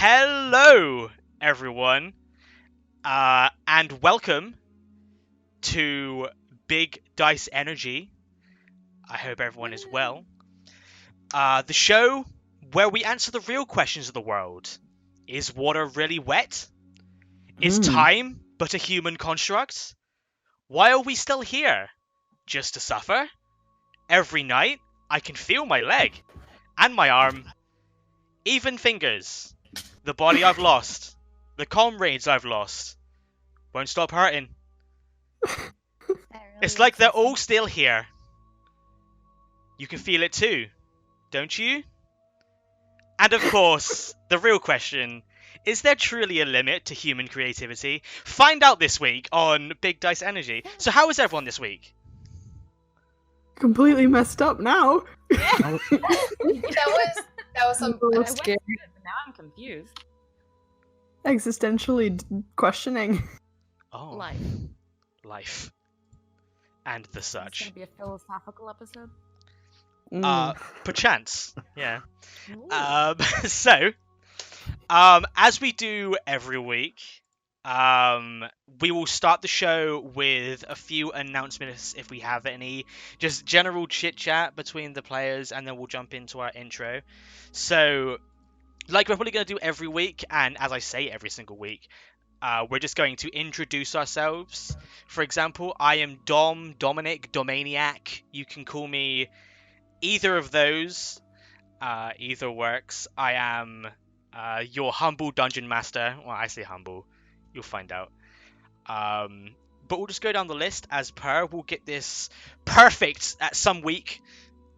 Hello, everyone, and welcome to Big Dice Energy. I hope everyone is well. The show where we answer the real questions of the world. Is water really wet? Is time but a human construct? Why are we still here? Just to suffer? Every night, I can feel my leg, and my arm, even fingers. The body I've lost, the comrades I've lost, won't stop hurting. It's like they're all still here. You can feel it too, don't you? And of course, the real question, is there truly a limit to human creativity? Find out this week on Big Dice Energy. So how is everyone this week? Completely messed up now. that was some. little I went scary. through it, but now I'm confused. Existentially questioning. Oh, Life. And the It's such. gonna be a philosophical episode. Perchance, yeah. Ooh. So, as we do every week, we will start the show with a few announcements if we have any, just general chit chat between the players, and then we'll jump into our intro. So, like we're probably going to do every week, and as I say every single week, we're just going to introduce ourselves. For example, I am Dominic, Domaniac. You can call me either of those. Either works. I am your Dungeon Master. Well, I say humble. You'll find out. But we'll just go down the list as per. We'll get this perfect at some week,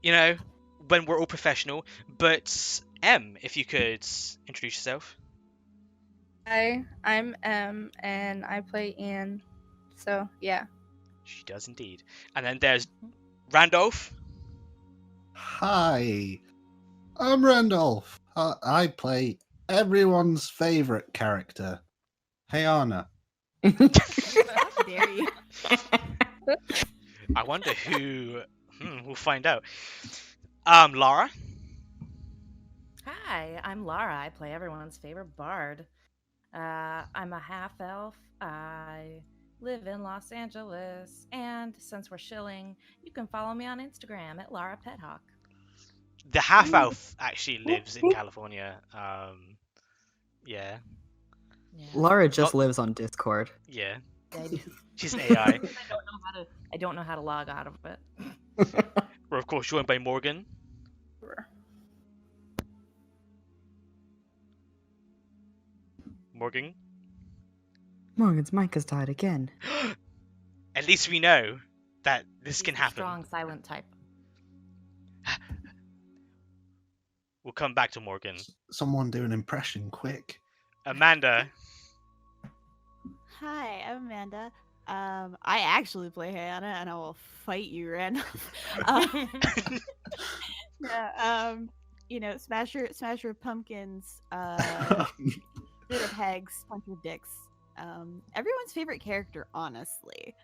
when we're all professional. But if you could introduce yourself. Hi, I'm M, and I play Ian. So, yeah. She does indeed. And then there's Randolph. Hi, I'm Randolph. I play everyone's favorite character, Hayana. How dare you? I wonder who. We'll find out. Lara. Hi, I'm Lara. I play everyone's favorite bard. I'm a half-elf. I live in Los Angeles, and since we're shilling, you can follow me on Instagram at Lara Pethawk. The half elf actually lives in California. Yeah. Lara just lives on Discord. Yeah. I do. She's an AI. I don't know how to log out of it. We're of course joined by Morgan. Morgan. Morgan's mic has died again. At least we know that this He's can a happen. Strong silent type. We'll come back to Morgan. Someone do an impression, quick. Amanda. Hi, I'm Amanda. I actually play Hannah, and I will fight you, Randolph. Yeah, smash your pumpkins, bit of hags, punch your dicks. Everyone's favorite character, honestly.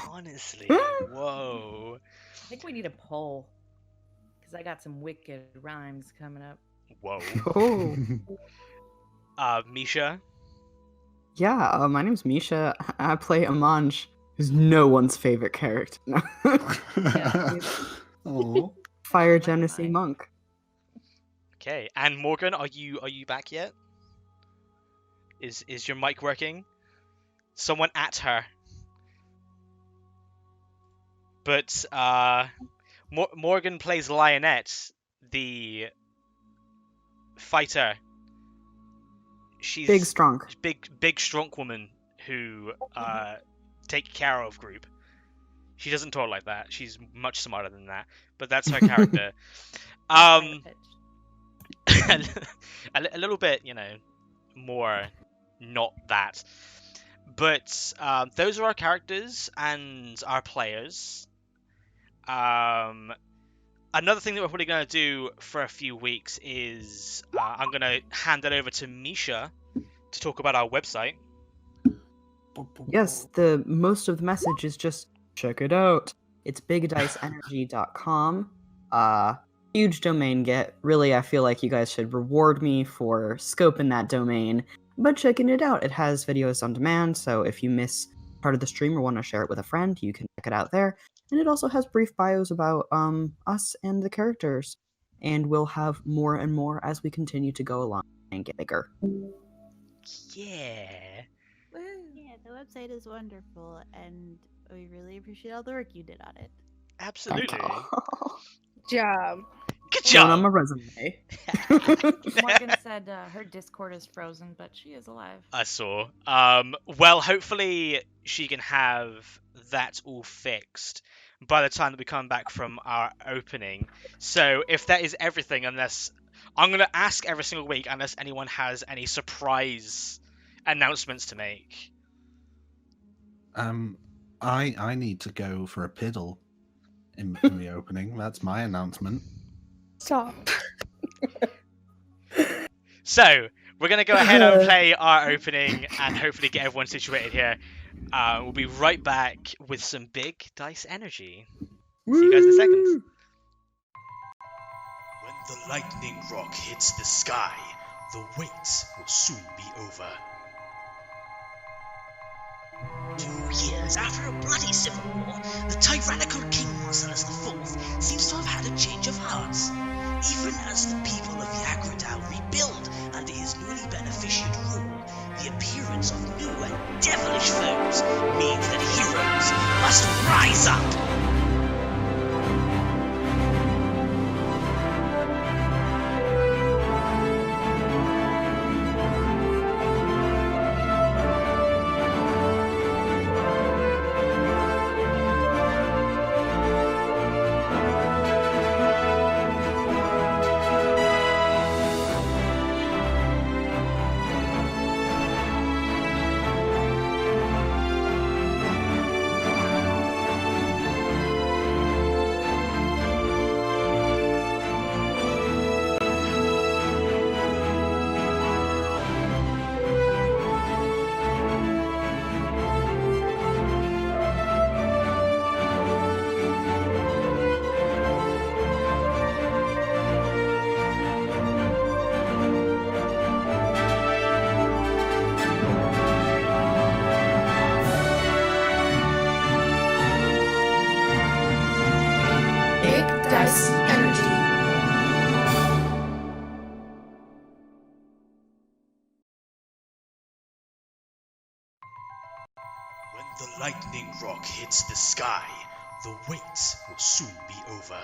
Honestly. Whoa. I think we need a poll. Because I got some wicked rhymes coming up. Whoa. Oh. Misha. Yeah, my name's Misha. I play Amanj, who's no one's favorite character. Oh, Fire Genesee monk. Okay. And Morgan, are you back yet? Is your mic working? Someone at her. But Morgan plays Lionette, the fighter. She's Big strong. big strong woman who take care of group. She doesn't talk like that. She's much smarter than that. But that's her character. A little bit, more not that. But those are our characters and our players. Another thing that we're probably going to do for a few weeks is I'm going to hand it over to Misha to talk about our website. Yes, most of the message is just check it out. It's bigdiceenergy.com. huge domain get. Really, I feel like you guys should reward me for scoping that domain, but checking it out. It has videos on demand, so if you miss part of the stream or want to share it with a friend, you can check it out there. And it also has brief bios about us and the characters. And we'll have more and more as we continue to go along and get bigger. Yeah. Woo. Yeah, the website is wonderful, and we really appreciate all the work you did on it. Absolutely. Job. Good Showing on job. my resume. Morgan said her Discord is frozen, but she is alive. I saw. Well, hopefully she can have that all fixed by the time that we come back from our opening. So if that is everything, unless I'm gonna ask every single week, unless anyone has any surprise announcements to make. I need to go for a piddle in the opening. That's my announcement. Stop. So we're gonna go ahead and play our opening and hopefully get everyone situated here. We'll be right back with some big dice energy. See you guys in a second. When the lightning rock hits the sky, the wait will soon be over. 2 years after a bloody civil war, the tyrannical King Marcellus IV seems to have had a change of hearts. Even as the people of Yagradal rebuild under his newly beneficent rule, the appearance of new and devilish foes means that heroes must rise up. When the lightning rock hits the sky, the wait will soon be over.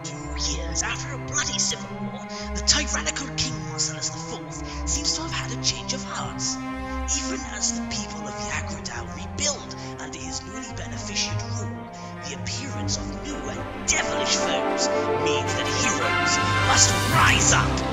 2 years after a bloody civil war, the tyrannical King Marcellus IV seems to have had a change of hearts. Even as the people of Yagradal rebuild under his newly beneficent rule, the appearance of new and devilish foes means that heroes must rise up.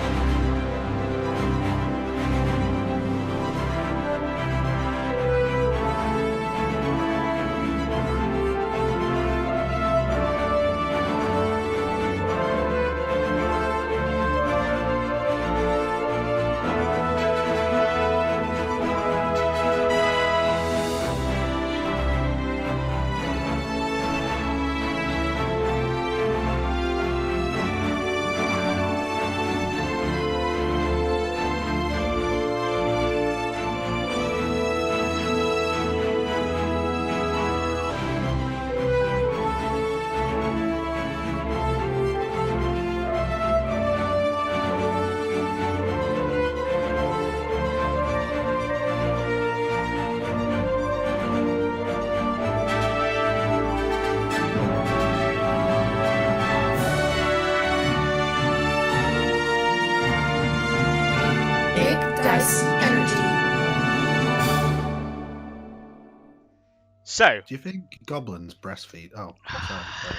So, Do you think goblins breastfeed? Oh, sorry.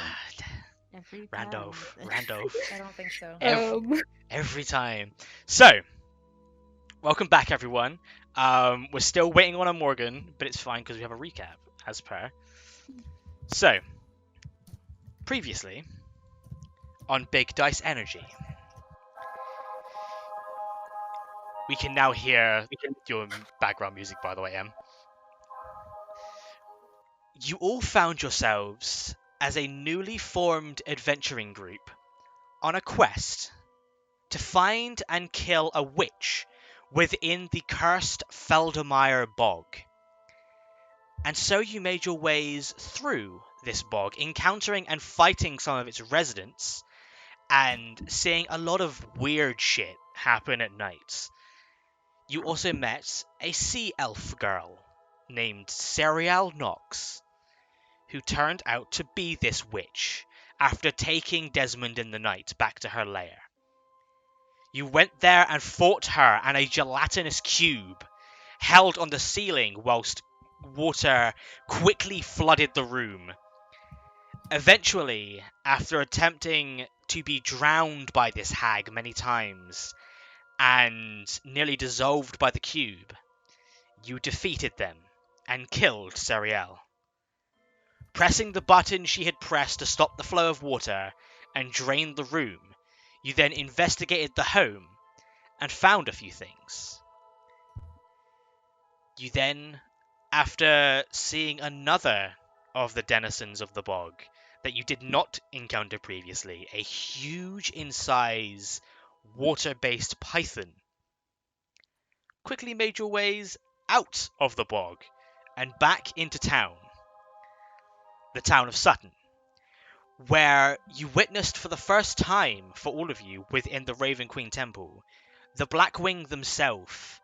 Every time. Randolph. I don't think so. Every time. So, welcome back, everyone. We're still waiting on a Morgan, but it's fine because we have a recap, as per. So, previously, on Big Dice Energy, we can now hear your background music, by the way, Em. You all found yourselves as a newly formed adventuring group on a quest to find and kill a witch within the cursed Feldimire Bog. And so you made your ways through this bog, encountering and fighting some of its residents, and seeing a lot of weird shit happen at night. You also met a sea elf girl named Serial Knox, who turned out to be this witch after taking Desmond in the night back to her lair. You went there and fought her and a gelatinous cube held on the ceiling whilst water quickly flooded the room. Eventually, after attempting to be drowned by this hag many times and nearly dissolved by the cube, you defeated them and killed Serial. Pressing the button she had pressed to stop the flow of water and drain the room, you then investigated the home and found a few things. You then, after seeing another of the denizens of the bog that you did not encounter previously, a huge in size water-based python, quickly made your ways out of the bog and back into town, the town of Sutton, where you witnessed for the first time, for all of you within the Raven Queen Temple, the Blackwing themselves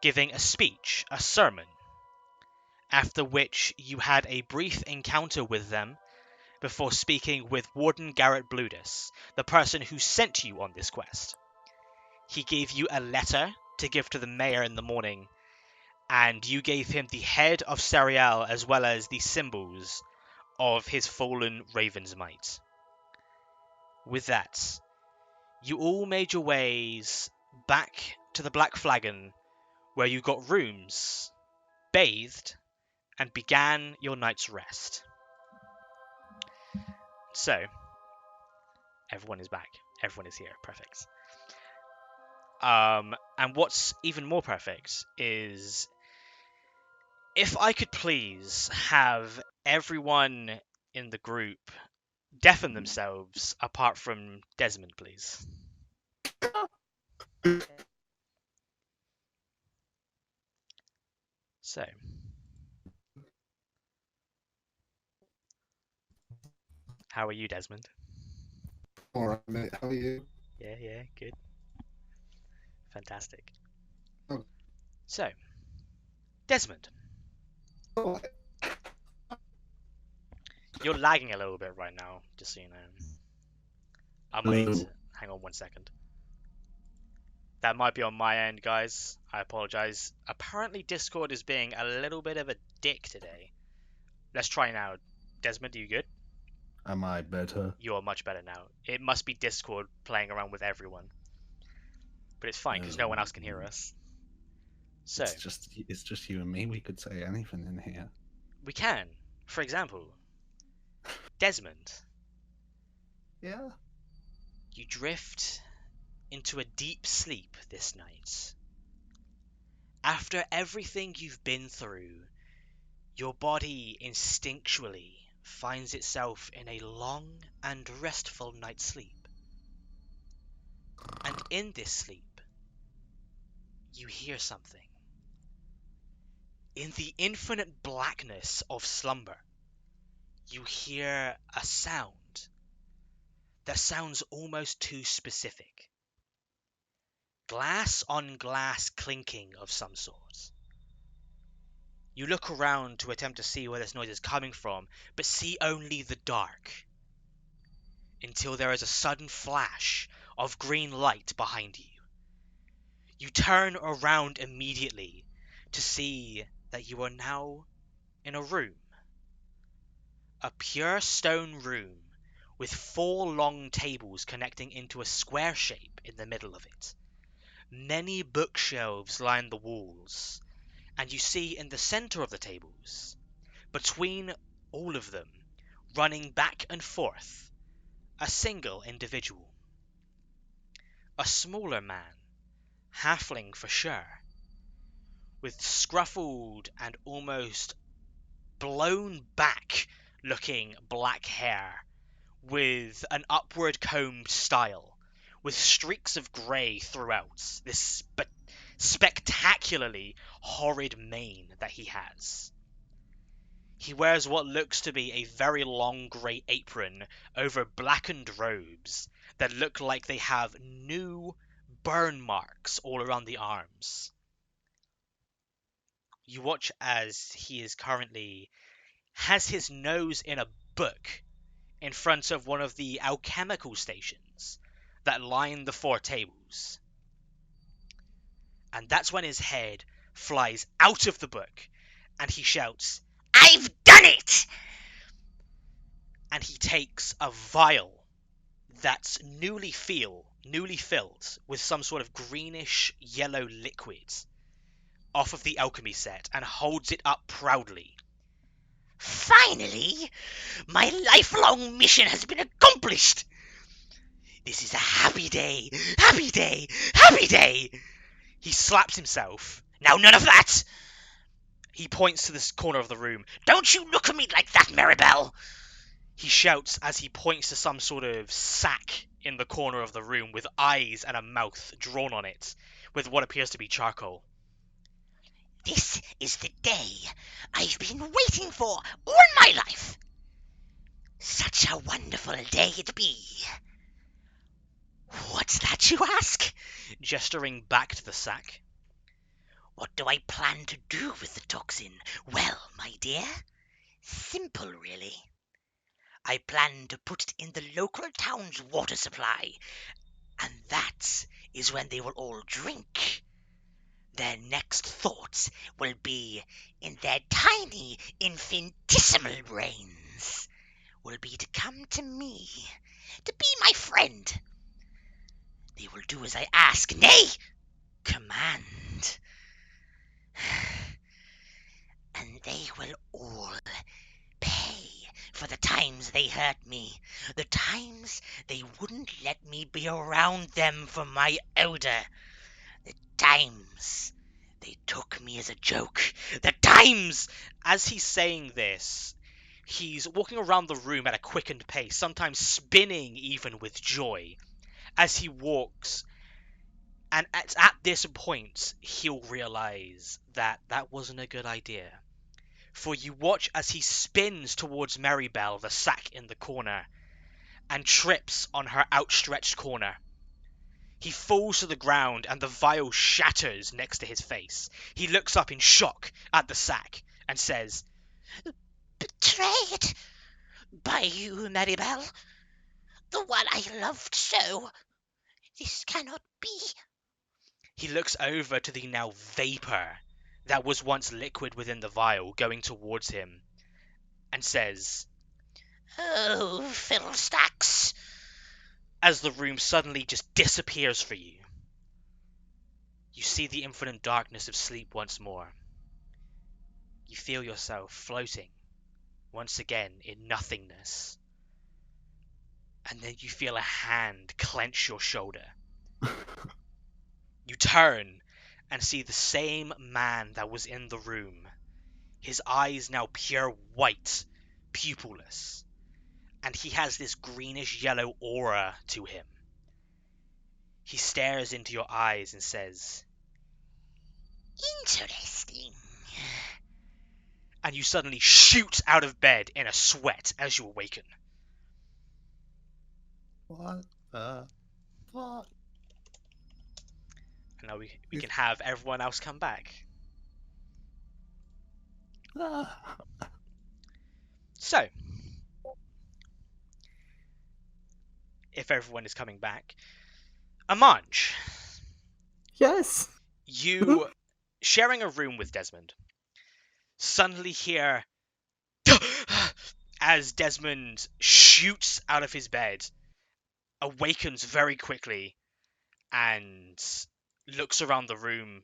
giving a speech, a sermon, after which you had a brief encounter with them before speaking with Warden Garrett Bludis, the person who sent you on this quest. He gave you a letter to give to the mayor in the morning, and you gave him the head of Serial as well as the symbols of his fallen Raven's might. With that, you all made your ways back to the Black Flagon, where you got rooms, bathed, and began your night's rest. So, everyone is back. Everyone is here. Perfect. And what's even more perfect is if I could please have everyone in the group deafen themselves apart from Desmond, please. So, how are you, Desmond? Alright, mate, how are you? Yeah, good. Fantastic. Oh. So, Desmond, Oh, you're lagging a little bit right now, just so you know. I might... Hang on 1 second. That might be on my end, guys. I apologize. Apparently Discord is being a little bit of a dick today. Let's try now. Desmond, are you good? am I better? You're much better now. It must be Discord playing around with everyone. But it's fine, because no one else can hear us. So, It's just you and me. We could say anything in here. we can. For example, Desmond, Yeah. you drift into a deep sleep this night. After everything you've been through, your body instinctually finds itself in a long and restful night's sleep. And in this sleep, you hear something. In the infinite blackness of slumber, you hear a sound that sounds almost too specific. Glass on glass clinking of some sort. You look around to attempt to see where this noise is coming from, but see only the dark. Until there is a sudden flash of green light behind you. You turn around immediately to see that you are now in a room. A pure stone room with 4 long tables connecting into a square shape in the middle of it. Many bookshelves line the walls, and you see in the center of the tables, between all of them, running back and forth, a single individual. A smaller man, halfling for sure, with scruffled and almost blown back looking black hair with an upward combed style, with streaks of grey throughout this spectacularly horrid mane that he has. He wears what looks to be a very long grey apron over blackened robes that look like they have new burn marks all around the arms. You watch as he is currently has his nose in a book in front of one of the alchemical stations that line the 4 tables. And that's when his head flies out of the book and he shouts, "I've done it!" And he takes a vial that's newly filled with some sort of greenish yellow liquid off of the alchemy set and holds it up proudly. "Finally, my lifelong mission has been accomplished! This is a happy day, happy day, happy day!" He slaps himself. "Now none of that! He points to this corner of the room. Don't you look at me like that, Maribel!" He shouts as he points to some sort of sack in the corner of the room with eyes and a mouth drawn on it with what appears to be charcoal. "This is the day I've been waiting for all my life. Such a wonderful day it be. What's that, you ask?" Gesturing back to the sack. "What do I plan to do with the toxin? Well, my dear, simple really. I plan to put it in the local town's water supply, and that is when they will all drink. Their next thoughts will be in their tiny, infinitesimal brains, will be to come to me, to be my friend. They will do as I ask, nay, command. And they will all pay for the times they hurt me, the times they wouldn't let me be around them for my odor, the times they took me as a joke, the times..." As he's saying this, he's walking around the room at a quickened pace, sometimes spinning even with joy. As he walks, and it's at this point he'll realize that that wasn't a good idea. For you watch as he spins towards Maribel, the sack in the corner, and trips on her outstretched corner. He falls to the ground and the vial shatters next to his face. He looks up in shock at the sack and says, "Betrayed by you, Maribel, the one I loved so. This cannot be." He looks over to the now vapor that was once liquid within the vial going towards him and says, "Oh, fiddlestacks," as the room suddenly just disappears for you. You see the infinite darkness of sleep once more. You feel yourself floating once again in nothingness. And then you feel a hand clench your shoulder. You turn and see the same man that was in the room. His eyes now pure white, pupilless, and he has this greenish yellow aura to him. He stares into your eyes and says, "Interesting." and you suddenly shoot out of bed in a sweat as you awaken. What the fuck? And now we can have everyone else come back. So, if everyone is coming back, Amanj, Yes. you sharing a room with Desmond, suddenly hear as Desmond shoots out of his bed, awakens very quickly, and looks around the room,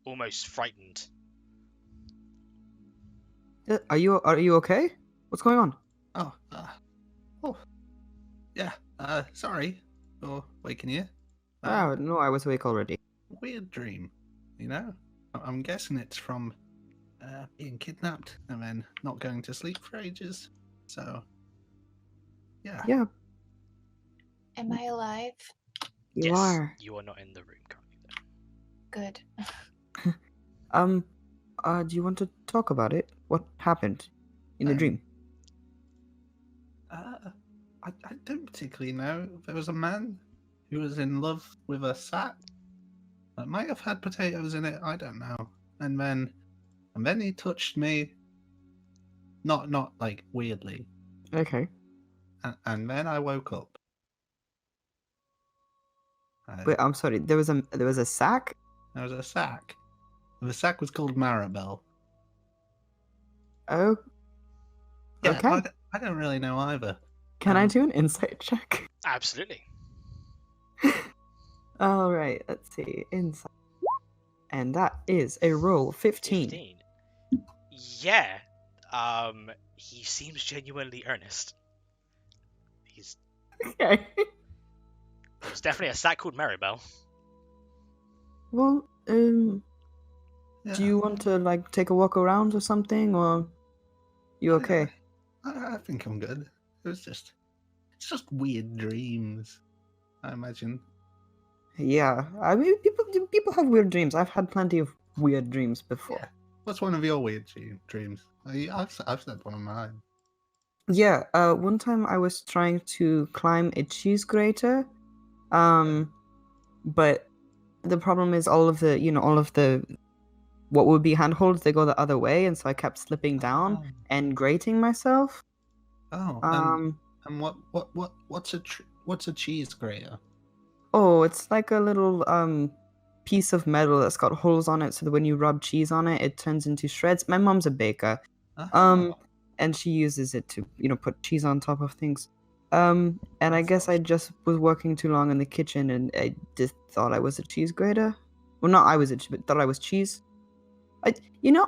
almost frightened. Are you okay? What's going on? Oh, yeah. Sorry for waking you. Oh no, I was awake already. Weird dream, you know. I'm guessing it's from being kidnapped and then not going to sleep for ages. So, yeah. Yeah, Am I alive? you Yes, are. you are not in the room currently. Good. Do you want to talk about it? What happened in the Um, dream? I don't particularly know. There was a man who was in love with a sack that might have had potatoes in it. I don't know. And then he touched me. Not like weirdly. Okay. And then I woke up. Wait, I'm sorry. There was a sack? There was a sack. The sack was called Maribel. Oh, Yeah, okay. I don't really know either. Can I do an insight check? Absolutely. All right, let's see. Insight. And that is a roll 15. 15. Yeah. He seems genuinely earnest. Okay. There's definitely a sack called Maribel. Well, Yeah. do you want to like take a walk around or something, or you okay? I think I'm good. It's just weird dreams, I imagine. Yeah, I mean, people have weird dreams. I've had plenty of weird dreams before. Yeah. What's one of your weird dreams? I've said one of mine. Yeah, one time I was trying to climb a cheese grater, but the problem is all of the what would be handholds, they go the other way, and so I kept slipping down and grating myself. And what's a cheese grater? Oh, it's like a little piece of metal that's got holes on it, so that when you rub cheese on it, it turns into shreds. My mom's a baker, and she uses it to put cheese on top of things. And I guess I just was working too long in the kitchen, and I just thought I was a cheese grater. Well, not I was but thought I was cheese.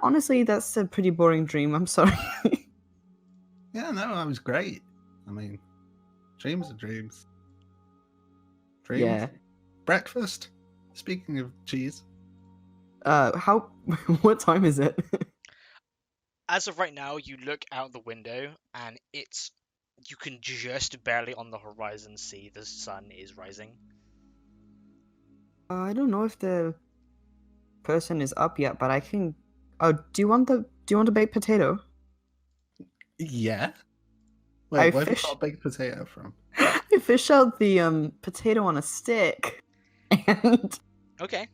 Honestly, that's a pretty boring dream. I'm sorry. Yeah, no, that was great. I mean, dreams are dreams. Dreams. Yeah. Breakfast. Speaking of cheese. How? What time is it? As of right now, you look out the window and you can just barely on the horizon see the sun is rising. I don't know if the person is up yet, but I can. Oh, do you want a baked potato? Yeah. I Wait, where's fish- that baked potato from? I fish out the potato on a stick and Okay.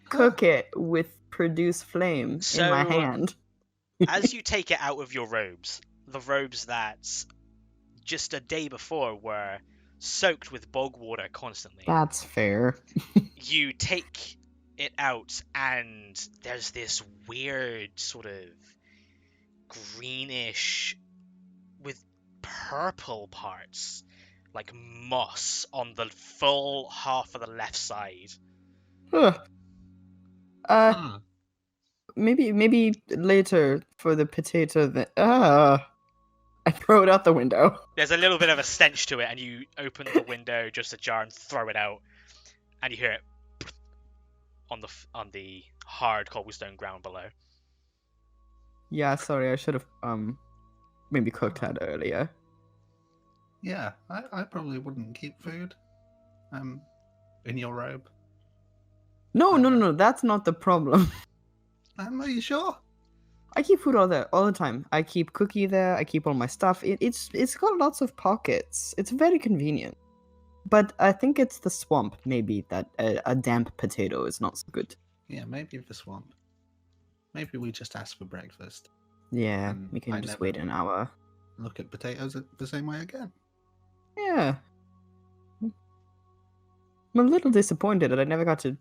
cook it with produce flame in my So- hand. As you take it out of your robes, the robes that just a day before were soaked with bog water constantly, That's fair. you take it out and there's this weird sort of greenish with purple parts, like moss on the full half of the left side. Ugh. Ah, Maybe later for the potato. I throw it out the window. There's a little bit of a stench to it, and you open the window just ajar and throw it out, and you hear it on the hard cobblestone ground below. Yeah, sorry, I should have maybe cooked that earlier. yeah, I probably wouldn't keep food in your robe. No, that's not the problem. Are you sure? I keep food all the time. I keep cookie there. I keep all my stuff. It's got lots of pockets. It's very convenient. But I think it's the swamp, maybe, that a damp potato is not so good. Yeah, maybe the swamp. Maybe we just ask for breakfast. Yeah, And we can I just never- wait an hour. Look at potatoes the same way again. Yeah. I'm a little disappointed that I never got to,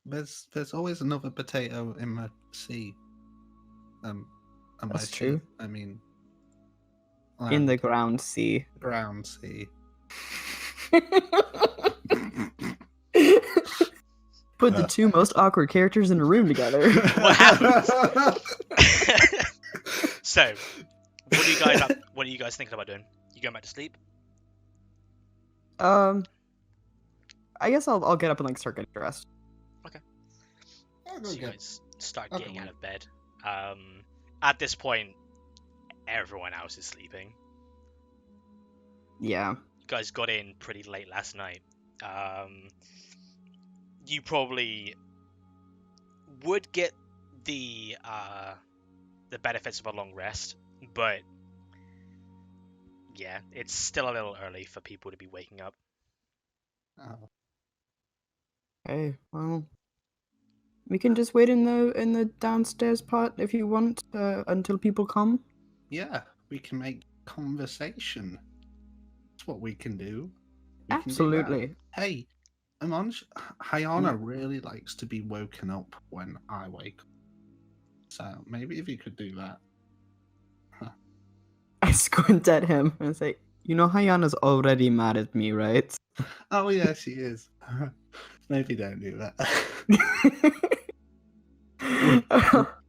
There's always another potato in the sea. And by That's sea, true. I mean in the land, ground sea. ground sea. Put the two most awkward characters in a room together. What happens? So, what are you guys thinking about doing? You going back to sleep? I guess I'll get up and start getting dressed. I'll go So you get- guys start I'll getting go out of bed. At this point, everyone else is sleeping. Yeah. You guys got in pretty late last night. You probably would get the benefits of a long rest, but yeah, it's still a little early for people to be waking up. Oh, Hey, well, we can just wait in the downstairs part if you want until people come. yeah, we can make conversation. That's what we can do. We can do that. Absolutely. Hey, Hyana really likes to be woken up when I wake up. So maybe if you could do that. I squint at him and say, "You know, Hayana's already mad at me, right?" Oh yeah, she is. Maybe don't do that.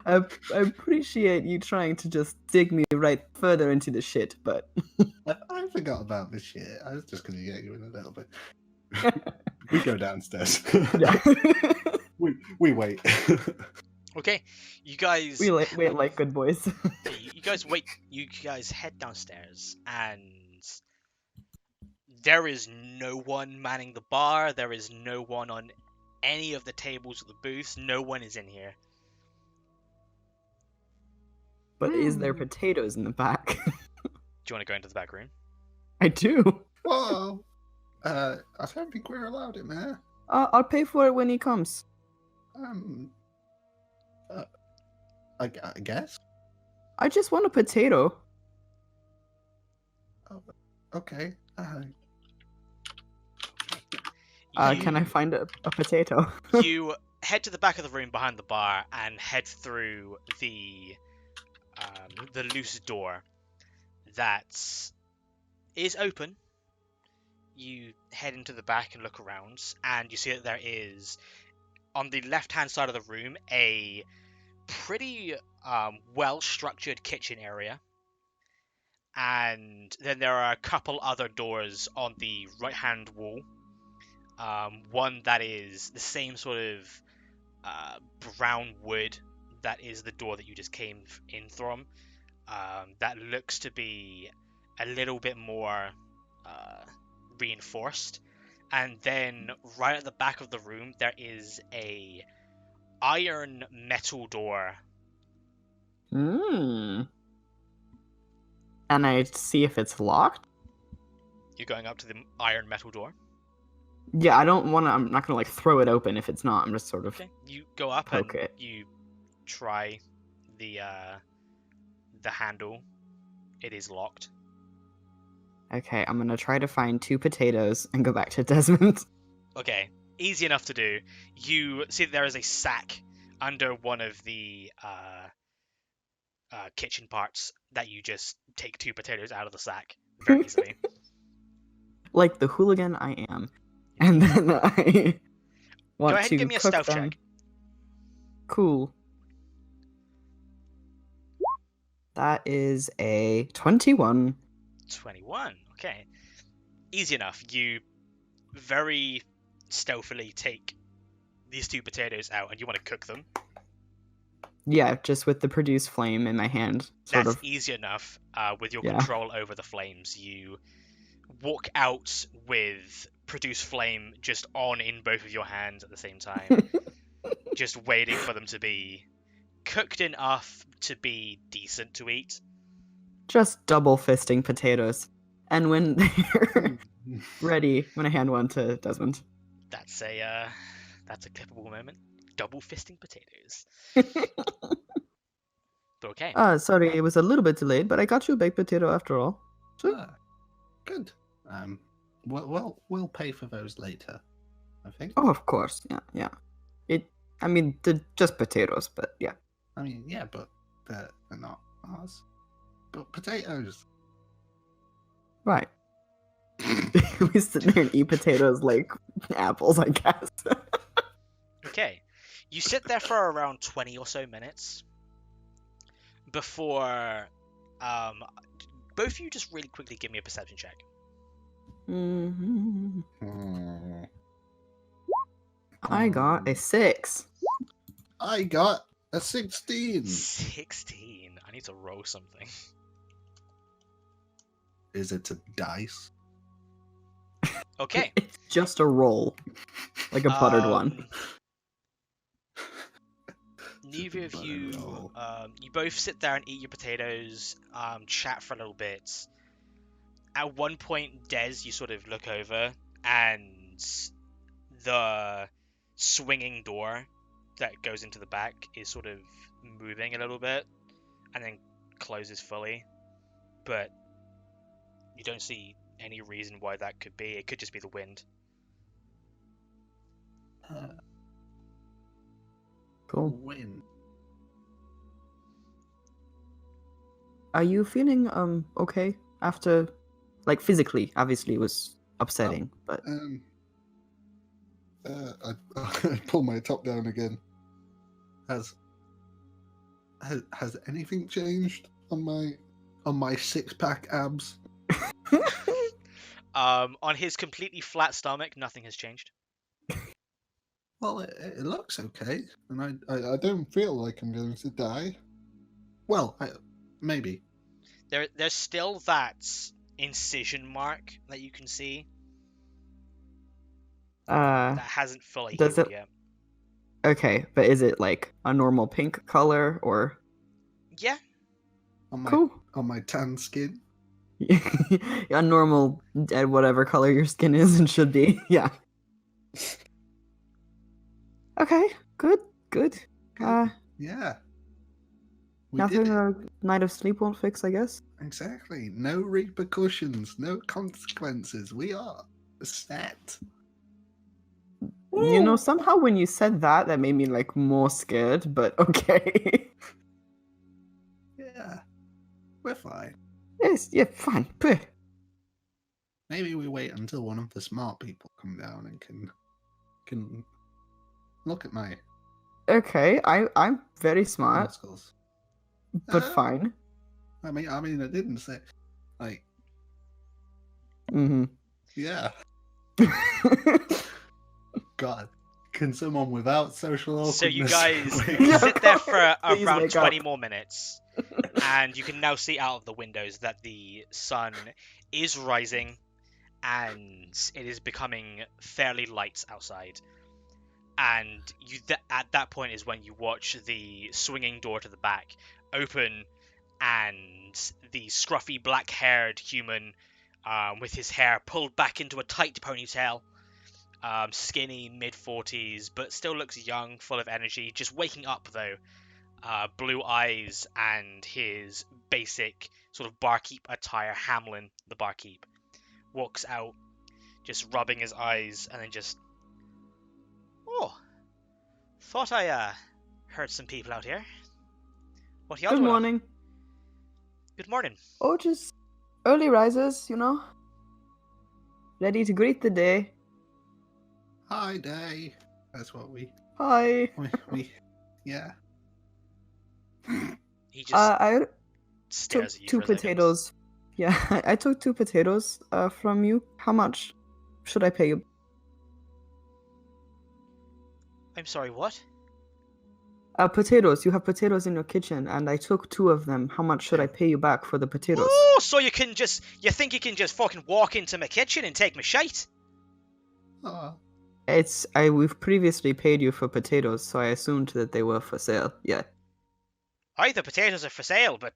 I appreciate you trying to just dig me right further into the shit, but I forgot about this shit. I was just gonna get you in a little bit. We go downstairs. yeah, we wait. Okay, you guys. we wait like good boys. You guys wait. You guys head downstairs, and there is no one manning the bar. There is no one on any of the tables or the booths. No one is in here. But is there potatoes in the back? Do you want to go into the back room? I do. Whoa. I don't think we're allowed in there. I'll pay for it when he comes. I guess. I just want a potato. Oh, okay. Can I find a potato? You head to the back of the room behind the bar and head through the loose door that is open. You head into the back and look around, and you see that there is, on the left-hand side of the room, a pretty well-structured kitchen area. And then there are a couple other doors on the right-hand wall. One that is the same sort of brown wood that is the door that you just came in from. That looks to be a little bit more reinforced. And then right at the back of the room there is a iron metal door. And I see if it's locked? You're going up to the iron metal door? Yeah, I don't want to. I'm not going to like throw it open if it's not. I'm just sort of. Okay. You go up poke and it. you try the handle. It is locked. Okay, I'm going to try to find 2 potatoes and go back to Desmond. Okay, easy enough to do. You see that there is a sack under one of the kitchen parts that you just take 2 potatoes out of the sack very easily. Like the hooligan I am. And then I want Go ahead to and give me a cook stealth them. check. Cool. That is a 21. 21. Okay. Easy enough. You very stealthily take these 2 potatoes out and you want to cook them. Yeah, just with the produce flame in my hand. Sort That's of. easy enough. With your Yeah. control over the flames, you walk out with produce flame just on in both of your hands at the same time, just waiting for them to be cooked enough to be decent to eat. Just double fisting potatoes. And when they're ready, when I hand one to Desmond. That's a clippable moment. Double fisting potatoes. But okay. Sorry, it was a little bit delayed, but I got you a baked potato after all. Good. We'll pay for those later, I think. Oh, of course. Yeah. They're just potatoes, but yeah. I mean, yeah, but they're not ours. But potatoes. Right. We sit there and eat potatoes like apples, I guess. Okay. You sit there for around 20 or so minutes before both of you just really quickly give me a perception check. I got a 6. I got a 16. 16. I need to roll something. Is it a dice? Okay. It's just a roll, like a buttered one. Neither of Butter you, roll. you both sit there and eat your potatoes, chat for a little bit. At one point, Des, you sort of look over, and the swinging door that goes into the back is sort of moving a little bit, and then closes fully. But you don't see any reason why that could be. It could just be the wind. Cool. Win. Are you feeling okay after, like, physically? Obviously, it was upsetting, but I pull my top down again. Has anything changed on my 6-pack abs? On his completely flat stomach, nothing has changed. Well, it looks okay, and I don't feel like I'm going to die. Well, maybe. There's still that incision mark that you can see that hasn't fully does healed it- yet. okay. But is it like a normal pink color or Yeah. cool? On my tan skin. A normal, whatever color your skin is and should be. Yeah. Okay. Good. Yeah. We Nothing did it. a night of sleep won't fix, I guess. Exactly. No repercussions, no consequences. We are set. You know, somehow when you said that, that made me like more scared. But okay. Yeah. We're fine. Yes. Yeah. Fine. Puh. Maybe we wait until one of the smart people come down and can look at my Okay. I'm very smart, muscles. but fine. I mean, I didn't say like. Mm-hmm. Yeah. God, can someone without social awkwardness? So you guys Yeah, sit there for please around wake 20 up. more minutes, and you can now see out of the windows that the sun is rising, and it is becoming fairly light outside. And at that point is when you watch the swinging door to the back open, and the scruffy black-haired human with his hair pulled back into a tight ponytail, skinny, mid-40s, but still looks young, full of energy, just waking up though, blue eyes, and his basic sort of barkeep attire. Hamlin, the barkeep, walks out, just rubbing his eyes, and then just, oh, thought I heard some people out here. What y'all Good doing up? morning. Good morning. Oh, just early risers, you know. Ready to greet the day. Hi, day. That's what we Hi. yeah. He just I stares took at you 2 for a second. potatoes. Yeah, I took 2 potatoes from you. How much should I pay you? I'm sorry, what? Potatoes. You have potatoes in your kitchen, and I took 2 of them. How much should I pay you back for the potatoes? Oh, so you think you can just fucking walk into my kitchen and take my shite? Oh, We've previously paid you for potatoes, so I assumed that they were for sale. Yeah. Aye, the potatoes are for sale, but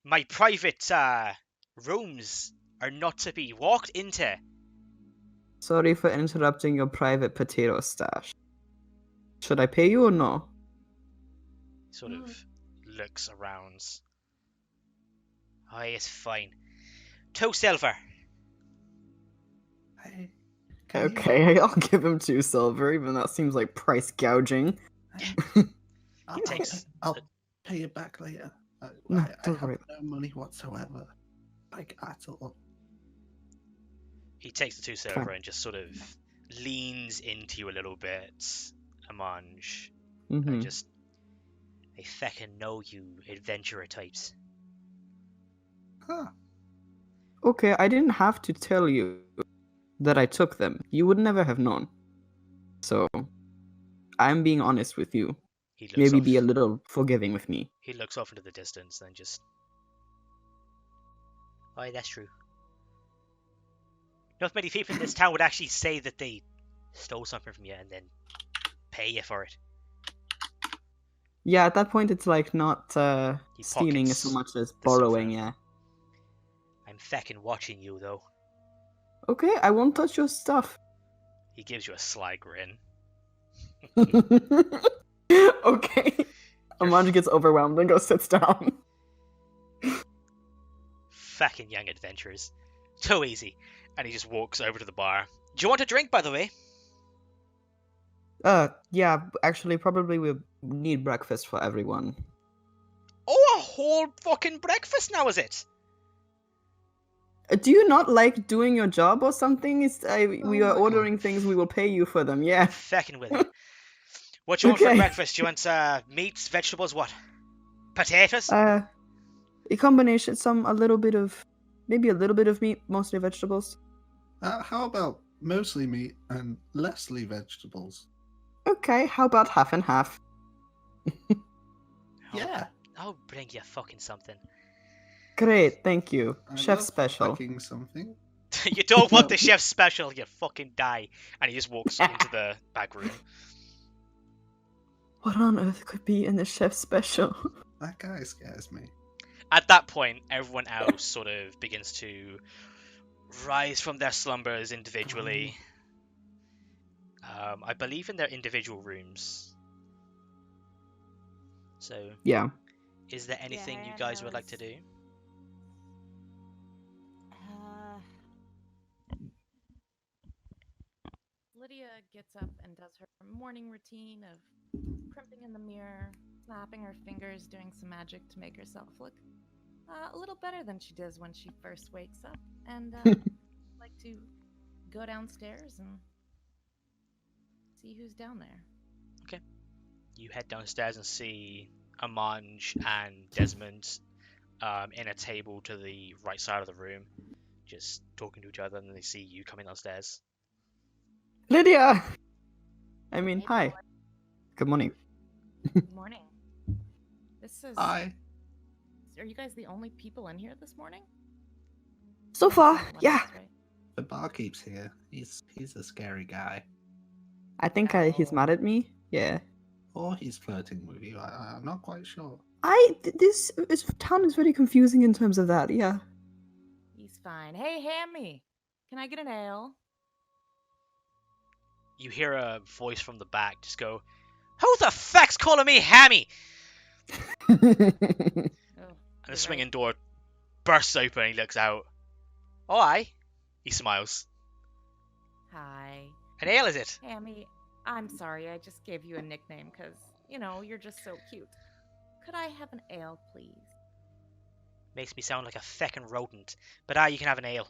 my private rooms are not to be walked into. Sorry for interrupting your private potato stash. Should I pay you or no? Sort of looks around. Aye, it's fine. 2 silver. hey. Okay, I'll give him 2 silver, even that seems like price gouging. I'll pay you back later. No, I don't have worry. no money whatsoever. Like, at all. He takes the 2 silver and just sort of leans into you a little bit, Amanj. Mm-hmm. I feckin' know you adventurer types. Huh. Okay, I didn't have to tell you that I took them. You would never have known. So, I'm being honest with you. He looks Maybe off, be a little forgiving with me. He looks off into the distance, then just Oh, that's true. Not many people in this town would actually say that they stole something from you and then pay you for it. Yeah, at that point it's like not He stealing pockets so much as the borrowing, silver. yeah. I'm feckin' watching you, though. Okay, I won't touch your stuff. He gives you a sly grin. Okay. Amanj gets overwhelmed and goes sits down. Feckin' young adventurers. Too easy. And he just walks over to the bar. Do you want a drink, by the way? Yeah, actually, probably we need breakfast for everyone. Oh, a whole fucking breakfast now, is it? Do you not like doing your job or something? We Oh are my ordering God. thing, we will pay you for them, yeah. Feckin' with you. What do you want for Okay. breakfast? Do you want meats, vegetables, what? Potatoes? A combination, maybe a little bit of meat, mostly vegetables. How about mostly meat and lessly vegetables? Okay, how about half and half? Yeah. I'll bring you fucking something. Great, thank you. I Chef love special. fucking something. You don't want the chef's special, you fucking die. And he just walks into the back room. What on earth could be in the chef special? That guy scares me. At that point, everyone else sort of begins to rise from their slumbers individually. I believe in their individual rooms. So, Yeah. is there anything you Yeah, guys no, would like to do? Lydia gets up and does her morning routine of crimping in the mirror, snapping her fingers, doing some magic to make herself look a little better than she does when she first wakes up, and like to go downstairs and see who's down there. You head downstairs and see Amanj and Desmond in a table to the right side of the room, just talking to each other, and then they see you coming downstairs. Lydia! I mean, Hey, hi. Good morning. Good morning. This is. Hi. Are you guys the only people in here this morning? So far, Someone yeah. else, right? The barkeep's here. He's a scary guy. I think he's Oh. mad at me. Yeah. Or he's flirting with you. I'm not quite sure. This town is very confusing in terms of that, yeah. He's fine. Hey, Hammy, can I get an ale? You hear a voice from the back just go, "Who the fuck's calling me Hammy?" Oh, And the you're swinging right. door bursts open and he looks out. Oh, aye. He smiles. Hi, An ale, is it? Hammy. I'm sorry, I just gave you a nickname because, you're just so cute. Could I have an ale, please? Makes me sound like a feckin' rodent. But you can have an ale.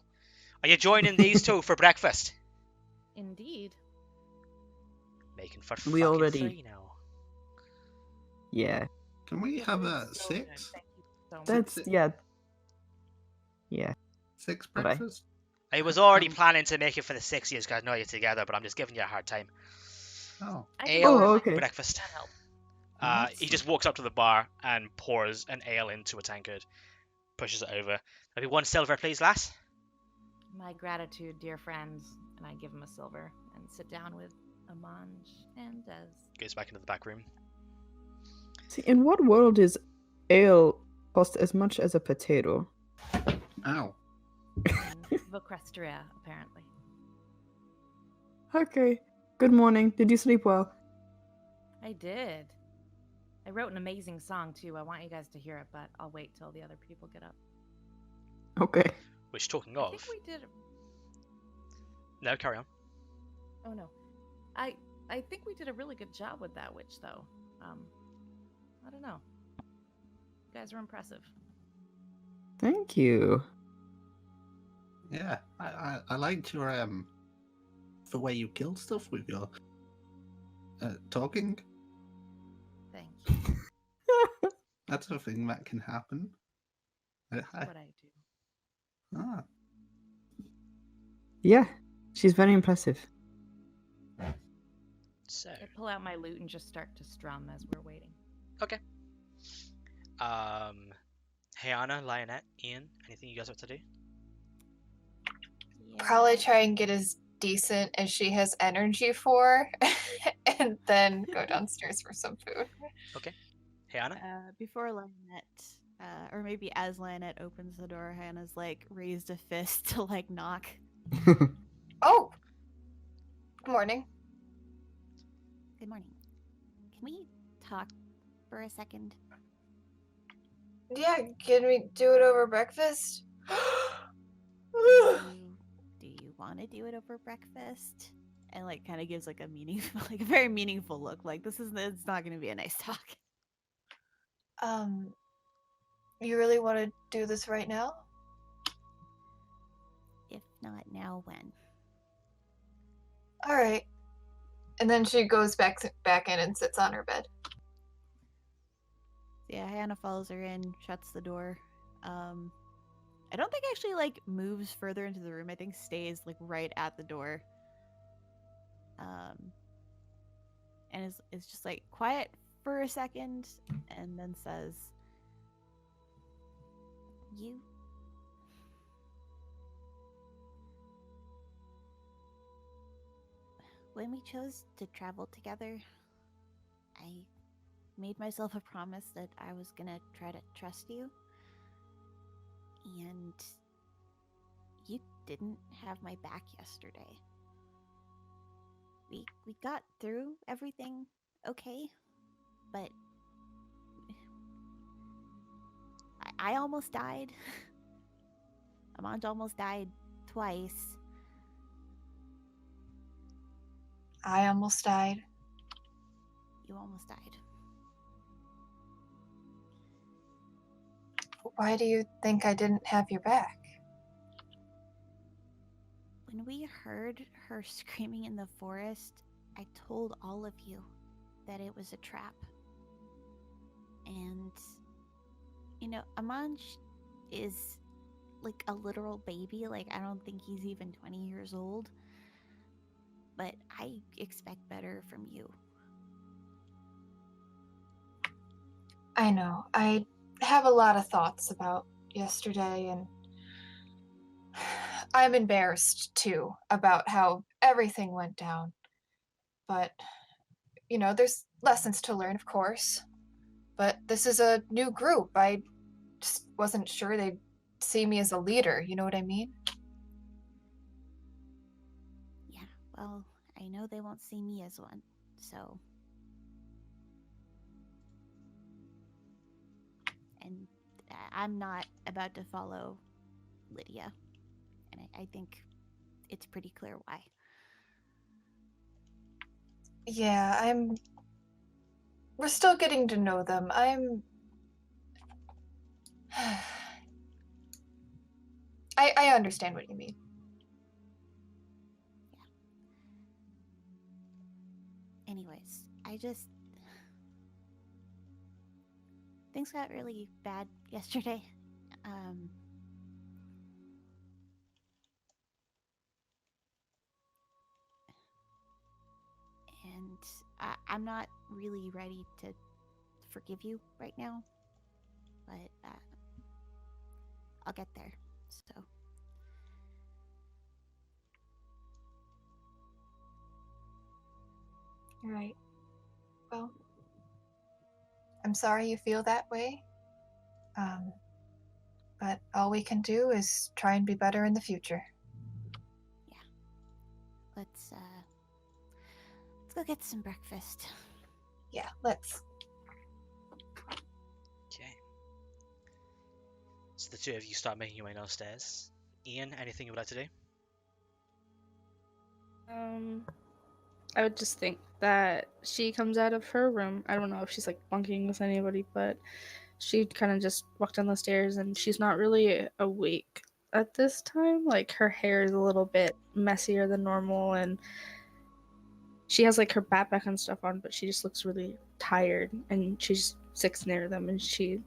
Are you joining these two for breakfast? Indeed. Making for We fucking already- 3 now. Yeah. Can we have a So good. 6? Thank you so much. That's, yeah. Yeah. 6 Bye-bye. breakfast? I was already planning to make it for the 6 years because I know you're together, but I'm just giving you a hard time. Oh. I can Ale, Oh, order my- okay. breakfast. That helps. He just walks up to the bar and pours an ale into a tankard. Pushes it over. Maybe 1 silver, please, lass. My gratitude, dear friends. And I give him a silver and sit down with Amanj and Des. Goes back into the back room. See, in what world is ale cost as much as a potato? Ow. In Vocrestria, apparently. Okay. Good morning. Did you sleep well? I did. I wrote an amazing song too. I want you guys to hear it, but I'll wait till the other people get up. Okay. Which, talking I of... think we did. No, carry on. Oh no, I think we did a really good job with that witch though. I don't know. You guys were impressive. Thank you. Yeah. I liked your the way you kill stuff with your talking. Thank you. That's a thing that can happen. What I do. Ah. Yeah. She's very impressive. So, I pull out my lute and just start to strum as we're waiting. Hey Anna, Lionette, Ian, anything you guys want to do? probably try and get as decent as she has energy for, and then go downstairs for some food. Hey, Anna? Before Lionette, or maybe as Lionette opens the door, Hannah's like raised a fist to like knock. Oh! Good morning. Good morning. Can we talk for a second? Yeah, can we do it over breakfast? Do you want to do it over breakfast? And like kind of gives like a meaningful, like a very meaningful look. Like it's not going to be a nice talk. You really want to do this right now? If not now, when? All right. And then she goes back in and sits on her bed. Yeah, Hannah follows her in, shuts the door. I don't think actually like moves further into the room. I think stays like right at the door. And is just like quiet for a second, and then says, "You." When we chose to travel together, I made myself a promise that I was gonna try to trust you. And you didn't have my back yesterday. We got through everything okay, but I almost died. Amand almost died twice. I almost died. You almost died. Why do you think I didn't have your back? When we heard her screaming in the forest, I told all of you that it was a trap. And, you know, Amanj is like a literal baby. Like, I don't think he's even 20 years old. But I expect better from you. I know. I have a lot of thoughts about yesterday, and I'm embarrassed too about how everything went down. But, you know, there's lessons to learn, of course. But this is a new group. I just wasn't sure they'd see me as a leader, you know what I mean? Yeah, well, I know they won't see me as one, so... And I'm not about to follow Lydia. And I think it's pretty clear why. Yeah, we're still getting to know them. I understand what you mean. Yeah. Anyways, things got really bad yesterday. And I'm not really ready to forgive you right now, but I'll get there. So. Right. Well, I'm sorry you feel that way. But all we can do is try and be better in the future. Yeah. Let's go get some breakfast. Yeah, let's. Okay. So the two of you start making your way downstairs. Ian, anything you would like to do? I would just think that she comes out of her room. I don't know if she's like bunking with anybody, but she kind of just walked down the stairs and she's not really awake at this time. Like her hair is a little bit messier than normal, and she has like her backpack and stuff on, but she just looks really tired, and she just sits near them and she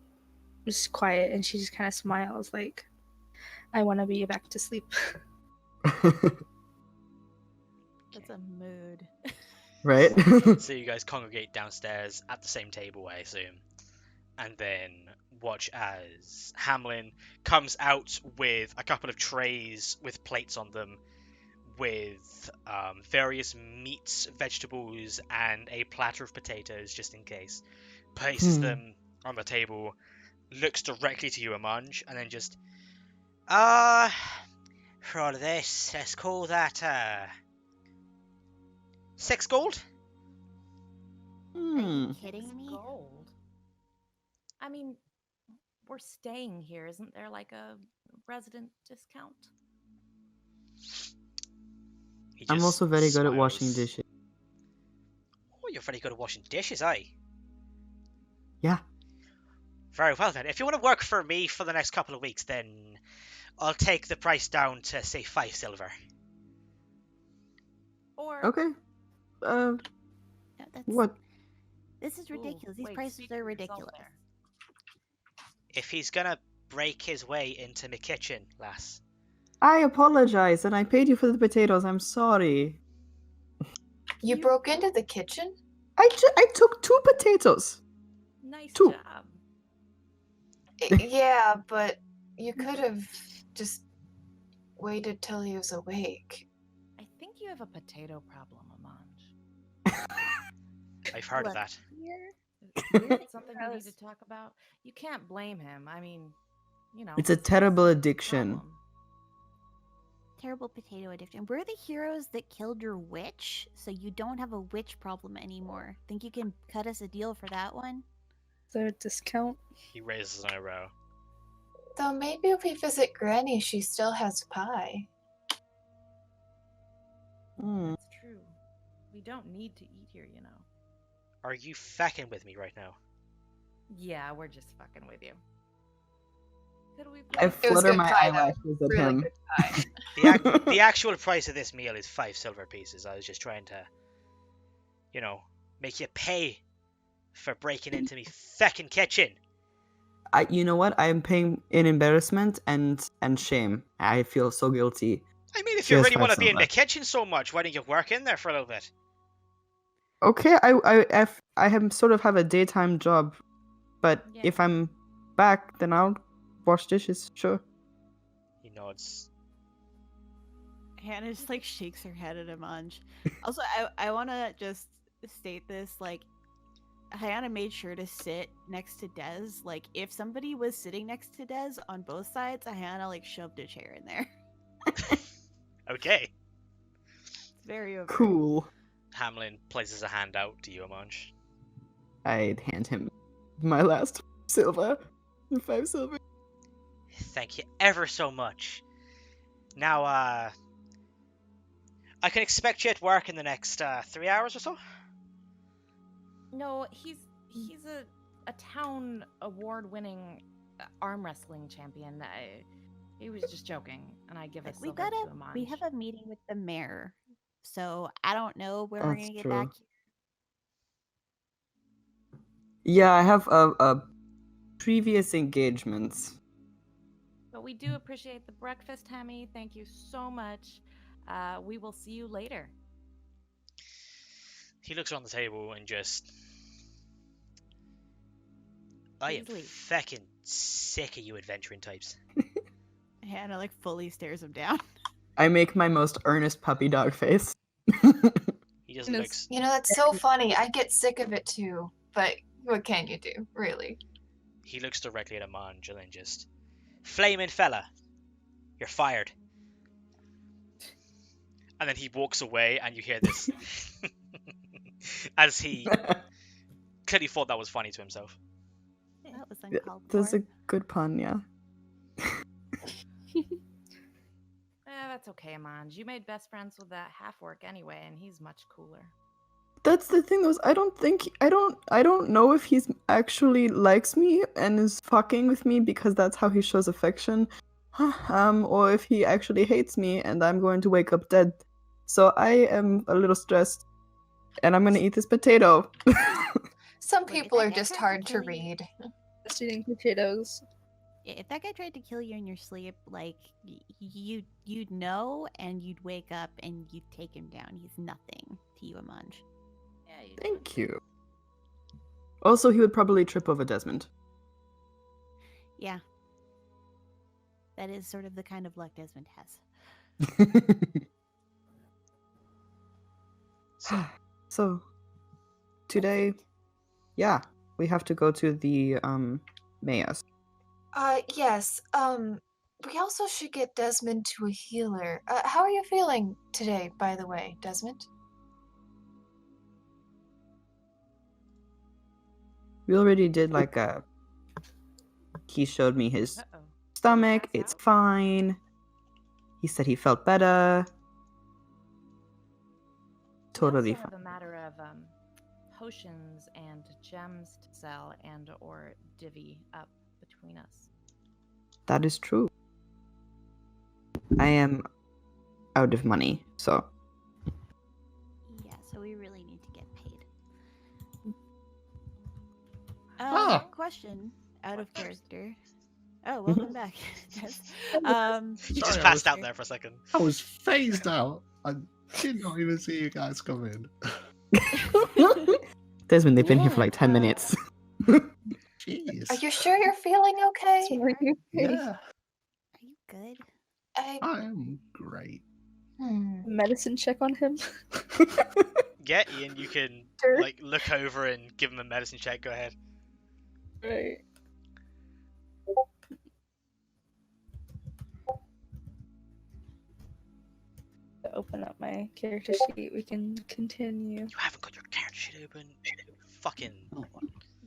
is quiet and she just kind of smiles like, I want to be back to sleep. That's a mood. Right? So you guys congregate downstairs at the same table, I assume. and then watch as Hamlin comes out with a couple of trays with plates on them with various meats, vegetables, and a platter of potatoes just in case. Places them on the table, looks directly to you, Amanj, and then just, for all of this, let's call that, 6 gold? Are you It's kidding me? gold. I mean, we're staying here. Isn't there like a resident discount? He I'm just also very good at washing smiles. dishes. Oh, you're very good at washing dishes, aye? Yeah. Very well then. If you want to work for me for the next couple of weeks, then I'll take the price down to, say, 5 silver. Or Okay. No, that's, What? This is Ooh, ridiculous. These wait, prices speak are for yourself ridiculous. there. If he's gonna break his way into my kitchen, lass. I apologize, and I paid you for the potatoes. I'm sorry. You broke into the kitchen? I took 2 potatoes. Nice 2. job. Yeah, but you could have just waited till he was awake. I think you have a potato problem, Amanj. I've heard of Look, that. We're Is it something we need to talk about? You can't blame him. I mean, you know. It's a terrible addiction. problem. terrible potato addiction. We're the heroes that killed your witch, so you don't have a witch problem anymore. Think you can cut us a deal for that one? Is there a discount? He raises an eyebrow. Though maybe if we visit Granny, she still has pie. That's true. We don't need to eat here, you know. Are you fucking with me right now? Yeah, we're just fucking with you. Could we I please- It was flutter good my pie, though. eyelashes at Really him. good pie. The actual price of this meal is 5 silver pieces. I was just trying to, you know, make you pay for breaking into me feckin' kitchen. You know what? I'm paying in embarrassment and shame. I feel so guilty. I mean, if you Just really want to 5 be in the silver. kitchen so much, why don't you work in there for a little bit? Okay, I have sort of have a daytime job, but Yeah. if I'm back, then I'll wash dishes. Sure. He nods. Hannah just like shakes her head at Amanj. Also, I want to just state this, like, Hannah made sure to sit next to Dez. Like, if somebody was sitting next to Dez on both sides, Hannah like shoved a chair in there. Okay. It's very over. Cool. Hamlin places a hand out to you, Amanj. I'd hand him my last silver. 5 silver. Thank you ever so much. Now, I can expect you at work in the next 3 hours or so? No, he's a town award-winning arm wrestling champion. He was just joking, and I give a Like, silver to Amanj. we have a meeting with the mayor, so I don't know when we're That's gonna get true. back. Yeah, I have a previous engagements. But we do appreciate the breakfast, Hammy. Thank you so much. We will see you later. He looks around the table and just... I am Please leave. feckin' sick of you adventuring types. Hannah like fully stares him down. I make my most earnest puppy dog face. He just Yes. looks... You know, that's so funny. I get sick of it too. But what can you do, really? He looks directly at Amanj and then just... Flaming fella, you're fired. And then he walks away and you hear this... as he clearly thought that was funny to himself. That was Yeah, uncalled That's for. a good pun, yeah. That's okay, Amanj. You made best friends with that half-orc anyway, and he's much cooler. That's the thing, though. I don't know if he's actually likes me and is fucking with me because that's how he shows affection, or if he actually hates me and I'm going to wake up dead. So I am a little stressed, and I'm gonna eat this potato. Some Wait, if people that are guy just tried to hard to kill you- read. Just eating potatoes. Yeah, if that guy tried to kill you in your sleep, like you'd know, and you'd wake up and you'd take him down. He's nothing to you, Amanj. Yeah, you Thank you. Also, he would probably trip over Desmond. Yeah. That is sort of the kind of luck Desmond has. So, today, yeah, we have to go to the Mayas. Yes. We also should get Desmond to a healer. How are you feeling today, by the way, Desmond? We already did like a. He showed me his Uh-oh. stomach. Pass It's out? fine. He said he felt better. Totally We also fine. have a matter of potions and gems to sell and or divvy up between us. That is true. I am out of money, so. Yeah, so we really need to get paid. Ah. Question, out of character. Oh, welcome back, Des. You Sorry, just I passed was- out there for a second. I was phased out. I did not even see you guys come in. Desmond, they've been here for Yeah, like 10 minutes. Jeez. Are you sure you're feeling okay? Yeah, Are you good? I... I am great. Medicine check on him. Yeah, Ian, you can Sure. like look over and give him a medicine check. Go ahead. Right. To open up my character sheet, we can continue. You haven't got your character sheet open. Fucking.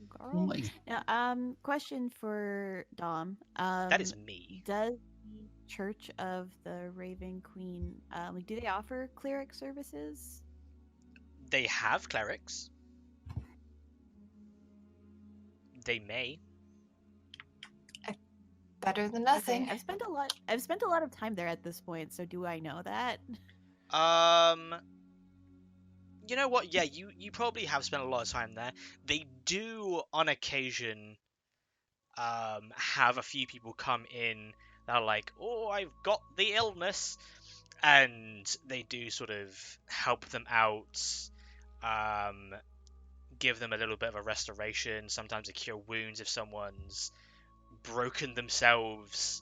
Girl. Wait. Now, question for Dom. That is me. Does the Church of the Raven Queen, do they offer cleric services? They have clerics. They may. Better than Okay, nothing. I've spent a lot of time there at this point, so do I know that? You know what? Yeah, you probably have spent a lot of time there. They do, on occasion, have a few people come in that are like, oh, I've got the illness, and they do sort of help them out, give them a little bit of a restoration, sometimes a cure wounds if someone's broken themselves.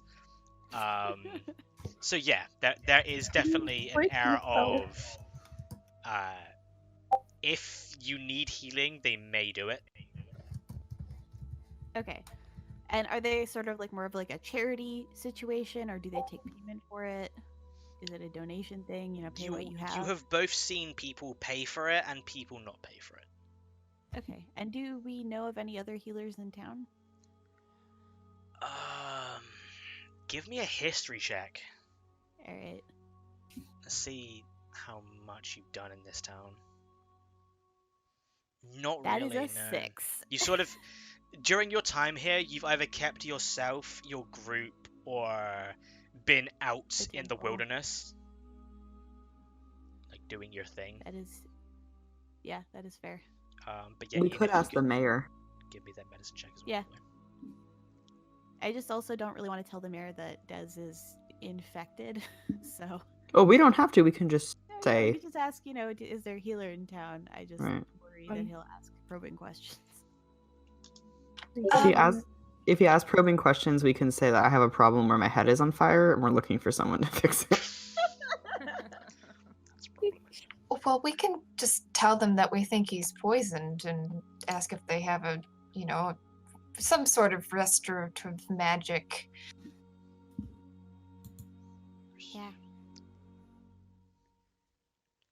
So yeah, there is definitely an Break air yourself. of if you need healing, they may do it. Okay. And are they sort of like more of like a charity situation, or do they take payment for it? Is it a donation thing? You know, pay what you have. You have both seen people pay for it and people not pay for it. Okay. And do we know of any other healers in town? Give me a history check. All right. Let's see how much you've done in this town. Not That really. is a no. 6. You sort of, during your time here, you've either kept yourself, your group, or been out The in the temple. wilderness, like doing your thing. That is, yeah, that is fair. But yeah, We Ian, could if you ask the mayor. give me that medicine check as well. Yeah. I just also don't really want to tell the mayor that Des is infected, so. Oh, we don't have to. We can just No, say. we could just ask, you know, is there a healer in town? I just Right. worry that he'll ask probing questions. If he asks probing questions, we can say that I have a problem where my head is on fire and we're looking for someone to fix it. Well, we can just tell them that we think he's poisoned and ask if they have a, some sort of restorative magic. Yeah.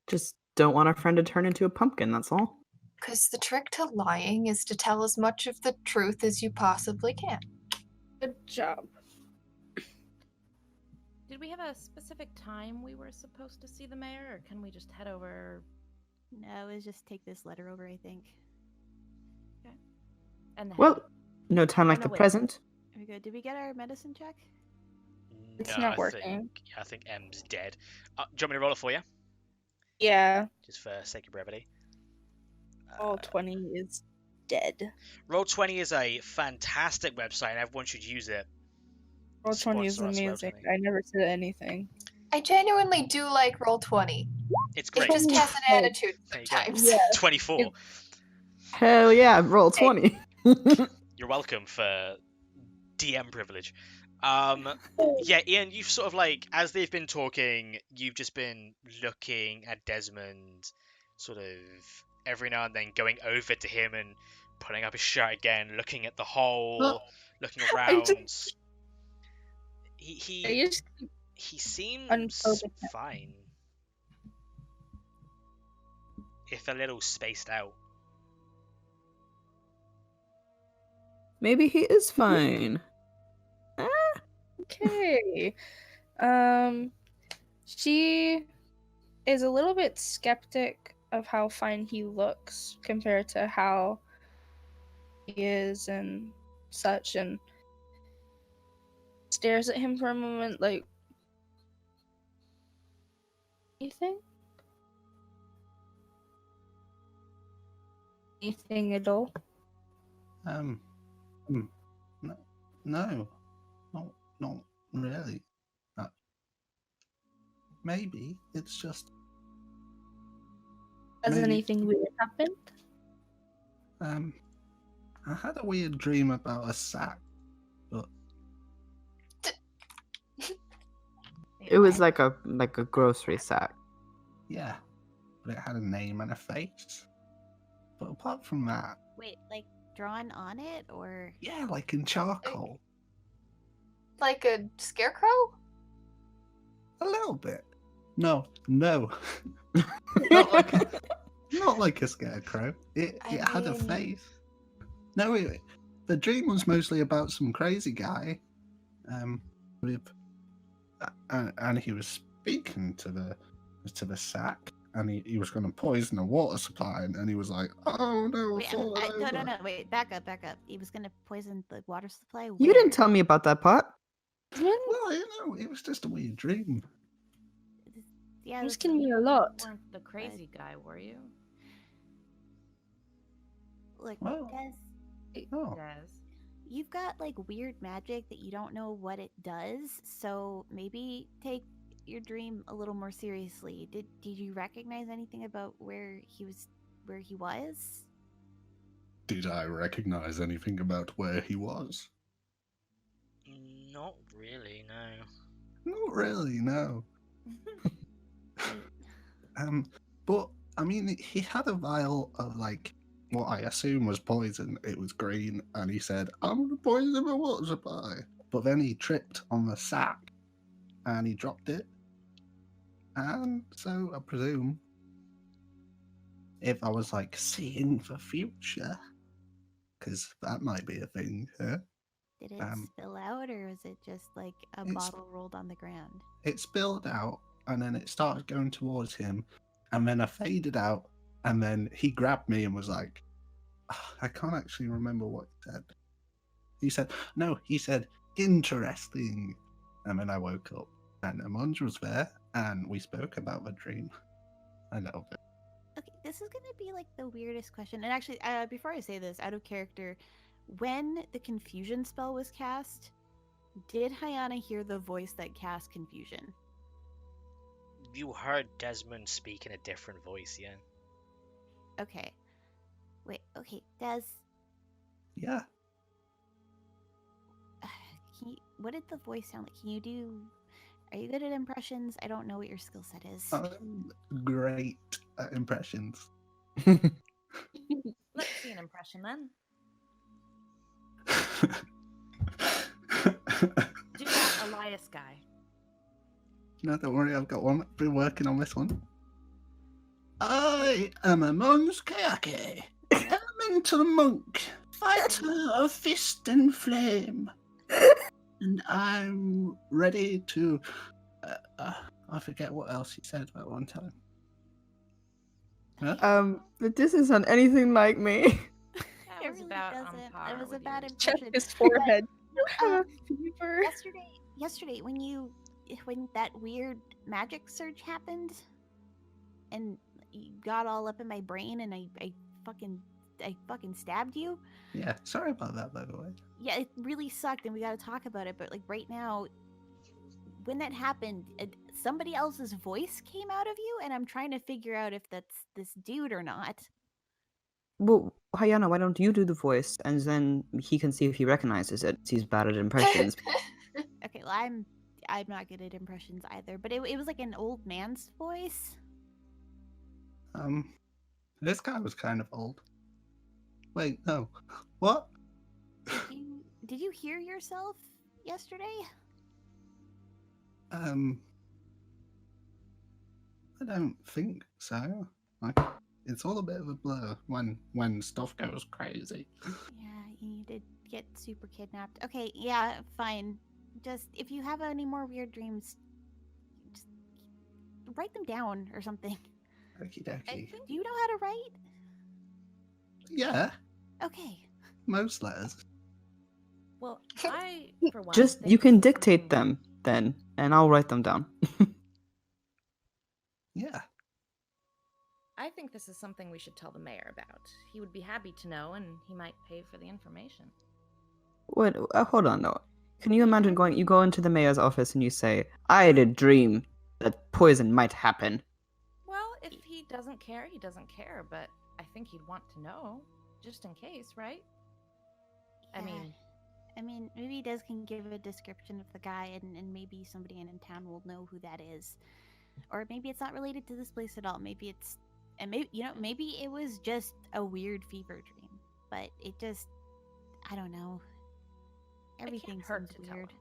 Just don't want our friend to turn into a pumpkin, that's all. Because the trick to lying is to tell as much of the truth as you possibly can. Good job. Did we have a specific time we were supposed to see the mayor, or can we just head over? No, it's just take this letter over, I think. And Well, no time like no, the wait. present. Are we good? Did we get our medicine check? It's No, not I working. think M's dead. Do you want me to roll it for you? Yeah. Just for sake of brevity. All 20 is dead. Roll20 is a fantastic website and everyone should use it. Roll 20 is Sponsor us, amazing. Roll20. I never said anything. I genuinely do like Roll20. It's It great. just has an Oh, attitude There you go. sometimes. Yeah. 24. Hell yeah, roll 20. You're welcome for DM privilege. Yeah, Ian, you've sort of like, as they've been talking, you've just been looking at Desmond, sort of every now and then going over to him and putting up his shirt again, looking at the hole, looking I just, around. I just He seems unfolding it. fine, if a little spaced out. Maybe he is fine. Okay. She is a little bit skeptic of how fine he looks compared to how he is and such, and stares at him for a moment like, anything? Anything at all? No, not really. Maybe it's just. Has Maybe. anything weird happened? I had a weird dream about a sack, but It was like a grocery sack. yeah, but it had a name and a face. But apart from that, Wait, like drawn on it, or yeah, like in charcoal, Like a scarecrow? a little bit. No, not like a scarecrow. It had a mean- face. No, the dream was mostly about some crazy guy, with, and he was speaking to the sack, and he was going to poison the water supply, and he was like, "Oh no, wait, no, wait, back up. He was gonna poison the water supply. You Where? didn't tell me about that pot. Well, it was just a weird dream. Yeah, This this can mean a lot. You weren't the crazy guy, were you? Look, Well, Des, Oh, Des. you've got like weird magic that you don't know what it does, so maybe take your dream a little more seriously. Did you recognize anything about where he was? did I recognize anything about where he was? Not really, no. Not really, no. But I mean, he had a vial of like what I assume was poison. It was green, and he said, "I'm gonna poison my water supply." But then he tripped on the sack, and he dropped it. And so I presume, if I was like seeing the future, because that might be a thing here. Did it spill out, or was it just like a bottle rolled on the ground? It spilled out, and then it started going towards him, and then I faded out, and then he grabbed me and was like, I can't actually remember what he said. He said, interesting. And then I woke up, and Amonj was there, and we spoke about the dream a little bit. Okay, this is gonna be like the weirdest question. And actually, before I say this, out of character, when the confusion spell was cast, did Hyana hear the voice that cast confusion? You heard Desmond speak in a different voice, yeah. Okay. Wait, okay, Des, Yeah. what did the voice sound like? Are you good at impressions? I don't know what your skill set is. I'm great at impressions. Let's see an impression then. Do that Elias guy. No, don't worry, I've got one. I've been working on this one. I am a Mons Kayake, elemental monk, fighter of fist and flame. And I'm ready to... I forget what else he said that one time. Huh? But this isn't anything like me. That It was really about on doesn't. par It was a with bad yours. Check impression. his forehead. Uh, Fever. yesterday when that weird magic surge happened, and you got all up in my brain, and I fucking stabbed you. Yeah, sorry about that, by the way. Yeah, it really sucked, and we got to talk about it. But like right now, when that happened, somebody else's voice came out of you, and I'm trying to figure out if that's this dude or not. Well, Hayana, why don't you do the voice, and then he can see if he recognizes it. He's bad at impressions. Okay, well, I'm not good at impressions either, but it was like an old man's voice. This guy was kind of old. Wait, no. What? Did you hear yourself yesterday? I don't think so. It's all a bit of a blur when stuff goes crazy. Yeah, you did get super kidnapped. Okay, yeah, fine. Just if you have any more weird dreams, just write them down or something. Okie dokie. Do you know how to write? Yeah, Okay. most letters. Well, I, for one, Just think you can this is dictate something- them then, and I'll write them down. Yeah. I think this is something we should tell the mayor about. He would be happy to know, and he might pay for the information. Wait, hold on though. Can you imagine you go into the mayor's office and you say, "I had a dream that poison might happen." Well, if he doesn't care, he doesn't care, but I think he'd want to know, just in case, right? I mean, maybe he can give a description of the guy, and maybe somebody in town will know who that is. Or maybe it's not related to this place at all. Maybe it's, and maybe it was just a weird fever dream. But it just, I don't know. Everything it can't hurt seems to tell weird. him,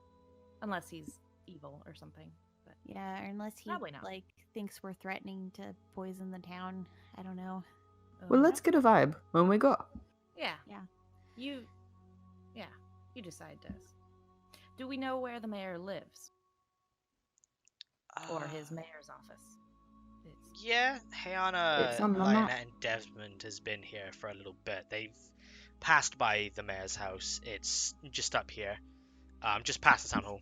unless he's evil or something. But Yeah, or unless he Probably not. thinks we're threatening to poison the town. I don't know. Well, let's get a vibe when we go. Yeah. Yeah. You decide, Des. Do we know where the mayor lives? Or his mayor's office? Yeah, Hayana, It's on the Lionette, map. and Desmond has been here for a little bit. They've passed by the mayor's house. It's just up here, just past the town hall.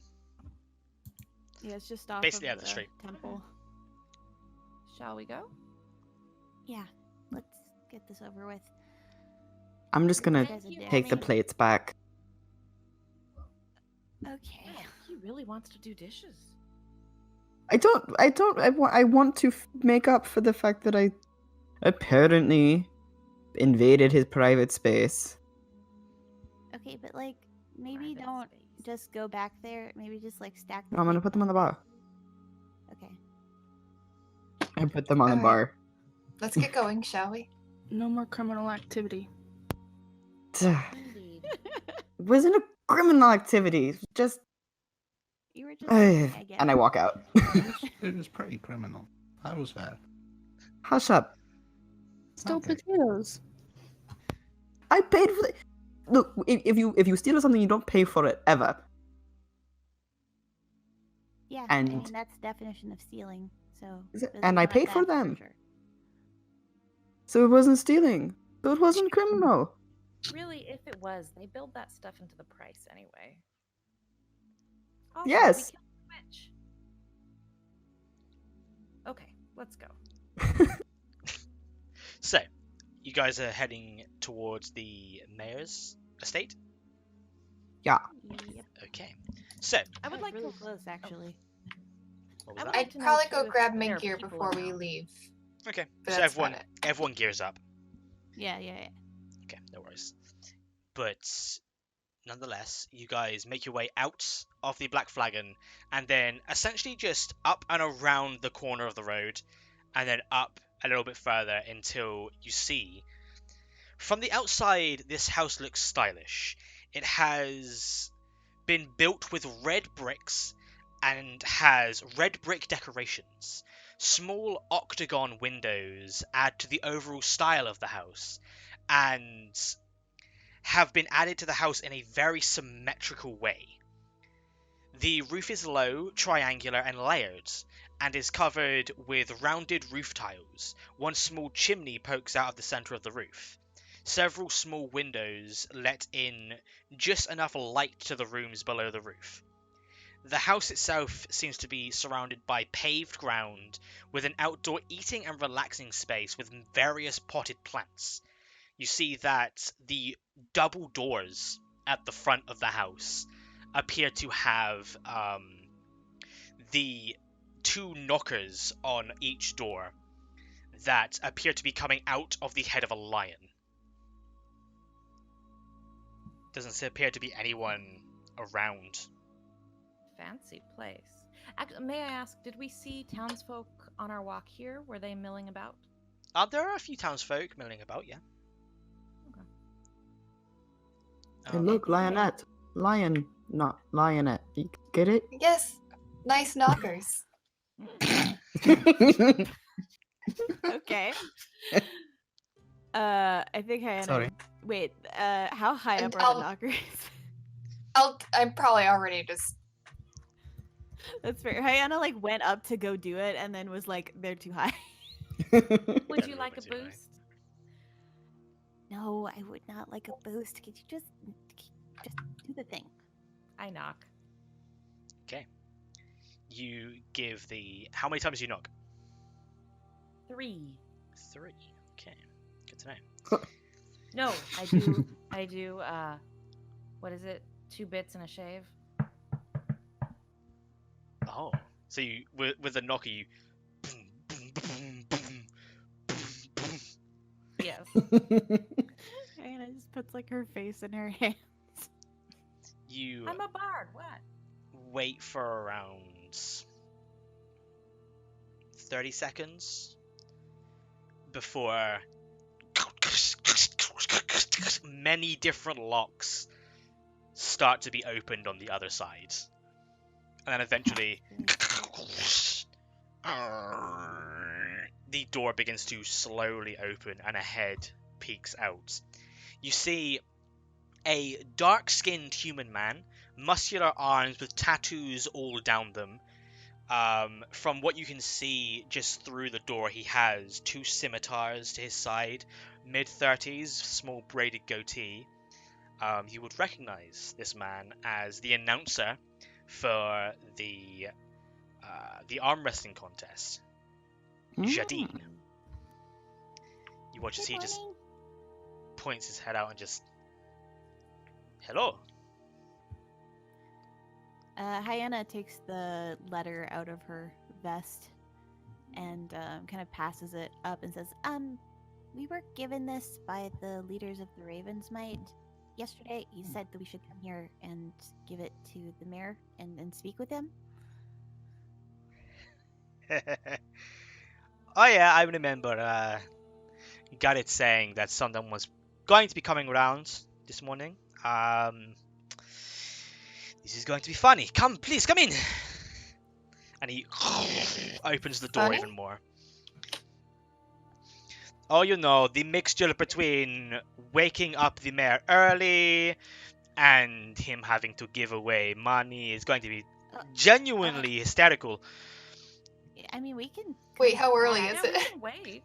Yeah, it's just off Basically of up the street. temple. Shall we go? Yeah, let's get this over with. I'm just gonna Thank you, take the Demi. plates back. Okay. Man, he really wants to do dishes. I want to make up for the fact that I apparently invaded his private space. Okay, but maybe Private don't space. just go back there. Maybe just stack. No, I'm gonna put them on the bar. Okay. I put them on the Alright. bar. Let's get going, shall we? No more criminal activity. Indeed. It wasn't a criminal activity. It was just You were just. I guess. and I walk out. It was pretty criminal. I was there. Hush up. Still Okay. potatoes. I paid for it. Look, if you steal something, you don't pay for it ever. Yeah, I and- mean that's the definition of stealing. So. Is it- those and I are not paid for bad them. sure. So it wasn't stealing. So it wasn't criminal. Really, if it was, they build that stuff into the price anyway. Also, Yes. We killed the witch. Okay, let's go. So, you guys are heading towards the mayor's estate? Yeah. Yep. Okay. So, I would like really to. close actually. what was I would that? like I'd to know, probably too, go if grab there Mink are gear people before we around. leave. Okay, But so that's about everyone gears up. Yeah. Okay, no worries. But nonetheless, you guys make your way out of the Black Flagon and then essentially just up and around the corner of the road and then up a little bit further until you see. From the outside, this house looks stylish. It has been built with red bricks and has red brick decorations. Small octagon windows add to the overall style of the house and have been added to the house in a very symmetrical way. The roof is low, triangular, and layered, and is covered with rounded roof tiles. One small chimney pokes out of the center of the roof. Several small windows let in just enough light to the rooms below the roof. The house itself seems to be surrounded by paved ground with an outdoor eating and relaxing space with various potted plants. You see that the double doors at the front of the house appear to have the two knockers on each door that appear to be coming out of the head of a lion. doesn't appear to be anyone around. Fancy place. May I ask, did we see townsfolk on our walk here? Were they milling about? There are a few townsfolk milling about, yeah. Hey, look, lionette. Lion, not lionette. You get it? Yes, nice knockers. Okay. I think Hyanna. Sorry. Wait. How high And up are the knockers? I'm probably already just. That's fair. Hyanna like went up to go do it, and then was like, "They're too high." Would you like a boost? No, I would not like a boost. Could you just do the thing? I knock. Okay. You give the... How many times do you knock? 3. 3. Okay. Good to know. No, I do. I do. What is it? 2 bits and a shave. Oh. So you, with the knocker, you... Yes. Hyanna just puts like her face in her hands. You I'm a bard. What? wait for around 30 seconds before many different locks start to be opened on the other side. And then eventually the door begins to slowly open and a head peeks out. You see a dark-skinned human man, muscular arms with tattoos all down them. From what you can see just through the door, he has 2 scimitars to his side, mid-30s, small braided goatee. You would recognize this man as the announcer for the arm wrestling contest, Jadine. You watch as he just points his head out and just... Hello. Hyanna takes the letter out of her vest and kind of passes it up and says, We were given this by the leaders of the Ravens Might. Yesterday, you said that we should come here and give it to the mayor and speak with him. Oh yeah, I remember. Got it saying that someone was going to be coming around this morning. This is going to be funny. Come, please, come in. And he opens the door even more. Oh, you know, the mixture between waking up the mayor early and him having to give away money is going to be genuinely hysterical. I mean, we can... Wait, how early Yeah, is we it? can wait.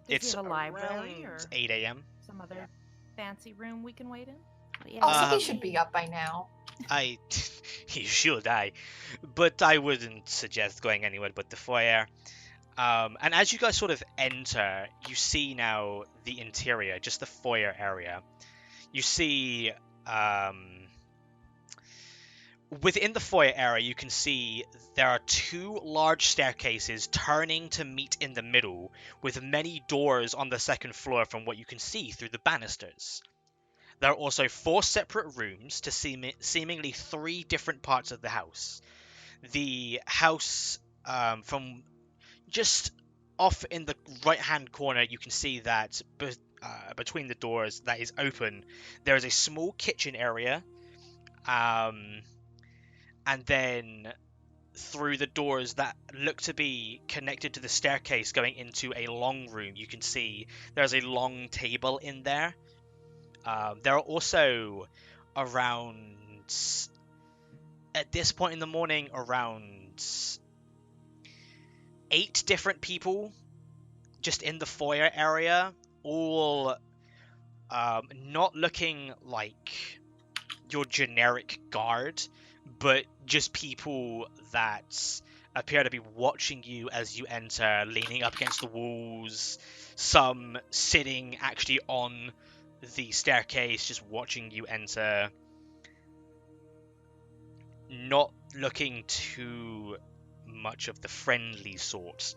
It's Does he have a library or around 8 a.m. some other fancy room we can wait in? Yeah, Also, he should be up by now. You should, but I wouldn't suggest going anywhere but the foyer. And as you guys sort of enter, you see now the interior, just the foyer area. You see, within the foyer area, you can see there are 2 large staircases turning to meet in the middle, with many doors on the 2nd floor from what you can see through the banisters. There are also 4 separate rooms to seemingly 3 different parts of the house. The house, from just off in the right-hand corner, you can see that between the doors that is open, there is a small kitchen area. And then through the doors that look to be connected to the staircase going into a long room, you can see there's a long table in there. There are also around, at this point in the morning, around 8 different people just in the foyer area, all not looking like your generic guard, but just people that appear to be watching you as you enter, leaning up against the walls, some sitting actually on the staircase, just watching you enter, not looking too much of the friendly sort.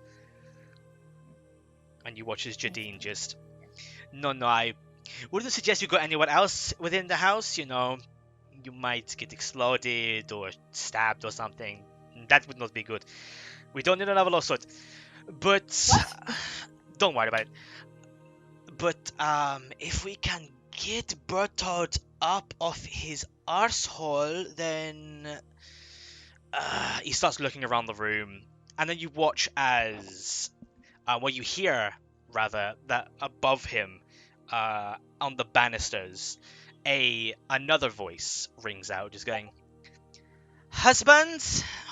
And you watch as Jadine just, no, Wouldn't suggest you go anywhere else within the house. You know, you might get exploded or stabbed or something. That would not be good. We don't need another lawsuit. But don't worry about it. But if we can get Bertold up off his arsehole, then he starts looking around the room, and then you watch as you hear rather that above him, on the banisters, another voice rings out, just going, "Husband,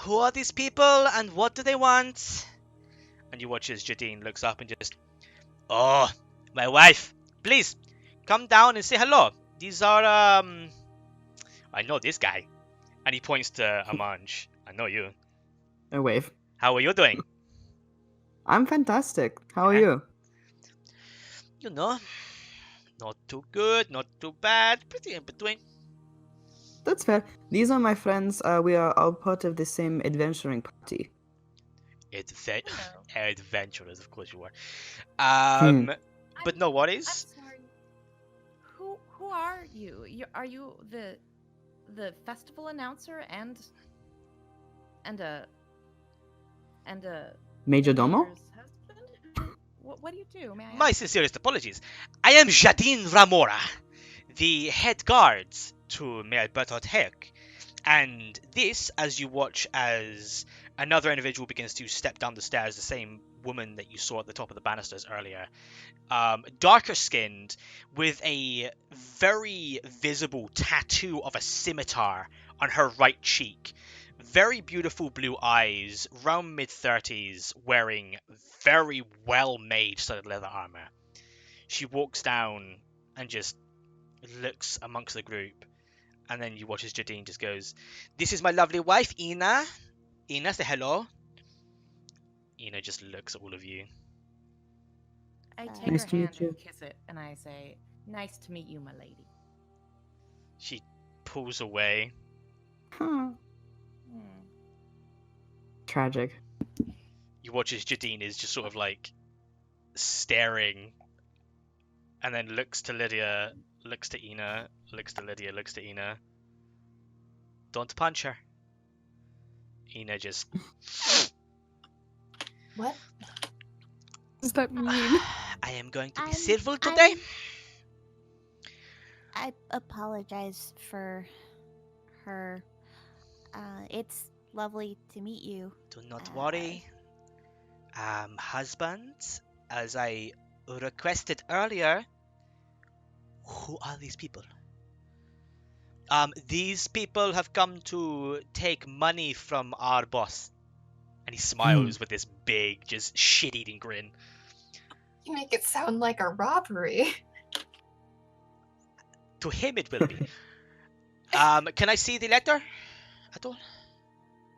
who are these people and what do they want?" And you watch as Jadine looks up and just, "Oh, my wife, please come down and say hello. These are I know this guy," and he points to Amanj. "I know you. I wave. How are you doing?" I'm fantastic. How are Yeah. you? You know, not too good, not too bad, pretty in between. That's fair. These are my friends. We are all part of the same adventuring party. Adventurers, of course you are. Hmm. But no I'm worries. sorry. Who are you? Are you the festival announcer and a Major Domo? mayor's husband? What do you do? May I My ask? sincerest apologies. I am Jadine Ramora, the head guards to Mayor Bertolt Heck. And this, as you watch as another individual begins to step down the stairs, the same woman that you saw at the top of the banisters earlier, darker skinned, with a very visible tattoo of a scimitar on her right cheek. Very beautiful blue eyes, round mid-30s, wearing very well-made studded leather armor. She walks down and just looks amongst the group, and then you watch as Jadine just goes, "This is my lovely wife, Ina. Ina, say hello." Ina just looks at all of you. I take Nice her to meet hand you. and kiss it, and I say, "Nice to meet you, my lady." She pulls away. Huh. Hmm. Tragic. You watch as Jadine is just sort of like staring, and then looks to Lydia, looks to Ina, looks to Lydia, looks to Ina. "Don't punch her." Ina just, What? Does that mean? "I am going to be I'm- civil today." I apologize for her. It's lovely to meet you. Do not worry. Husband, as I requested earlier, who are these people? These people have come to take money from our boss. And he smiles with this big, just shit-eating grin. You make it sound like a robbery. To him it will be. Can I see the letter at all?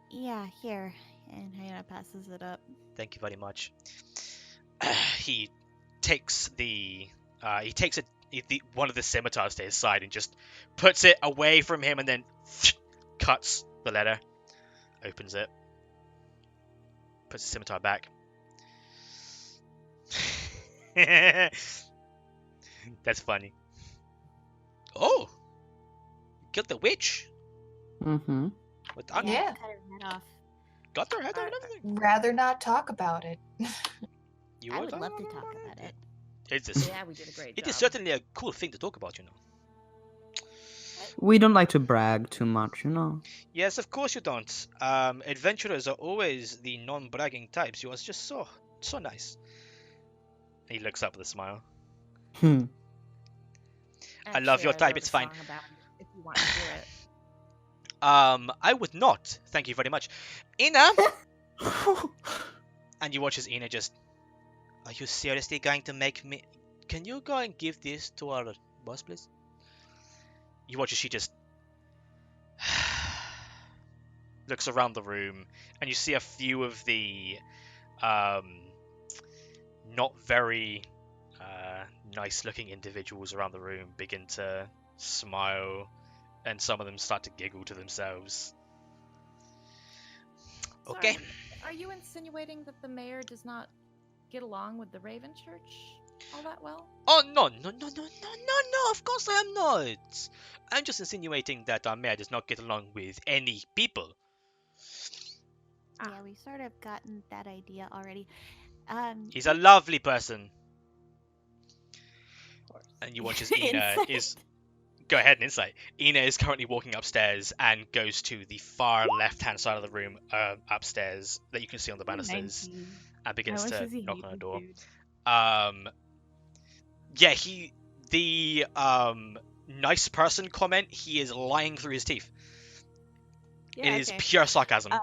Yeah, here. And Hannah passes it up. Thank you very much. He takes one of the scimitars to his side and just puts it away from him, and then cuts the letter, opens it, puts the scimitar back. That's funny. "Oh, killed the witch. Mm-hmm. With Yeah. Cut her head off. got her head and everything." Rather not talk about it. You I want would to love to talk about it. Yeah, we did a great It job. is certainly a cool thing to talk about, you know. We don't like to brag too much, you know. Yes, of course you don't. Adventurers are always the non-bragging types. You are just so nice. He looks up with a smile. Hmm. I love your Actually, I type, wrote it's a fine. song about it if you want to hear it. I would not. Thank you very much. Ina! And you watch as Ina just... "Are you seriously going to make me... Can you go and give this to our boss, please?" You watch as she just... looks around the room, and you see a few of the... not very nice-looking individuals around the room begin to smile, and some of them start to giggle to themselves. Okay. Sorry, are you insinuating that the mayor does not get along with the Raven Church? all that well? Oh, no, of course I am not. I'm just insinuating that our mayor does not get along with any people. Yeah, we sort of gotten that idea already. He's a lovely person. Of course. And you watch as Ina Insight. is... Go ahead and insight. Ina is currently walking upstairs and goes to the far left-hand side of the room upstairs that you can see on the banisters 19. and begins How much to does he knock hate on the this door. dude? Yeah, the nice person comment, he is lying through his teeth. Yeah, It is okay. pure sarcasm.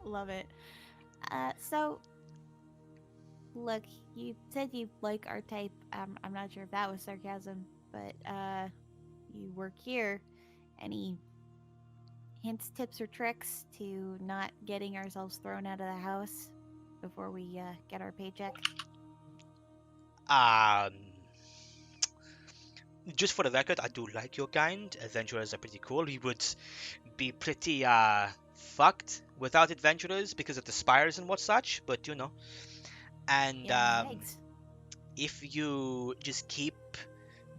Love it. So, look, you said you like our type. I'm not sure if that was sarcasm, but you work here. Any hints, tips, or tricks to not getting ourselves thrown out of the house before we get our paycheck? Just for the record, I do like your kind. Adventurers are pretty cool. We would be pretty fucked without adventurers because of the spires and what such, but you know. And Yeah, thanks. if you just keep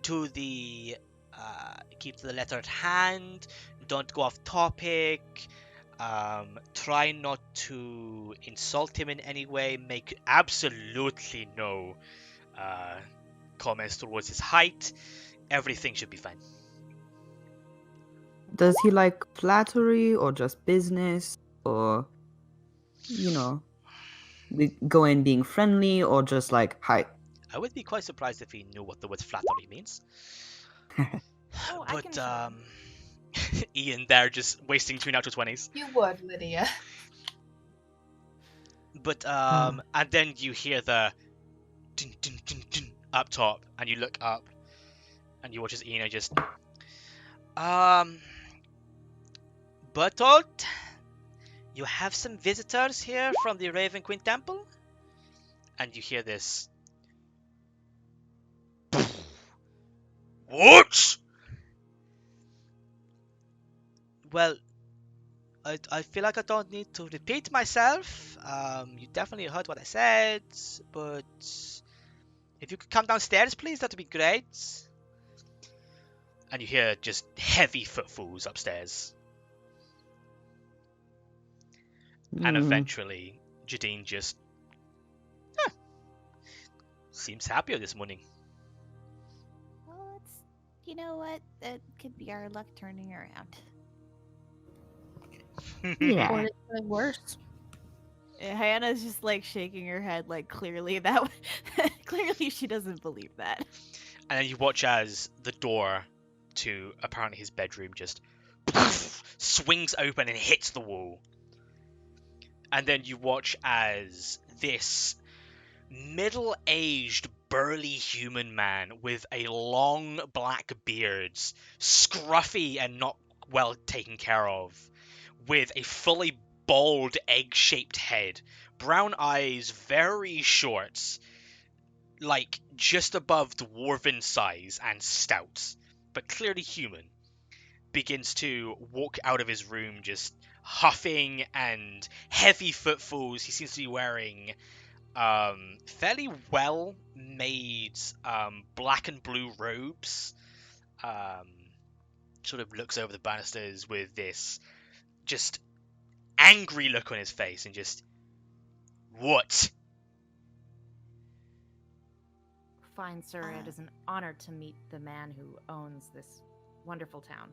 to the letter at hand, don't go off topic, try not to insult him in any way, make absolutely no comments towards his height, everything should be fine. Does he like flattery or just business, or we go in being friendly, or just like hi? I would be quite surprised if he knew what the word flattery means. Oh, I can show him. Ian there just wasting 2 natural 20s. You would, Lydia. But and then you hear the dun, dun, dun, dun, up top, and you look up, and you watch as Ina just Bertolt, you have some visitors here from the Raven Queen Temple, and you hear this. What? Well, I feel like I don't need to repeat myself. You definitely heard what I said, but if you could come downstairs, please, that'd be great. And you hear just heavy footfalls upstairs. And eventually, Jadine just seems happier this morning. Well, you know what? That could be our luck turning around. Yeah. Or it's like worse. Hannah's just like shaking her head, like clearly clearly she doesn't believe that. And then you watch as the door to apparently his bedroom just swings open and hits the wall. And then you watch as this middle-aged, burly human man with a long black beard, scruffy and not well taken care of, with a fully bald, egg-shaped head, brown eyes, very short, like just above dwarven size and stout, but clearly human, begins to walk out of his room just huffing and heavy footfalls. He seems to be wearing fairly well made black and blue robes. Sort of looks over the banisters with this just angry look on his face and just, what? Fine, sir. It is an honor to meet the man who owns this wonderful town.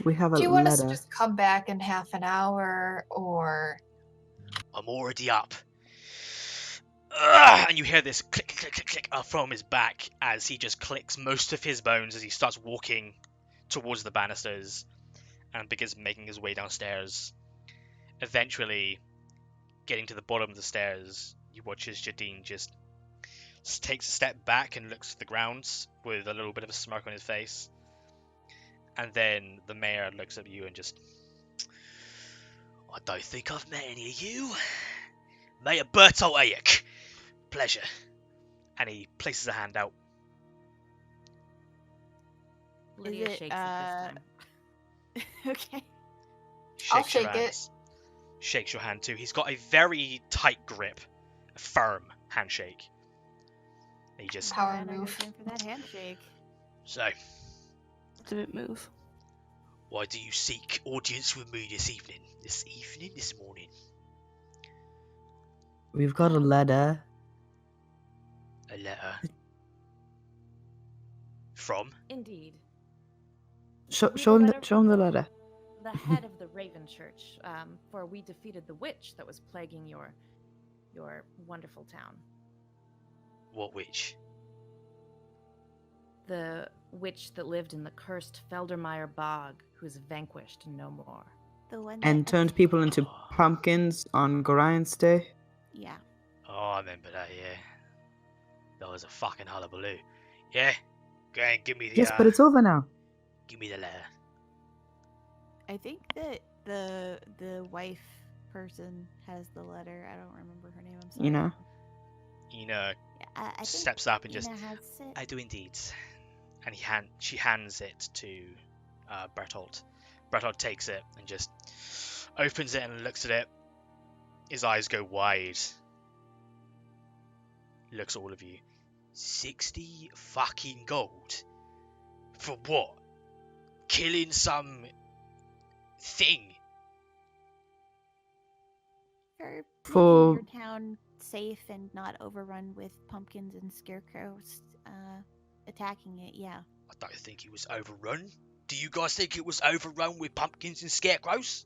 We have a Do you want us letter. to just come back in half an hour, or... I'm already up. Ugh! And you hear this click, click, click, click from his back as he just clicks most of his bones as he starts walking towards the banisters and begins making his way downstairs. Eventually, getting to the bottom of the stairs, you watch as Jadine just takes a step back and looks at the ground with a little bit of a smirk on his face. And then the mayor looks at you and just, I don't think I've met any of you. Mayor Bertolt Ayek. Pleasure. And he places a hand out. Lydia it, shakes it this time. Okay. I'll Shakes your shake it. hands. Shakes your hand too. He's got a very tight grip firm handshake. And he just Power Diana move. goes in for that handshake. so. Didn't move. Why do you seek audience with me this evening? This morning? We've got a letter. A letter from? Indeed. Show We have a him letter show him from the letter. The head of the Raven Church, for we defeated the witch that was plaguing your wonderful town. What witch? The witch that lived in the cursed Feldimire Bog, who is vanquished no more. The one And that turned people into pumpkins on Gorian's Day. Yeah. Oh, I remember that. Yeah, that was a fucking hullabaloo. Yeah, go ahead and give me the. Yes, but it's over now. Give me the letter. I think that the wife person has the letter. I don't remember her name. I'm sorry. You know. Ina Yeah, I think steps up and just. Ina has it. I do indeed. And she hands it to Bertolt. Bertolt takes it and just opens it and looks at it. His eyes go wide. Looks at all of you. 60 fucking gold? For what? Killing some thing? For For- making your town safe and not overrun with pumpkins and scarecrows attacking it. Yeah. I don't think it was overrun. Do you guys think it was overrun with pumpkins and scarecrows?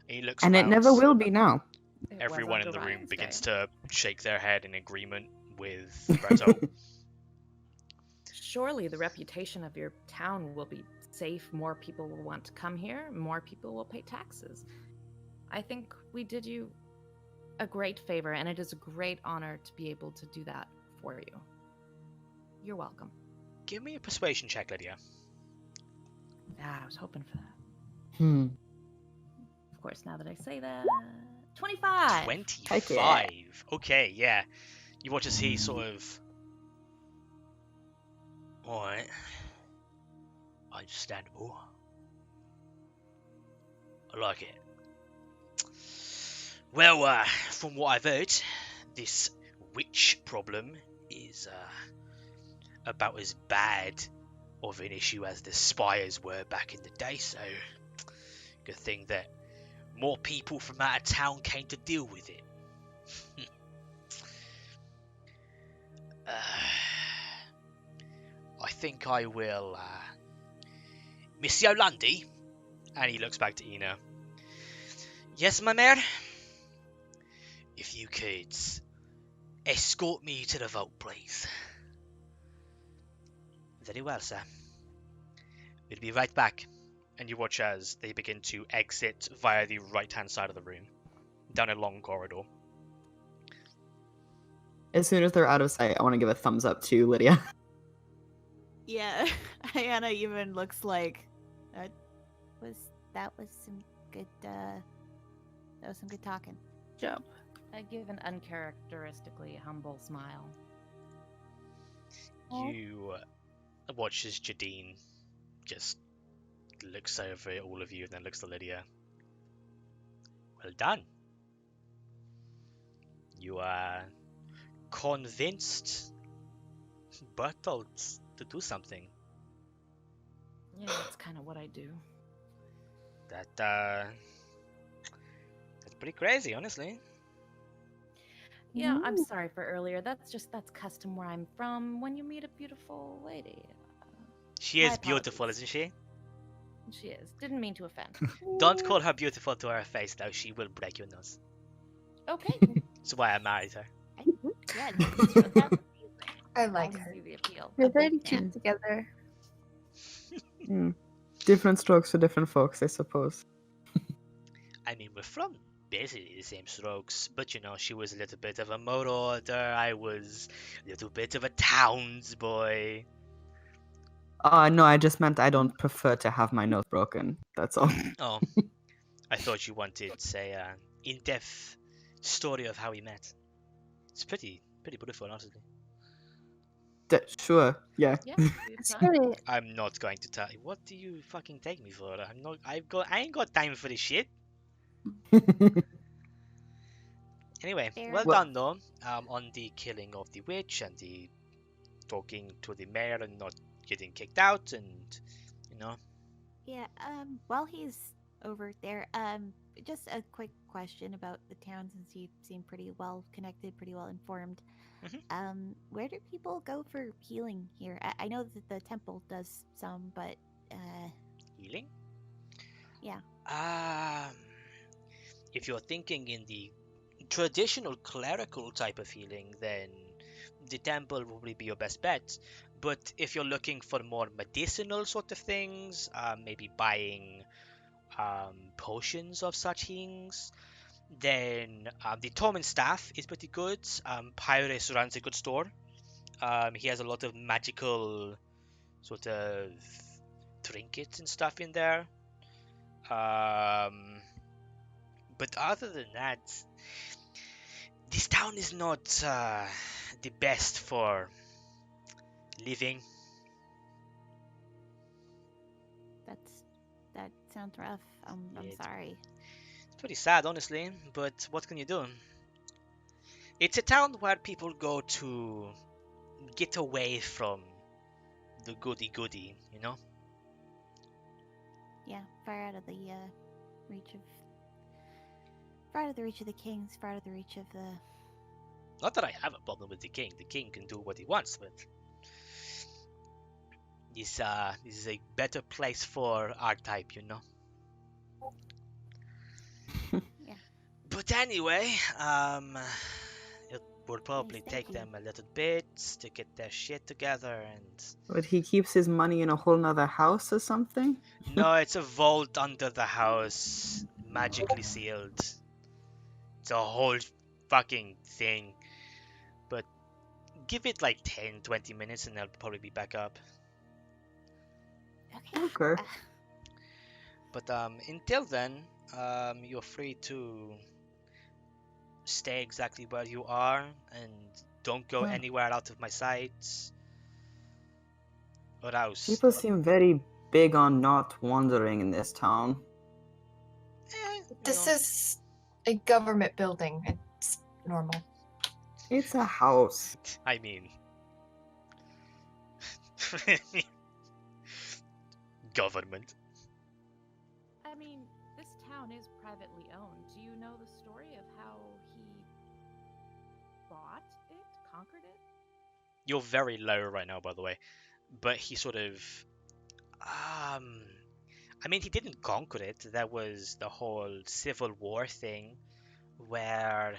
And he looks And it around. never will be now. It was Everyone on in the room Orion's begins Day. to shake their head in agreement with Bertolt. Surely the reputation of your town will be safe. More people will want to come here. More people will pay taxes. I think we did you a great favor, and it is a great honor to be able to do that for you. You're welcome. Give me a persuasion check, Lydia. Ah, I was hoping for that. Hmm. Of course, now that I say that, 25. 25. Okay, yeah. You watch as he sort of. Alright. Understandable. I like it. Well, from what I've heard, this witch problem is about as bad of an issue as the spires were back in the day, so good thing that more people from out of town came to deal with it. I think I will, Miss Yolandi, and he looks back to Ina. Yes, my mare? If you could escort me to the vault, please. Very well, sir. We'll be right back. And you watch as they begin to exit via the right-hand side of the room, down a long corridor. As soon as they're out of sight, I want to give a thumbs up to Lydia. Yeah. Diana even looks like that was some good talking. Job. I give an uncharacteristically humble smile. You watch as Jadine just looks over at all of you and then looks to Lydia. Well done. You are convinced Bertolt to do something. Yeah, that's kind of what I do. That's pretty crazy, honestly. Yeah, I'm sorry for earlier. That's custom where I'm from. When you meet a beautiful lady, She My is beautiful, apologies. isn't she? she is. Didn't mean to offend. Don't call her beautiful to her face, though. She will break your nose. Okay. That's why I married her. Yeah, I like I her. see the appeal. They're A very big fan. cute together. Different strokes for different folks, I suppose. I mean, we're from basically the same strokes, but you know, she was a little bit of a marauder. I was a little bit of a townsboy. No, I just meant I don't prefer to have my nose broken. That's all. Oh, I thought you wanted, say, in-depth story of how we met. It's pretty beautiful, honestly. Sure, yeah. Yeah, It's fine. really I'm not going to tell you. What do you fucking take me for? I ain't got time for this shit. Anyway, Fair well enough. done though, on the killing of the witch and the talking to the mayor and not getting kicked out, and you know. Yeah, while he's over there, just a quick question about the town since you seem pretty well connected, pretty well informed. Where do people go for healing here? I know that the temple does some, but Healing? yeah. If you're thinking in the traditional clerical type of healing, then the temple will probably be your best bet. But if you're looking for more medicinal sort of things, maybe buying potions of such healings, then the Torment Staff is pretty good. Pyrus runs a good store. He has a lot of magical sort of trinkets and stuff in there. But other than that, this town is not the best for living. That sounds rough. I'm Yeah, sorry. it's pretty sad, honestly, but what can you do? It's a town where people go to get away from the goody-goody, you know? Yeah, far out of the reach of far out of the reach of the kings, far out of the reach of the Not that I have a problem with the king. The king can do what he wants, but this is a better place for our type, you know? Yeah. But anyway, it will probably Yes, thank take you. them a little bit to get their shit together, and But he keeps his money in a whole nother house or something? no, it's a vault under the house, magically sealed. It's a whole fucking thing. But give it like 10, 20 minutes and they'll probably be back up. Okay. Okay. But until then, you're free to stay exactly where you are and don't go Hmm. anywhere out of my sight. Or else. People seem very big on not wandering in this town. This is a government building. It's normal. It's a house. I mean. Government. I mean, this town is privately owned. Do you know the story of how he bought it, conquered it? You're very low right now, by the way. But he sort of. I mean, he didn't conquer it. There was the whole Civil War thing where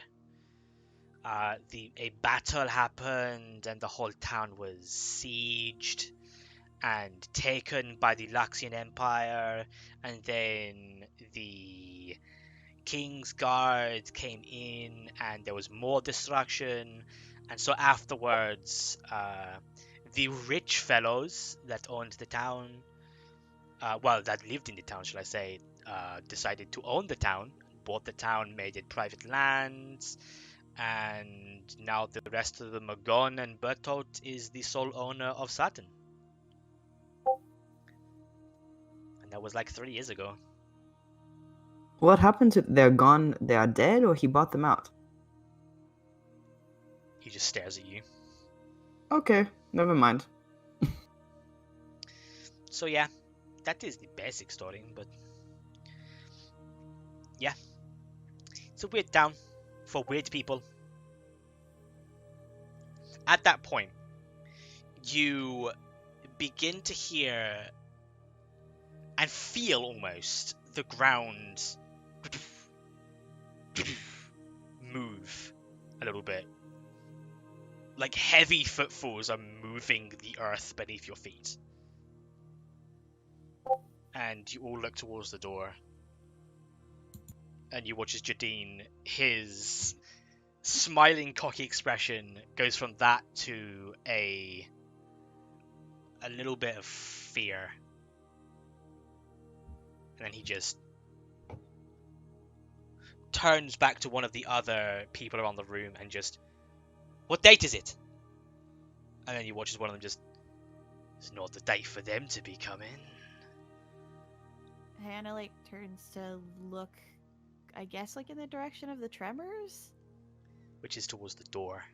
a battle happened and the whole town was sieged and taken by the Luxian Empire, and then the King's Guard came in and there was more destruction, and so afterwards the rich fellows that owned the town, that lived in the town, should I say, decided to own the town, bought the town, made it private lands, and now the rest of them are gone, and Bertolt is the sole owner of Saturn. And that was like 3 years ago. What happened to... They're gone, they are dead, or he bought them out? He just stares at you. Okay, never mind. So yeah, that is the basic story, but yeah. It's a weird town for weird people. At that point, you begin to hear and feel almost the ground move a little bit. Like heavy footfalls are moving the earth beneath your feet. And you all look towards the door. And you watch as Jadine, his smiling, cocky expression goes from that to a little bit of fear. And then he just turns back to one of the other people around the room and just, what date is it? And then you watch as one of them just, it's not the date for them to be coming. Hannah turns to look, I guess, in the direction of the tremors. which is towards the door.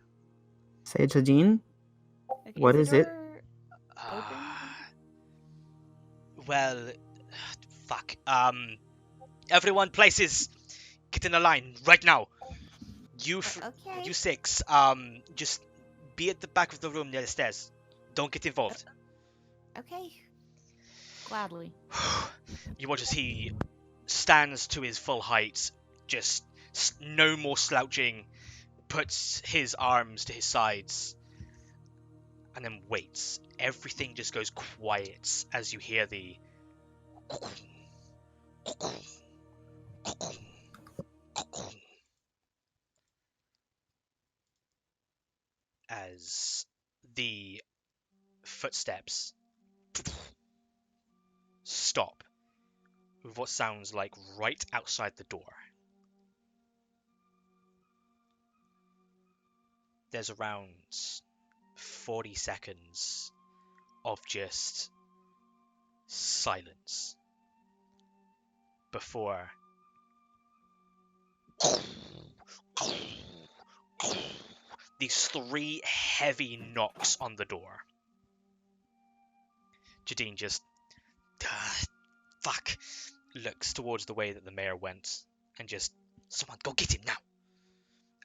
Say, Jadine, Okay, what is is the it? door open? Well, fuck. Everyone, places, get in a line right now. You, Okay. you six, just be at the back of the room near the stairs. Don't get involved. Okay. Gladly. You watch as he stands to his full height, just no more slouching, puts his arms to his sides, and then waits. Everything just goes quiet as you hear the as the footsteps stop with what sounds like right outside the door. There's around 40 seconds of just silence before these 3 heavy knocks on the door. Jadine just fuck looks towards the way that the mayor went and just, someone go get him now.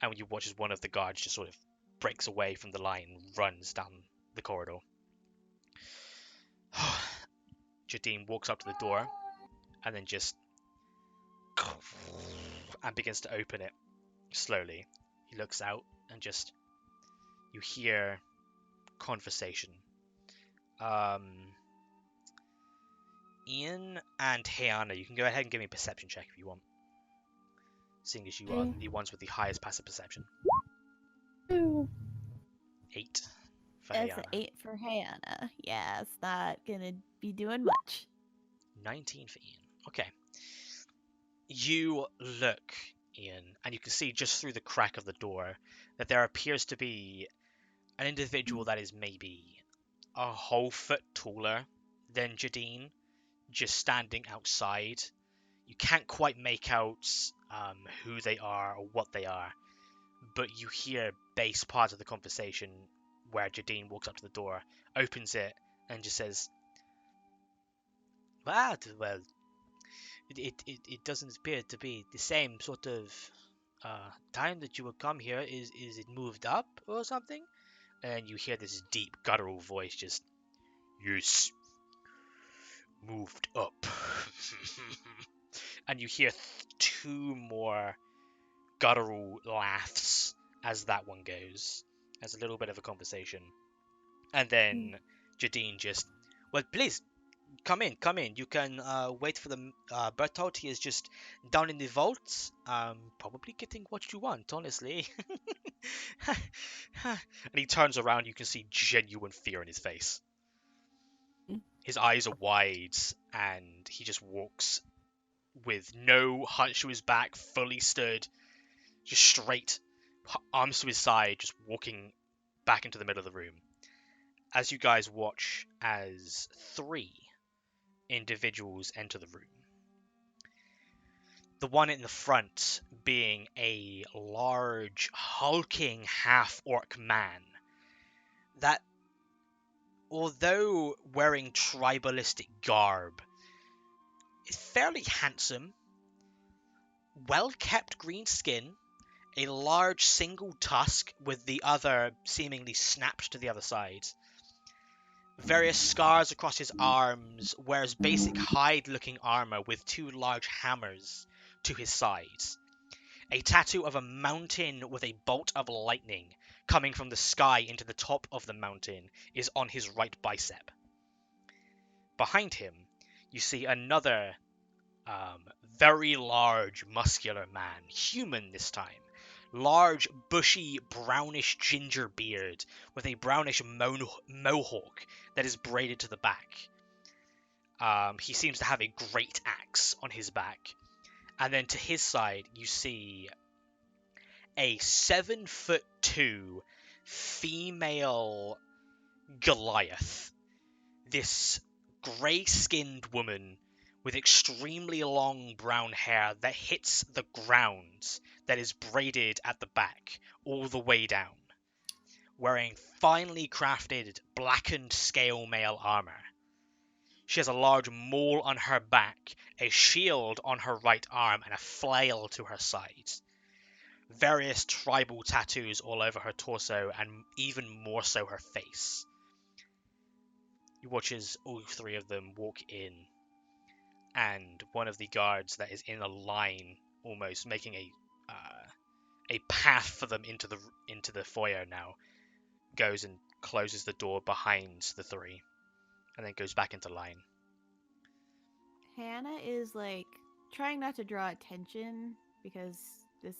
And you watch as one of the guards just sort of breaks away from the line and runs down the corridor. Jadine walks up to the door and then just and begins to open it slowly. He looks out and just, you hear conversation. Ian and Hannah, you can go ahead and give me a perception check if you want, seeing as you are the ones with the highest passive perception. 8 for That's Hannah. an 8 for Hannah. Yeah, it's not gonna be doing much. 19 for Ian. Okay. You look, Ian, and you can see just through the crack of the door that there appears to be an individual that is maybe a whole foot taller than Jadine, just standing outside. You can't quite make out who they are or what they are, but you hear base parts of the conversation where Jadine walks up to the door, opens it, and just says, well, it doesn't appear to be the same sort of time that you would come here. Is it moved up or something? And you hear this deep guttural voice just, yes, moved up. And you hear 2 more guttural laughs as that one goes. As a little bit of a conversation. And then Jadine just, well, please, come in. You can wait for the Bertolt. He is just down in the vault. Probably getting what you want, honestly. And he turns around, you can see genuine fear in his face. His eyes are wide, and he just walks with no hunch to his back, fully stood, just straight, arms to his side, just walking back into the middle of the room. As you guys watch as 3 individuals enter the room. The one in the front being a large, hulking half-orc man that, although wearing tribalistic garb, is fairly handsome, well-kept green skin, a large single tusk with the other seemingly snapped to the other side, various scars across his arms, wears basic hide-looking armor with 2 large hammers to his sides. A tattoo of a mountain with a bolt of lightning coming from the sky into the top of the mountain is on his right bicep. Behind him, you see another very large, muscular man, human this time. Large, bushy, brownish ginger beard with a brownish mohawk that is braided to the back. He seems to have a great axe on his back. And then to his side, you see a 7'2" female Goliath. This grey-skinned woman with extremely long brown hair that hits the ground, that is braided at the back all the way down, wearing finely crafted blackened scale mail armor. She has a large mole on her back, a shield on her right arm, and a flail to her side. Various tribal tattoos all over her torso, and even more so her face. You watch as all three of them walk in, and one of the guards that is in a line, almost making a path for them into the foyer now, goes and closes the door behind the three, and then goes back into line. Hannah is like trying not to draw attention because this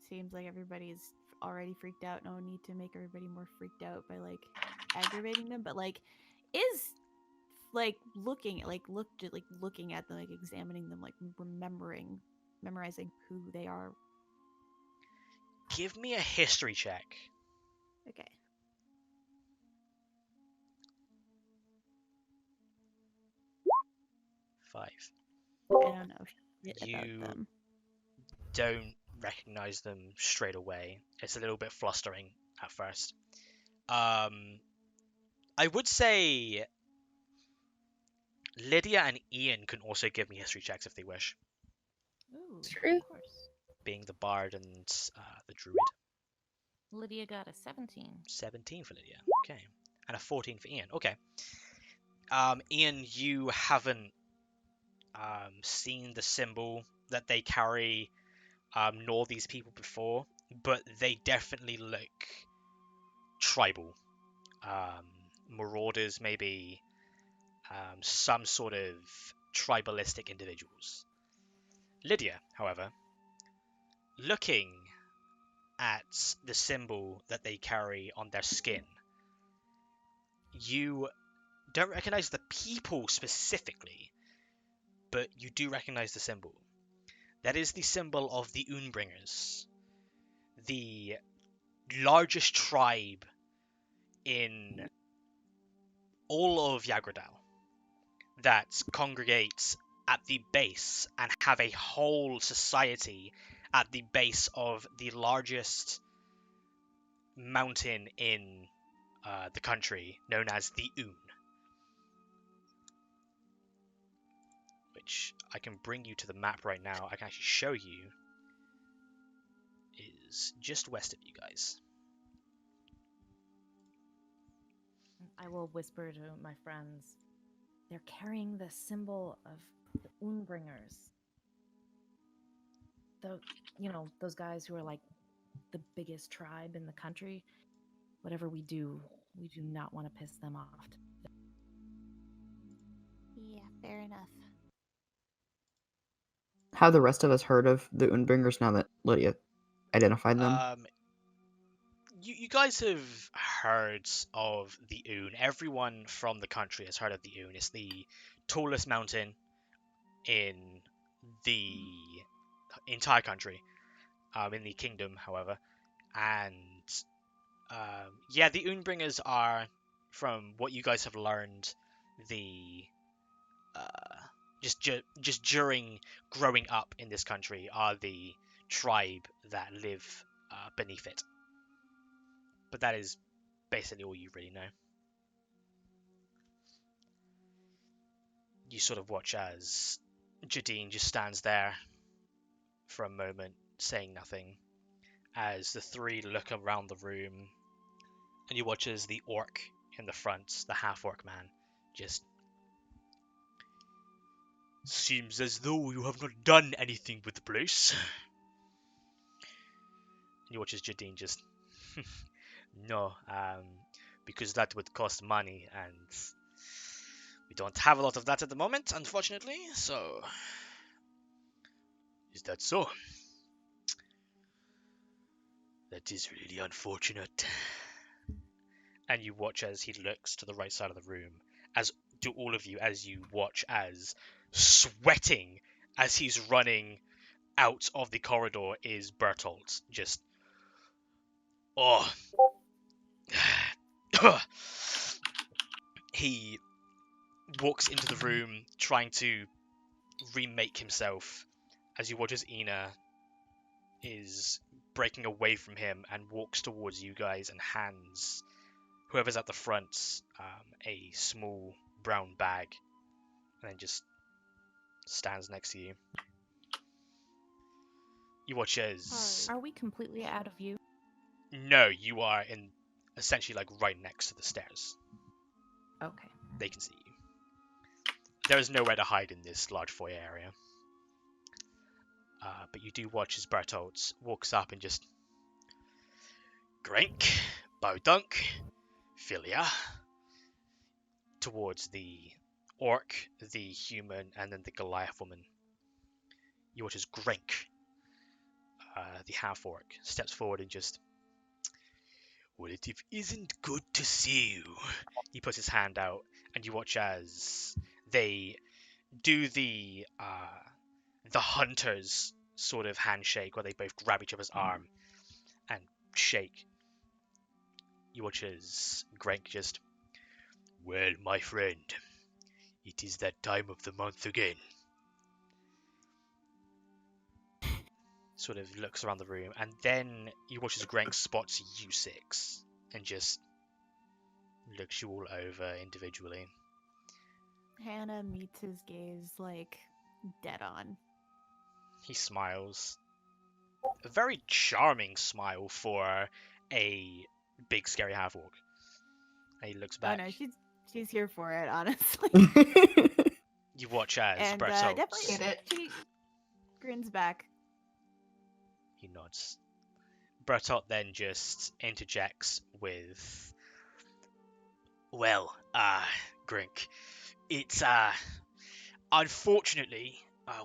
seems like everybody's already freaked out. No need to make everybody more freaked out by like aggravating them, but like is like looking at them, like examining them, like memorizing who they are. Give me a history check. Okay. Five. I don't know shit You about them. don't recognize them straight away. It's a little bit flustering at first. I would say Lydia and Ian can also give me history checks if they wish, Ooh, True. of course. being the bard and the druid. Lydia got a 17. 17 for Lydia. Okay. And a 14 for Ian. Okay. Ian, you haven't seen the symbol that they carry, nor these people before, but they definitely look tribal. Marauders, maybe some sort of tribalistic individuals. Lydia, however, looking at the symbol that they carry on their skin, you don't recognize the people specifically, but you do recognize the symbol. That is the symbol of the Unbringers, the largest tribe in all of Yagradal that congregates at the base and have a whole society at the base of the largest mountain in the country, known as the Un, which I can bring you to the map right now. I can actually show you. Is just west of you guys. I will whisper to my friends. They're carrying the symbol of the Unbringers. Those guys who are like the biggest tribe in the country. Whatever we do not want to piss them off. Yeah, fair enough. Have the rest of us heard of the Unbringers now that Lydia identified them? You guys have heard of the Un. Everyone from the country has heard of the Un. It's the tallest mountain in the entire country, in the kingdom, however. And yeah, the Unbringers are, from what you guys have learned, the just during growing up in this country, are the tribe that live beneath it. But that is basically all you really know. You sort of watch as Jadine just stands there for a moment, saying nothing, as the three look around the room, and you watch as the orc in the front, the half-orc man, just... Seems as though you have not done anything with the place. You watch as Jadine just... No, because that would cost money, and we don't have a lot of that at the moment, unfortunately, so... Is that so? That is really unfortunate. And you watch as he looks to the right side of the room, as do all of you, as you watch as, sweating as he's running out of the corridor, is Bertolt. Just... Oh... He walks into the room trying to remake himself as you watch as Ina is breaking away from him and walks towards you guys and hands whoever's at the front a small brown bag, and then just stands next to you. You watch as... Are we completely out of view? No, you are in essentially like right next to the stairs. Okay. They can see you. There is nowhere to hide in this large foyer area. But you do watch as Bertolt walks up and just... Grink, Bowdunk, Philia. Towards the orc, the human, and then the Goliath woman. You watch as Grink, the half-orc, steps forward and just... Well, it isn't good to see you. He puts his hand out, and you watch as they do the hunters sort of handshake, where they both grab each other's arm and shake. You watch as Greg just, well, my friend, it is that time of the month again. Sort of looks around the room, and then you watch as Greg spots you six and just looks you all over individually. Hannah meets his gaze like dead on. He smiles. A very charming smile for a big scary half-orc. And he looks back. Oh no, she's here for it, honestly. You watch as And Bertolt. definitely Get it. she grins back. He nods. Bertolt then just interjects with, well, Grink, it's, unfortunately,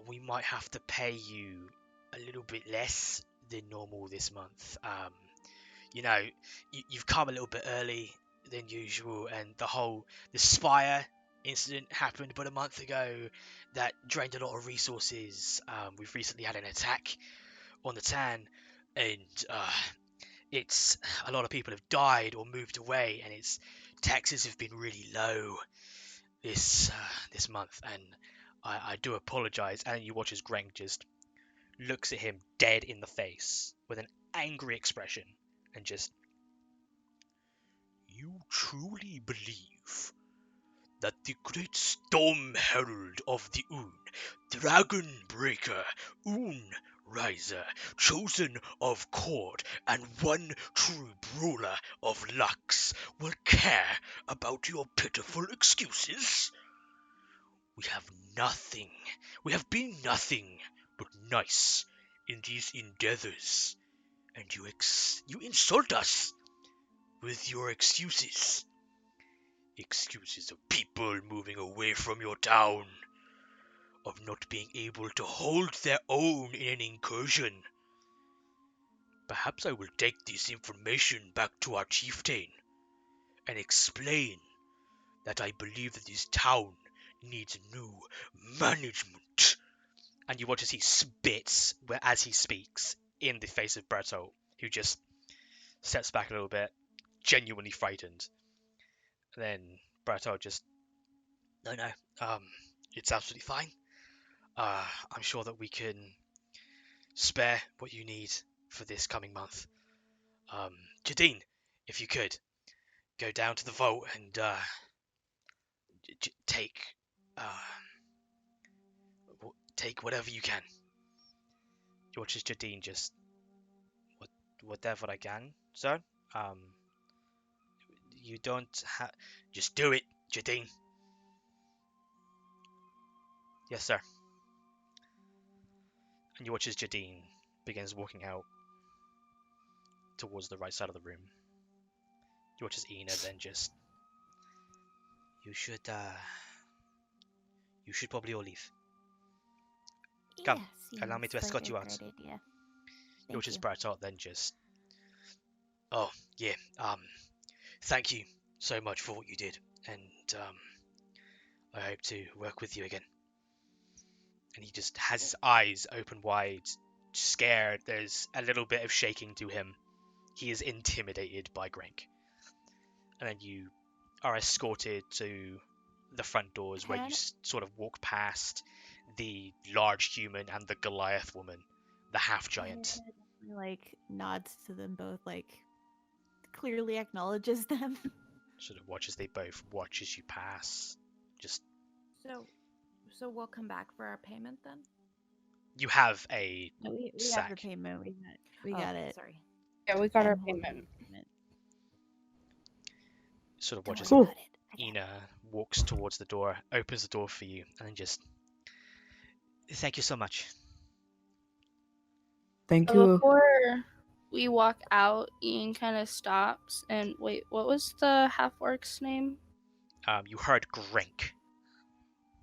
we might have to pay you a little bit less than normal this month. You know, you've come a little bit early than usual, and the Spire incident happened about a month ago that drained a lot of resources. We've recently had an attack on the town, and it's a lot of people have died or moved away, and its taxes have been really low this month, and I do apologize. And you watch as Greg just looks at him dead in the face with an angry expression and just, you truly believe that the great storm herald of the Un, dragon breaker, Un riser, chosen of court, and one true ruler of Lux, will care about your pitiful excuses? We have been nothing but nice in these endeavors, and you insult us with your excuses. Excuses of people moving away from your town, of not being able to hold their own in an incursion. Perhaps I will take this information back to our chieftain and explain that I believe that this town needs new management. And you watch as he spits as he speaks in the face of Bertolt, who just steps back a little bit, genuinely frightened. And then Bertolt just, no, it's absolutely fine. I'm sure that we can spare what you need for this coming month. Jadine, if you could, go down to the vault and take whatever you can. You watch as Jadine just, whatever I can, sir. You don't have, just do it, Jadine. Yes, sir. And you watch as Jadine begins walking out towards the right side of the room. You watch as Ina then just, you should probably all leave. Come, Yeah, allow me to seems escort like you a out. great idea. You watch as Thank Bertolt then just, oh yeah, thank you so much for what you did, and I hope to work with you again. And he just has his eyes open wide, scared. There's a little bit of shaking to him. He is intimidated by Greg. And then you are escorted to the front doors where you sort of walk past the large human and the Goliath woman, the half giant. He, like, nods to them both, like, clearly acknowledges them. Sort of watches they both watch as you pass. Just So we'll come back for our payment then? you have a No, we have the sack. payment. We got it. Sorry. Yeah, we got our I'm holding payment. the payment. Sort of Don't watches worry Cool. about it. I got it. Ina walks towards the door, opens the door for you, and then just thank you so much. Thank you. Before we walk out, Ian kind of stops and wait. What was the half orc's name? You heard Grink.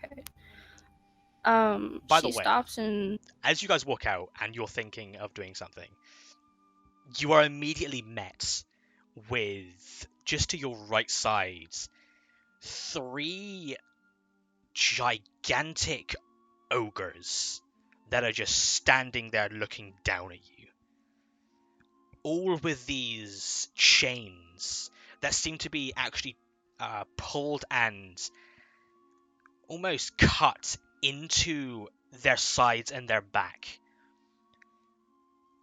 Okay. By the She way, stops and as you guys walk out and you're thinking of doing something, you are immediately met with, just to your right side, 3 gigantic ogres that are just standing there looking down at you. All with these chains that seem to be actually pulled and almost cut into their sides and their back.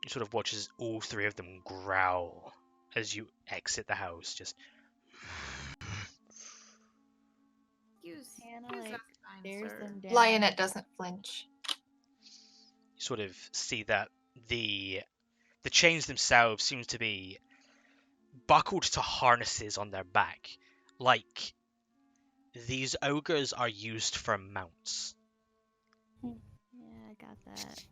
You sort of watch as all 3 of them growl as you exit the house. Just Hannah, Excuse like, us, kind stares sir. them down. Lionette doesn't flinch. you sort of see that the chains themselves seem to be buckled to harnesses on their back, like these ogres are used for mounts. Yeah, I got that.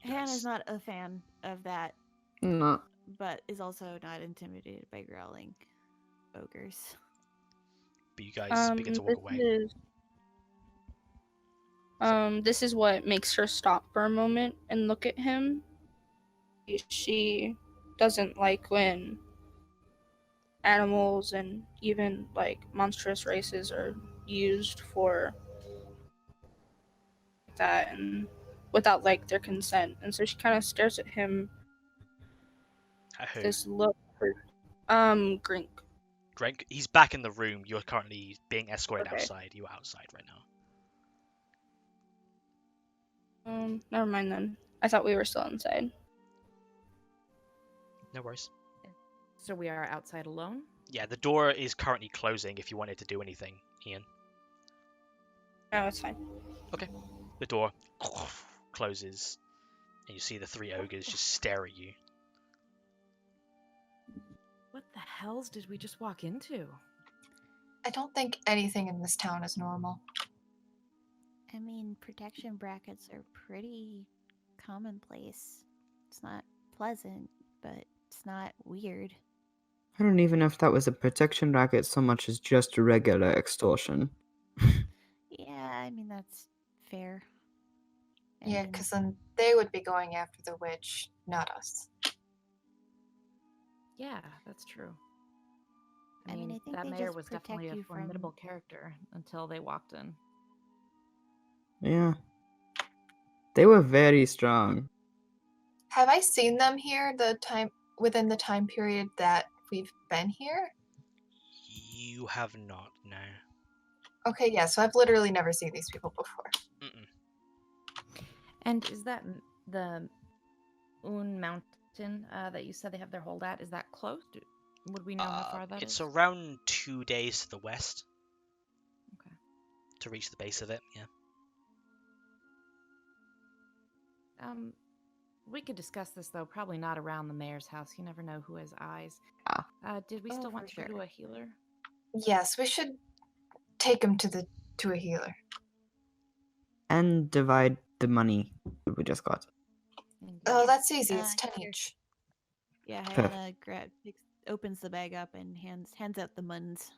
You Hannah's guys- not a fan of that, No. but is also not intimidated by growling ogres. but you guys begin to walk away. This is what makes her stop for a moment and look at him. She doesn't like when animals and even like monstrous races are used for that and without like their consent. And so she kind of stares at him. At who? This look. Grink. Greg, he's back in the room. You're currently being escorted Okay. outside. You're outside right now. Never mind then. I thought we were still inside. No worries. So we are outside alone? Yeah, the door is currently closing if you wanted to do anything, Ian. No, it's fine. The door closes, and you see the 3 ogres just stare at you. What the hells did we just walk into? I don't think anything in this town is normal. I mean, protection brackets are pretty commonplace. It's not pleasant, but it's not weird. I don't even know if that was a protection racket so much as just a regular extortion. Yeah, I mean, that's fair. I Yeah, mean, because then they would be going after the witch, not us. Yeah, that's true. I mean, I think that they mayor just was protect definitely a you from- formidable character until they walked in. Yeah. They were very strong. Have I seen them here within the time period that we've been here? You have not, no. Okay, yeah, so I've literally never seen these people before. Mm-mm. And is that the Un Mountain that you said they have their hold at? Is that close? Would we know how far that It's is? around 2 days to the west. Okay. To reach the base of it, yeah. We could discuss this though. Probably not around the mayor's house. You never know who has eyes. Did we Oh, still for want to go to sure. a healer? Yes, we should take him to a healer. And divide the money that we just got. Oh, that's easy. It's Uh, 10 here. each. Yeah, Hannah opens the bag up and hands out the muns.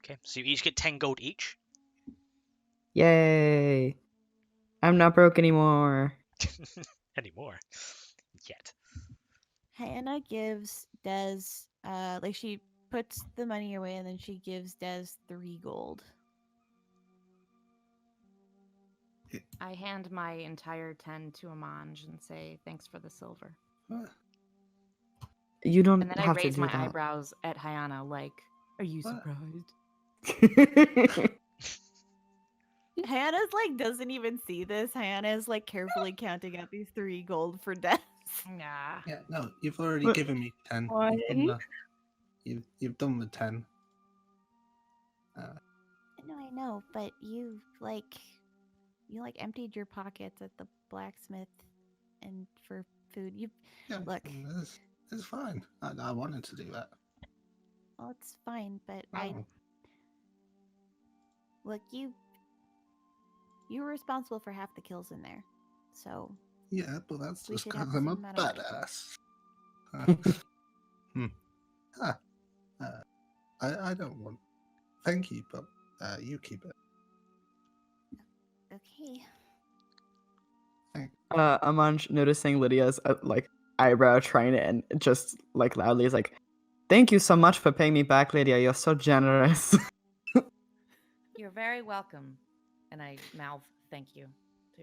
Okay, so you each get 10 gold each. Yay! I'm not broke anymore. Anymore. Yet. Hannah gives Des, like, she puts the money away and then she gives Des 3 gold. I hand my entire 10 to Amanj and say thanks for the silver. You don't And then I have to raise do my that. eyebrows at Hyana like, are you What? surprised? Hannah's like doesn't even see this. Hannah's like carefully counting out these 3 gold for deaths. Nah. Yeah, no, you've already What? given me 10. Why? You've done the 10. No, I know, but you emptied your pockets at the blacksmith and for food. Yeah, Look. it's fine. I wanted to do that. Well, it's fine, but Oh, look, you were responsible for half the kills in there. So yeah, but that's We just should have because I'm a some amount of respect. badass. I don't want. Thank you, but you keep it. okay. Amanj, noticing Lydia's eyebrow trying to and just like loudly is like, "Thank you so much for paying me back, Lydia. You're so generous." You're very welcome. And I mouth thank you to.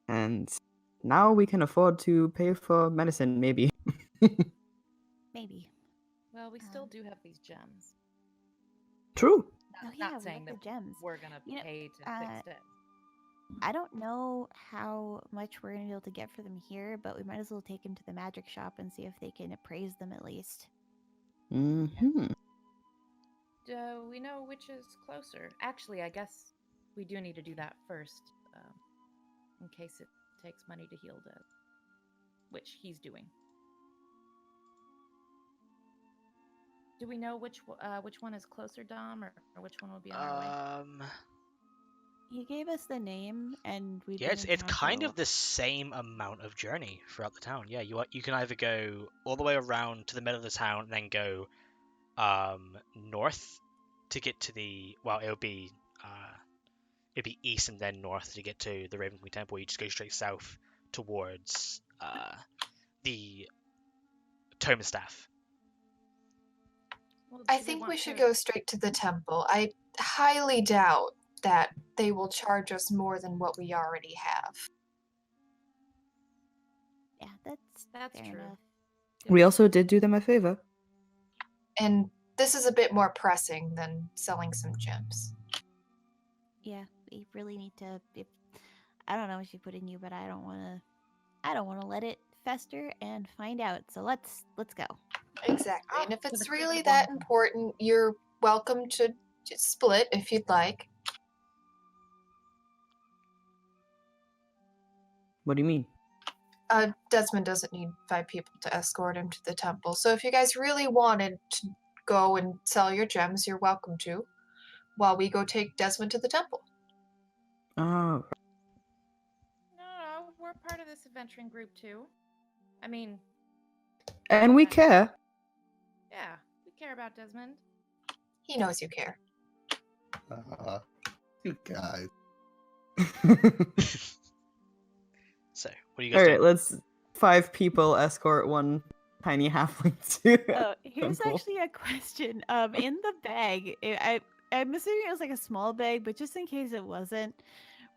And now we can afford to pay for medicine, maybe. Maybe. Well, we still do have these gems. True. Oh, Not yeah, we saying have that the gems. we're gonna You know, pay to fix it. I don't know how much we're gonna be able to get for them here, but we might as well take them to the magic shop and see if they can appraise them at least. Mm-hmm. Do we know which is closer? Actually, I guess we do need to do that first, in case it takes money to heal Dev, which he's doing. Do we know which one is closer, Dom, or which one will be on our way? He gave us the name, and we've Yeah, been it's in town kind for a of the same amount of journey throughout the town. Yeah, you can either go all the way around to the middle of the town and then go north to get to it'll be east and then north to get to the Raven Queen Temple. You just go straight south towards the Tome of Staff. Well, I do think want we should to- go straight to the temple. I highly doubt that they will charge us more than what we already have. Yeah, That's fair true. enough. We also did do them a favor. And this is a bit more pressing than selling some gems. Yeah, we really need to. I don't know what she put in you, but I don't want to let it fester and find out. So let's go. Exactly. And Off if to it's the really crooked that one. important, you're welcome to just split if you'd like. What do you mean? Desmond doesn't need 5 people to escort him to the temple. So if you guys really wanted to go and sell your gems, you're welcome to, while we go take Desmond to the temple. Oh, No, we're part of this adventuring group too. I mean, and we care. yeah, we care about Desmond. He knows you care. You guys. So, what do you guys All do? right, let's 5 people escort one tiny halfling to. Oh, here's temple. actually a question. In the bag, I'm assuming it was like a small bag, but just in case it wasn't,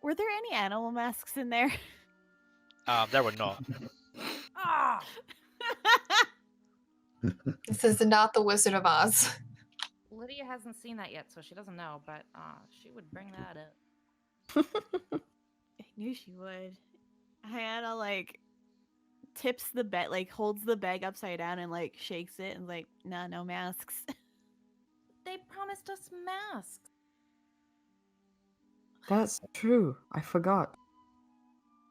were there any animal masks in there? There were not. Ah, This is not the Wizard of Oz. Lydia hasn't seen that yet, so she doesn't know. But she would bring that up. I knew she would. Hannah tips the bag, holds the bag upside down and shakes it and nah, no masks. They promised us masks. That's true. I forgot.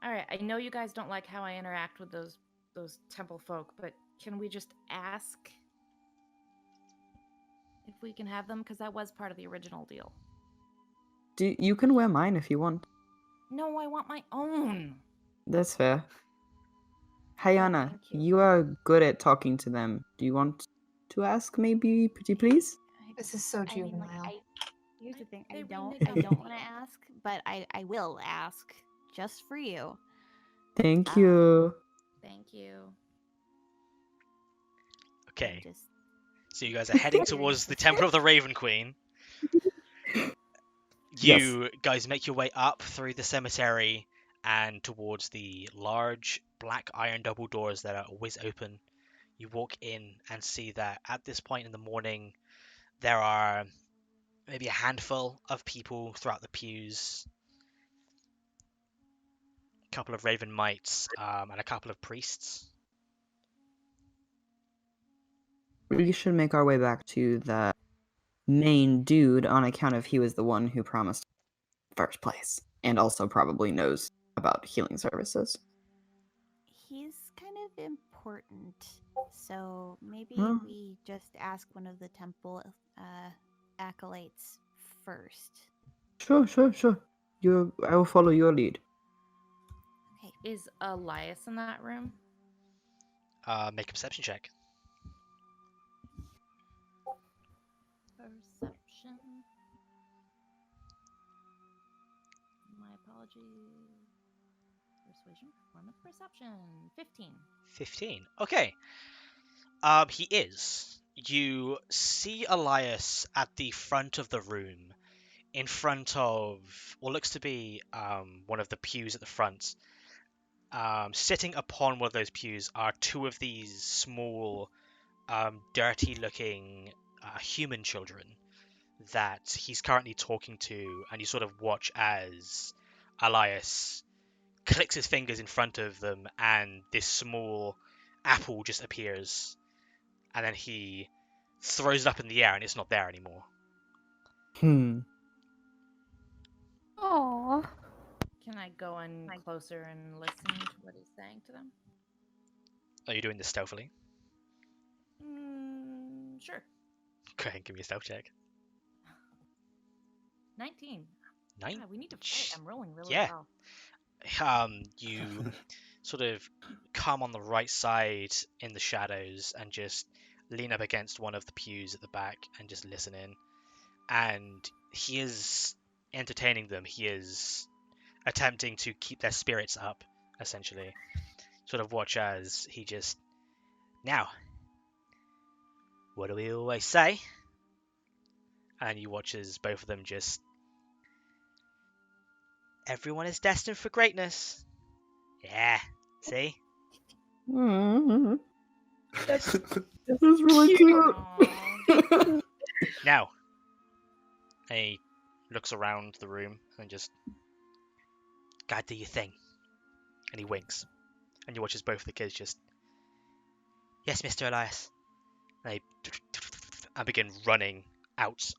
All right, I know you guys don't like how I interact with those temple folk, but can we just ask if we can have them? Because that was part of the original deal. You can wear mine if you want. No, I want my own. That's fair. Hayana, thank you. you are good at talking to them. Do you want to ask maybe, pretty please? This is so juvenile. Here's the thing. I They don't reneged on the want to deal. ask, but I will ask just for you. Thank you. Thank you. Okay, Just so you guys are heading towards the Temple of the Raven Queen. Yes. You guys make your way up through the cemetery and towards the large black iron double doors that are always open. You walk in and see that at this point in the morning, There are maybe a handful of people throughout the pews, a couple of raven mites, and a couple of priests. We should make our way back to the main dude on account of he was the one who promised first place, and also probably knows about healing services. He's kind of important, so maybe Well- we just ask one of the temple acolytes first. Sure. I will follow your lead. Okay. Is Elias in that room? Make a perception check. Perception. My apologies. Persuasion, performance, perception. 15. 15. Okay. He is. You see Elias at the front of the room, in front of what looks to be one of the pews at the front. Sitting upon one of those pews are two of these small, dirty-looking human children that he's currently talking to, and you sort of watch as Elias clicks his fingers in front of them, and this small apple just appears, and then he throws it up in the air, and it's not there anymore. Aww. Can I go in closer and listen to what he's saying to them? Are you doing this stealthily? Sure. Go ahead and give me a stealth check. 19. 9? Yeah, we need to fight. I'm rolling really Yeah. well. You sort of come on the right side in the shadows and just lean up against one of the pews at the back and just listen in. And he is entertaining them. He is attempting to keep their spirits up, essentially. Sort of watch as he just... Now, what do we always say? And you watch as both of them just... Everyone is destined for greatness. Yeah, see? This is really cute. Aw. Now, and he looks around the room and just... Go do your thing. And he winks. And you watch as both of the kids just... Yes, Mr. Elias. And they begin running out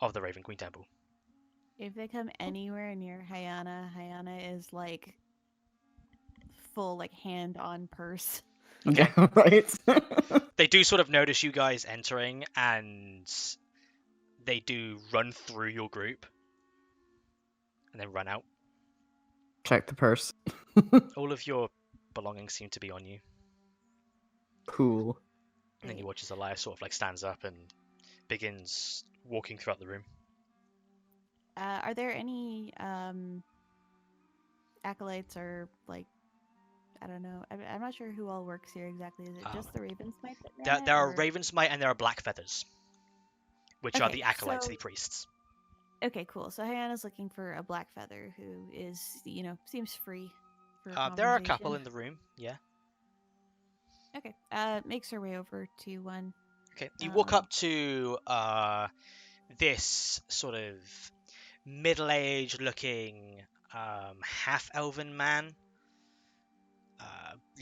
of the Raven Queen Temple. If they come anywhere near Hyana is like full like hand on purse. Yeah, right. They do sort of notice you guys entering, and they do run through your group and then run out. Check the purse. All of your belongings seem to be on you. Cool. And then you watch as Elias sort of like stands up and begins walking throughout the room. Are there any acolytes or like I don't know? I'm not sure who all works here exactly. Is it just the Ravensmite that ran There it, are or- Ravensmite and there are Black Feathers, which are Okay, the acolytes, so- the priests. Okay, cool. So Hyana's looking for a black feather who is, seems free for There are a couple conversation. in the room, yeah. Okay. Makes her way over to one. Okay, you walk up to this sort of middle-aged looking half-elven man.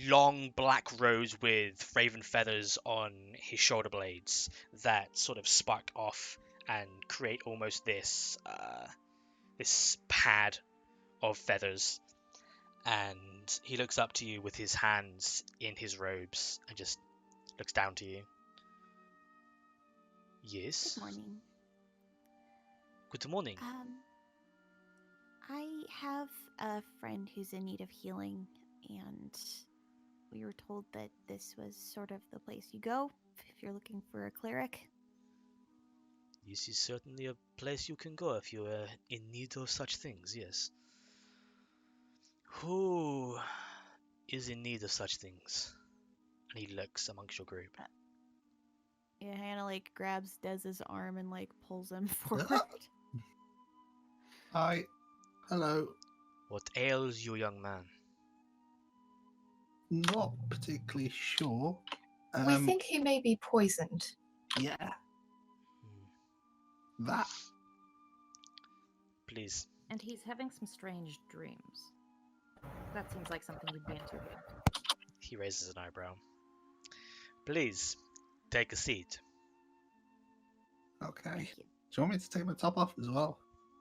Long black robes with raven feathers on his shoulder blades that sort of spark off and create almost this this pad of feathers. And he looks up to you with his hands in his robes and just looks down to you. Yes. Good morning. Good morning. I have a friend who's in need of healing, and we were told that this was sort of the place you go if you're looking for a cleric. This is certainly a place you can go if you are in need of such things, yes. Who is in need of such things? And he looks amongst your group. Yeah, Hannah like grabs Dez's arm and like pulls him forward. Hi. Hello. What ails you, young man? Not particularly sure. We think he may be poisoned. Yeah. That. Please. And he's having some strange dreams. That seems like something you'd be into. He raises an eyebrow. Please, take a seat. Okay. Thank you. Do you want me to take my top off as well?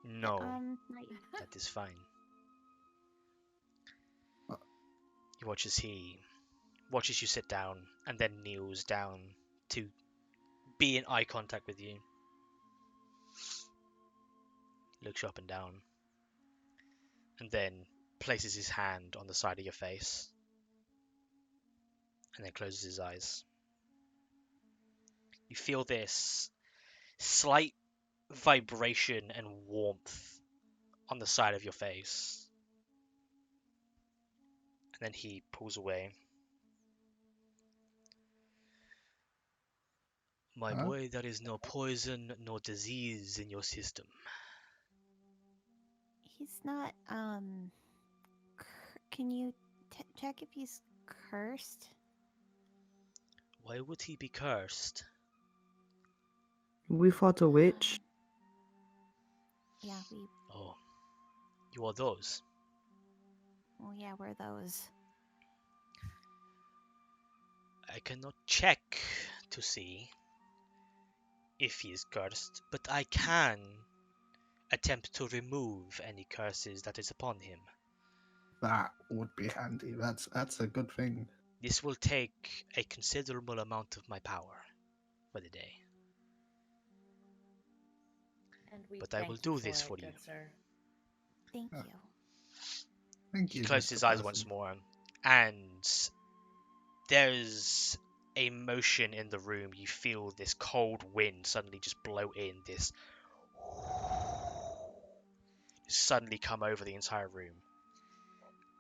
No, Not yet. that is fine. What? He watches you sit down and then kneels down to be in eye contact with you. Looks you up and down. And then places his hand on the side of your face. And then closes his eyes. You feel this slight vibration and warmth on the side of your face. And then he pulls away. My Huh? boy, there is no poison nor disease in your system. He's not, can you check if he's cursed? Why would he be cursed? We fought a witch. Yeah, Oh, you are those. we're those. I cannot check to see if he is cursed, but I can attempt to remove any curses that is upon him. That would be handy. That's a good thing. This will take a considerable amount of my power for the day. And we But I will thank do you this it, for you. good sir. Thank Oh. you. Thank you. He closes Mr. his eyes Person. once more, and there's a motion in the room. You feel this cold wind suddenly just blow in, this suddenly come over the entire room.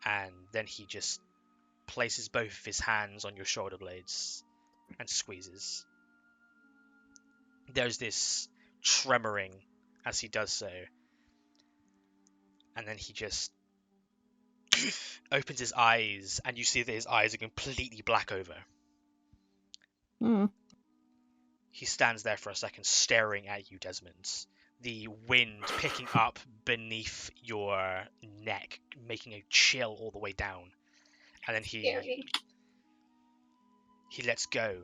And then he just places both of his hands on your shoulder blades and squeezes. There's this tremoring as he does so. And then he just opens his eyes, and you see that his eyes are completely black over. Hmm. He stands there for a second, staring at you, Desmond. The wind picking up beneath your neck, making a chill all the way down. And then Scary. he lets go,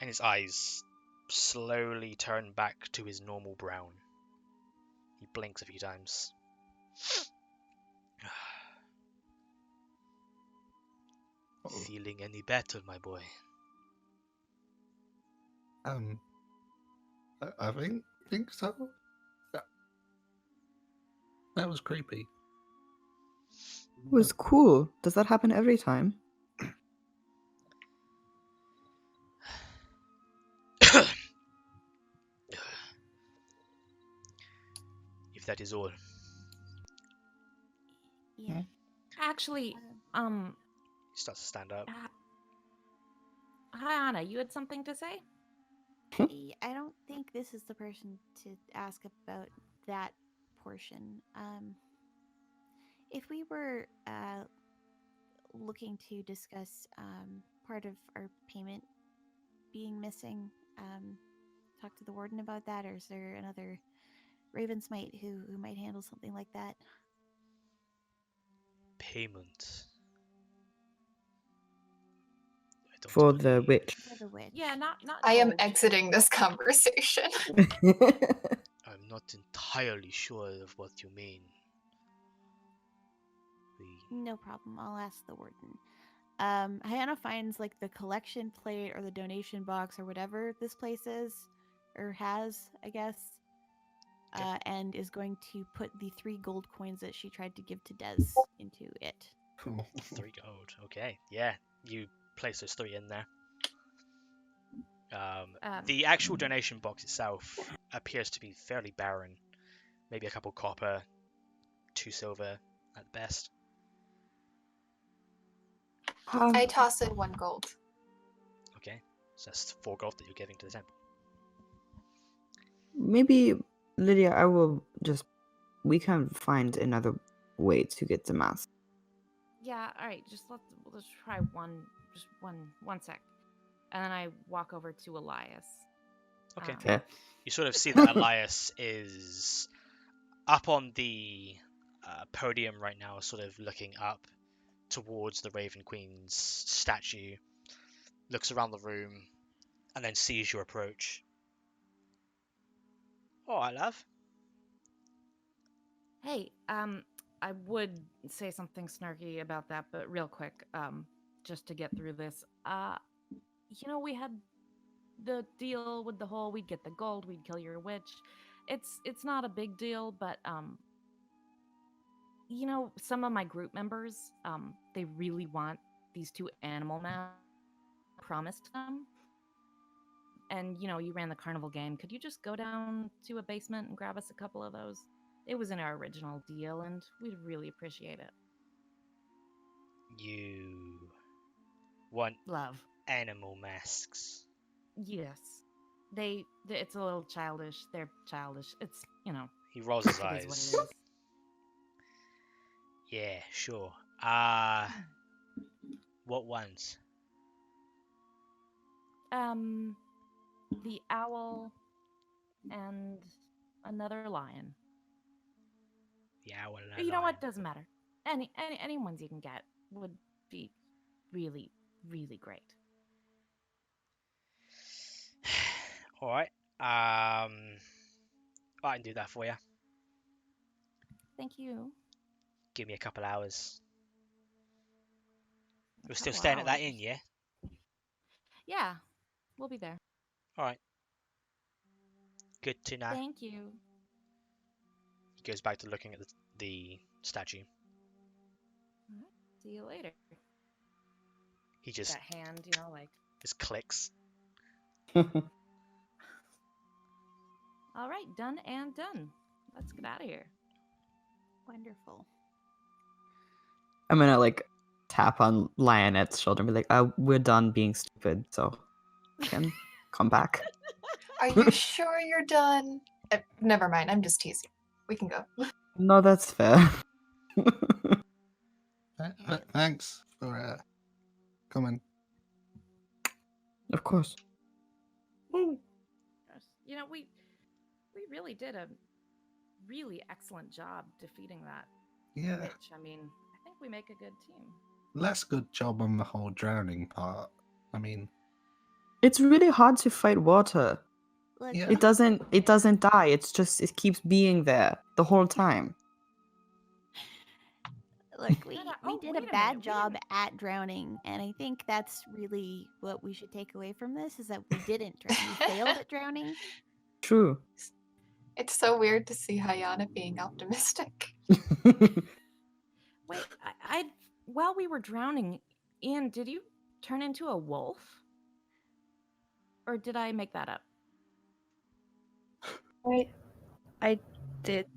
and his eyes slowly turn back to his normal brown. He blinks a few times. Oh. Feeling any better, my boy? I think so. That was creepy. It was cool. Does that happen every time? If that is all. Yeah. Actually, He starts to stand up. hi Anna, you had something to say? I don't think this is the person to ask about that portion. If we were looking to discuss part of our payment being missing, talk to the warden about that, or is there another Ravensmite who might handle something like that? Payment. I don't For the believe- witch. For the witch. Yeah, not I am gold. exiting this conversation. I'm not entirely sure of what you mean. No problem. I'll ask the warden. Hannah finds like the collection plate or the donation box or whatever this place is or has, I guess, Okay. and is going to put the 3 gold coins that she tried to give to Des into it. 3 gold. Okay, yeah. You place those 3 in there. The actual donation box itself appears to be fairly barren. Maybe a couple copper, 2 silver at best. I toss in 1 gold. Okay, so that's 4 gold that you're giving to the temple. Maybe, Lydia, I will just... We can find another way to get the mask. Yeah, all right. Let's try one sec. And then I walk over to Elias. Okay. Yeah. You sort of see that Elias is up on the podium right now, sort of looking up towards the Raven Queen's statue, looks around the room, and then sees your approach. All right, love. Hey, I would say something snarky about that, but real quick, just to get through this. We had the deal with the whole we'd get the gold, we'd kill your witch. It's not a big deal, but some of my group members, they really want these 2 animal masks promised them. And you ran the carnival game. Could you just go down to a basement and grab us a couple of those? It was in our original deal, and we'd really appreciate it. You want Love. animal masks? Yes. It's a little childish. They're childish. It's, He rolls his it is eyes. what it is. Yeah, sure. What ones? The owl and another lion. The owl and You know lion. what? Doesn't matter. Any ones you can get would be really, really great. All right. I can do that for you. Thank you. Give me a couple hours. You're still Couple staying at that hours. inn, yeah? Yeah, we'll be there. All right. Good to know. Thank you. He goes back to looking at the statue. See you later. He just That hand, just clicks. All right, done and done. Let's get out of here. Wonderful. I'm gonna tap on Lionette's shoulder and be like, we're done being stupid, so you can come back. Are you sure you're done? Never mind, I'm just teasing. We can go. No, that's fair. Thanks for coming. Of course. We really did a really excellent job defeating that Yeah, witch. I think we make a good team. less good job on the whole drowning part. I mean, It's really hard to fight water. Look, Yeah. It doesn't die. It keeps being there the whole time. Look, we Oh, did wait a a bad minute, job at drowning, and I think that's really what we should take away from this, is that we didn't drown. We failed at drowning. True. It's so weird to see Hayana being optimistic. Wait, while we were drowning, Ian, did you turn into a wolf? Or did I make that up? I did.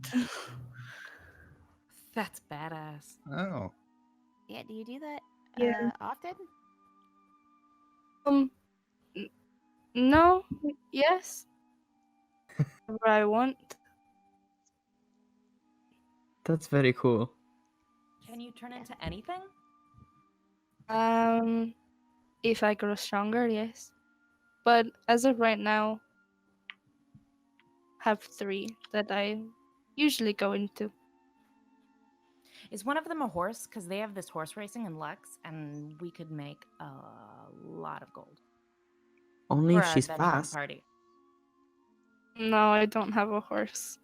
That's badass. oh, Yeah, do you do that Yeah. often? No, yes. Whatever I want. That's very cool. Can you turn into anything? If I grow stronger, yes. But as of right now, have 3 that I usually go into. Is one of them a horse? Because they have this horse racing in Lux, and we could make a lot of gold. Only for if our she's adventuring fast. party. No, I don't have a horse.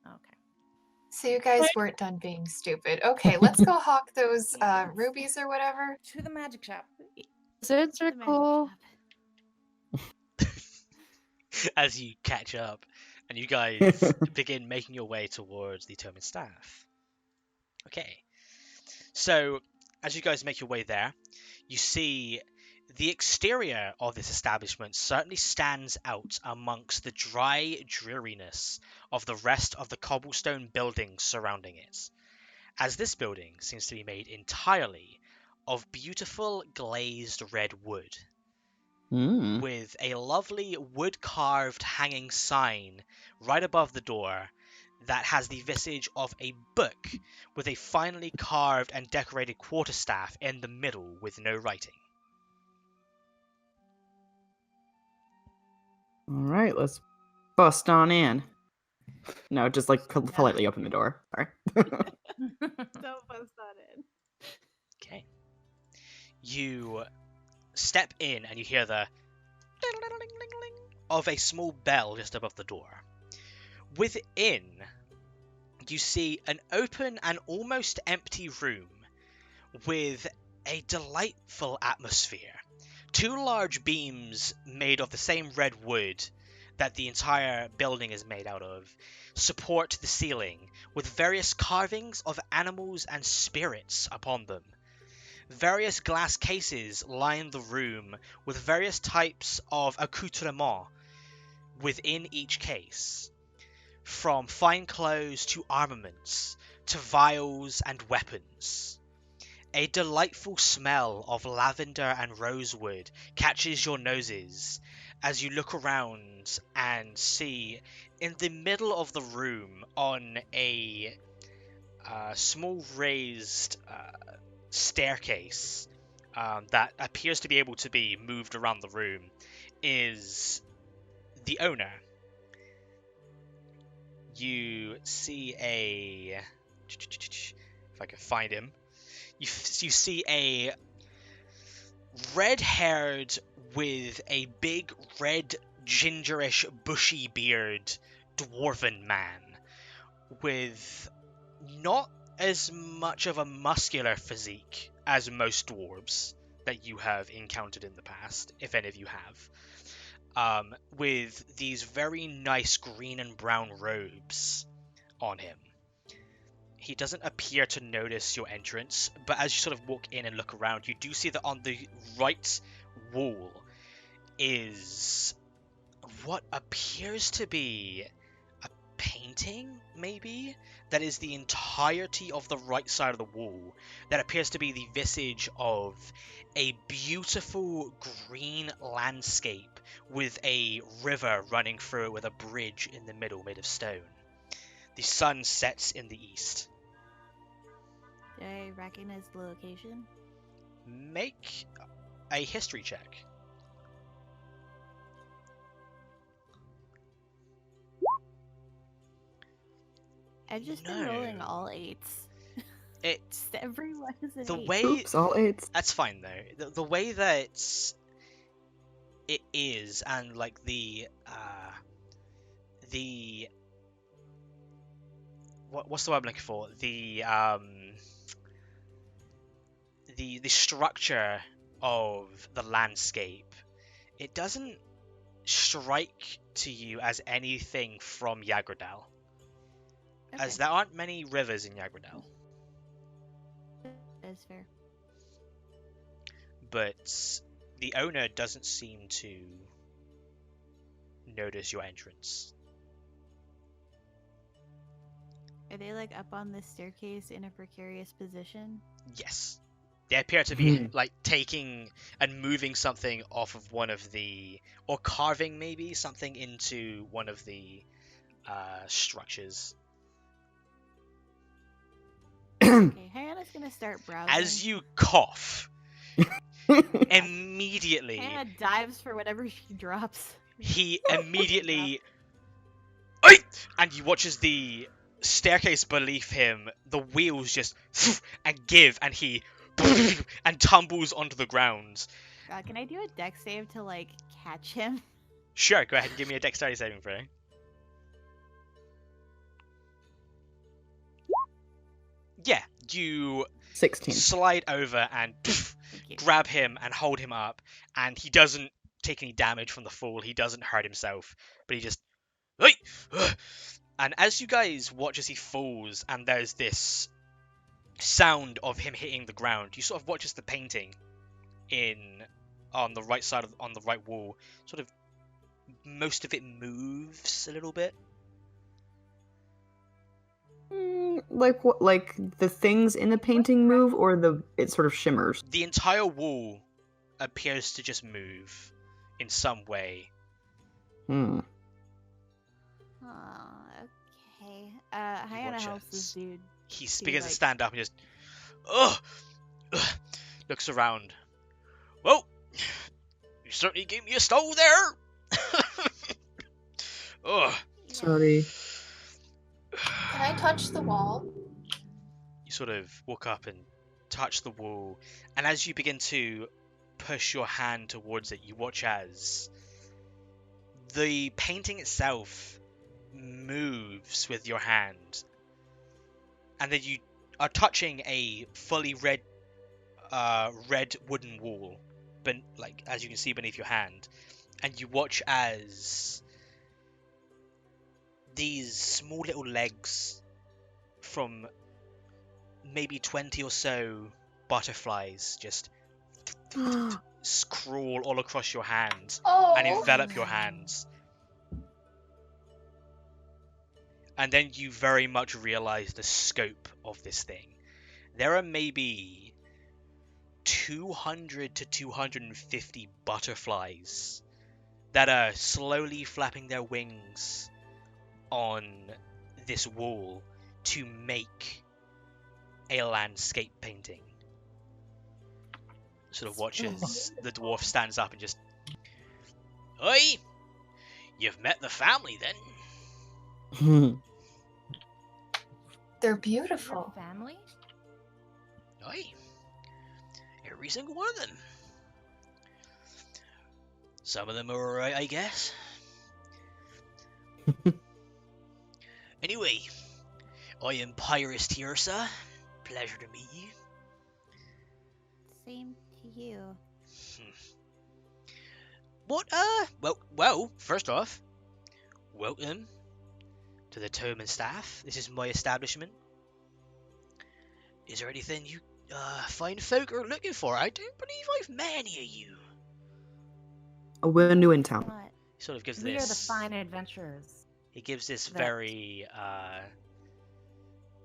Okay. So you guys weren't done being stupid. Okay, let's go hawk those rubies or whatever. To the magic shop. Lizards are The magic cool. shop. As you catch up and you guys begin making your way towards the Toman Staff. Okay. So, as you guys make your way there, you see the exterior of this establishment certainly stands out amongst the dry dreariness of the rest of the cobblestone buildings surrounding it, as this building seems to be made entirely of beautiful glazed red wood, with a lovely wood-carved hanging sign right above the door that has the visage of a book with a finely carved and decorated quarterstaff in the middle with no writing. right, let's bust on in. No, just like politely open the door. Sorry. Don't post on it. Okay. You step in and you hear the of a small bell just above the door. Within, you see an open and almost empty room with a delightful atmosphere. 2 large beams made of the same red wood that the entire building is made out of support the ceiling with various carvings of animals and spirits upon them. Various glass cases line the room with various types of accoutrements within each case, from fine clothes to armaments to vials and weapons. A delightful smell of lavender and rosewood catches your noses as you look around and see in the middle of the room on a small raised staircase that appears to be able to be moved around the room is the owner. You see a... if I can find him. You see a red-haired with a big red gingerish bushy beard dwarven man with not as much of a muscular physique as most dwarves that you have encountered in the past, if any of you have, with these very nice green and brown robes on him. He doesn't appear to notice your entrance, but as you sort of walk in and look around, you do see that on the right wall is what appears to be a painting, maybe? That is the entirety of the right side of the wall. That appears to be the visage of a beautiful green landscape with a river running through it with a bridge in the middle made of stone. The sun sets in the east. Do I recognize the location? Make a history check. I've just been rolling all 8s. It's Everyone is an the 8. way. Oops, all 8s. That's fine though. The way that it is, and like the what's the word I'm looking for? The structure of the landscape, it doesn't strike to you as anything from Yagradal, as there aren't many rivers in Yagradal. That's fair. But the owner doesn't seem to notice your entrance. Are they like up on the staircase in a precarious position? Yes. They appear to be like taking and moving something off of one of the, or carving maybe something into one of the structures. Okay, Hannah's gonna start browsing. As you cough, immediately Hannah dives for whatever she drops. he immediately Oi! And you watch as the staircase beneath him, the wheels just and give, and he and tumbles onto the ground. God, can I do a dex save to like catch him? Sure, go ahead and give me a dexterity saving throw. Yeah, you 16. slide over and grab him and hold him up, and he doesn't take any damage from the fall. He doesn't hurt himself, but he just... And as you guys watch as he falls, and there's this sound of him hitting the ground, you sort of watch as the painting on the right side on the right wall, sort of most of it moves a little bit. Like what? Like the things in the painting move, or it sort of shimmers? The entire wall appears to just move in some way. Hmm. Okay. Hannah helps this dude. He begins to stand up and just, looks around. Well, you certainly gave me a stole there. Ugh. Sorry. Can I touch the wall? You sort of walk up and touch the wall, and as you begin to push your hand towards it, you watch as the painting itself moves with your hand, and then you are touching a fully red wooden wall, but like as you can see beneath your hand, and you watch as these small little legs from maybe 20 or so butterflies just crawl all across your hand and Oh, envelop your hands. And then you very much realize the scope of this thing. There are maybe 200 to 250 butterflies that are slowly flapping their wings on this wall to make a landscape painting. Sort of watches the dwarf stands up and just, "Oi! You've met the family then." they're Your beautiful. family? Oi! Every single one of them. Some of them are alright, I guess. Anyway, I am Pyrus Tiersa. Pleasure to meet you. Same to you. What, well, first off, welcome to the Tome and Staff. This is my establishment. Is there anything you, fine folk are looking for? I don't believe I've met any of you. We're new in town. Not He sort of gives We this... are the fine adventurers. He gives this that- very,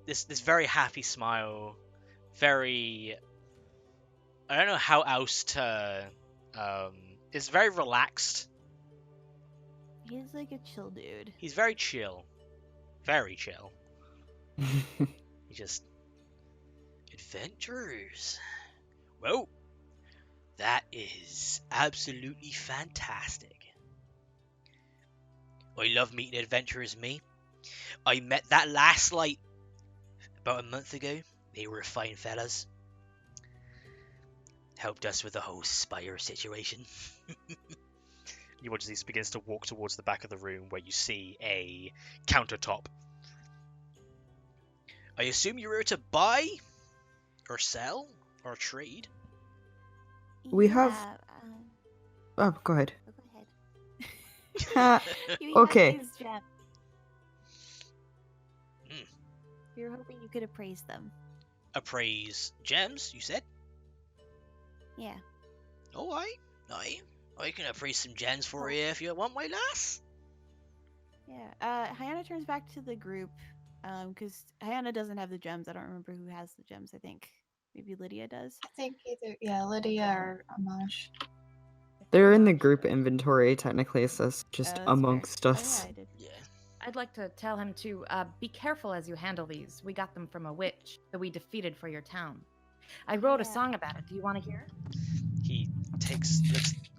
this very happy smile. Very... I don't know how else to... It's very relaxed. He's like a chill dude. He's very chill. Very chill. He just... Adventurers. Well, that is absolutely fantastic. I love meeting adventurers, me. I met that last light about a month ago. They were fine fellas. Helped us with the whole spire situation. You watch as he begins to walk towards the back of the room where you see a countertop. I assume you're here to buy? Or sell? Or trade? We have- Yeah, Oh, go ahead. go ahead. You have Okay. these gems. Hmm. We were hoping you could appraise them. Appraise gems, you said? Yeah. Oh, I can appraise some gems for you if you want, my lass. Yeah. Hyana turns back to the group, because Hyana doesn't have the gems. I don't remember who has the gems. I think maybe Lydia does. I think either Lydia or Amaj. They're in the group inventory, technically, so it's just Oh, that's fair. amongst Oh, us. yeah, I did. Yeah. I'd like to tell him to be careful as you handle these. We got them from a witch that we defeated for your town. I wrote a Yeah. song about it. Do you want to hear? He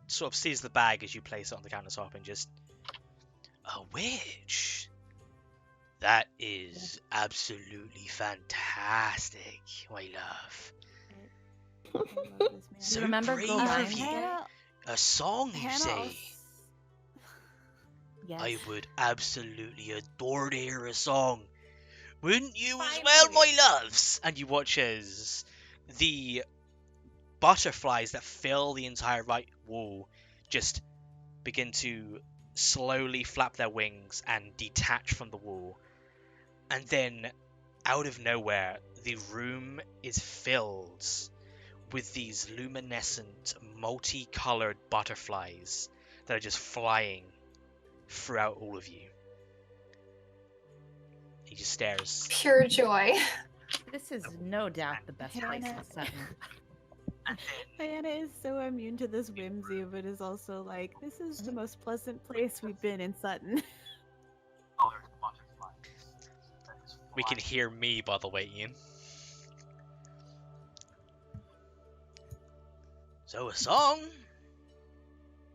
sort of sees the bag as you place it on the countertop and just... A witch? That is absolutely fantastic, my love. I love this man. So remember brave Girl of Lion? you. Hyana- A song, you Hyana say? als- Yes. I would absolutely adore to hear a song. Wouldn't you as well, my loves? And you watch as the butterflies that fill the entire right wall just begin to slowly flap their wings and detach from the wall. And then, out of nowhere, the room is filled with these luminescent, multicolored butterflies that are just flying throughout all of you. He just stares. Pure joy. This is no doubt the best place in Hannah. Sutton. Hyana is so immune to this whimsy, but is also like, this is the most pleasant place we've been in Sutton. We can hear me, by the way, Ian. So, a song?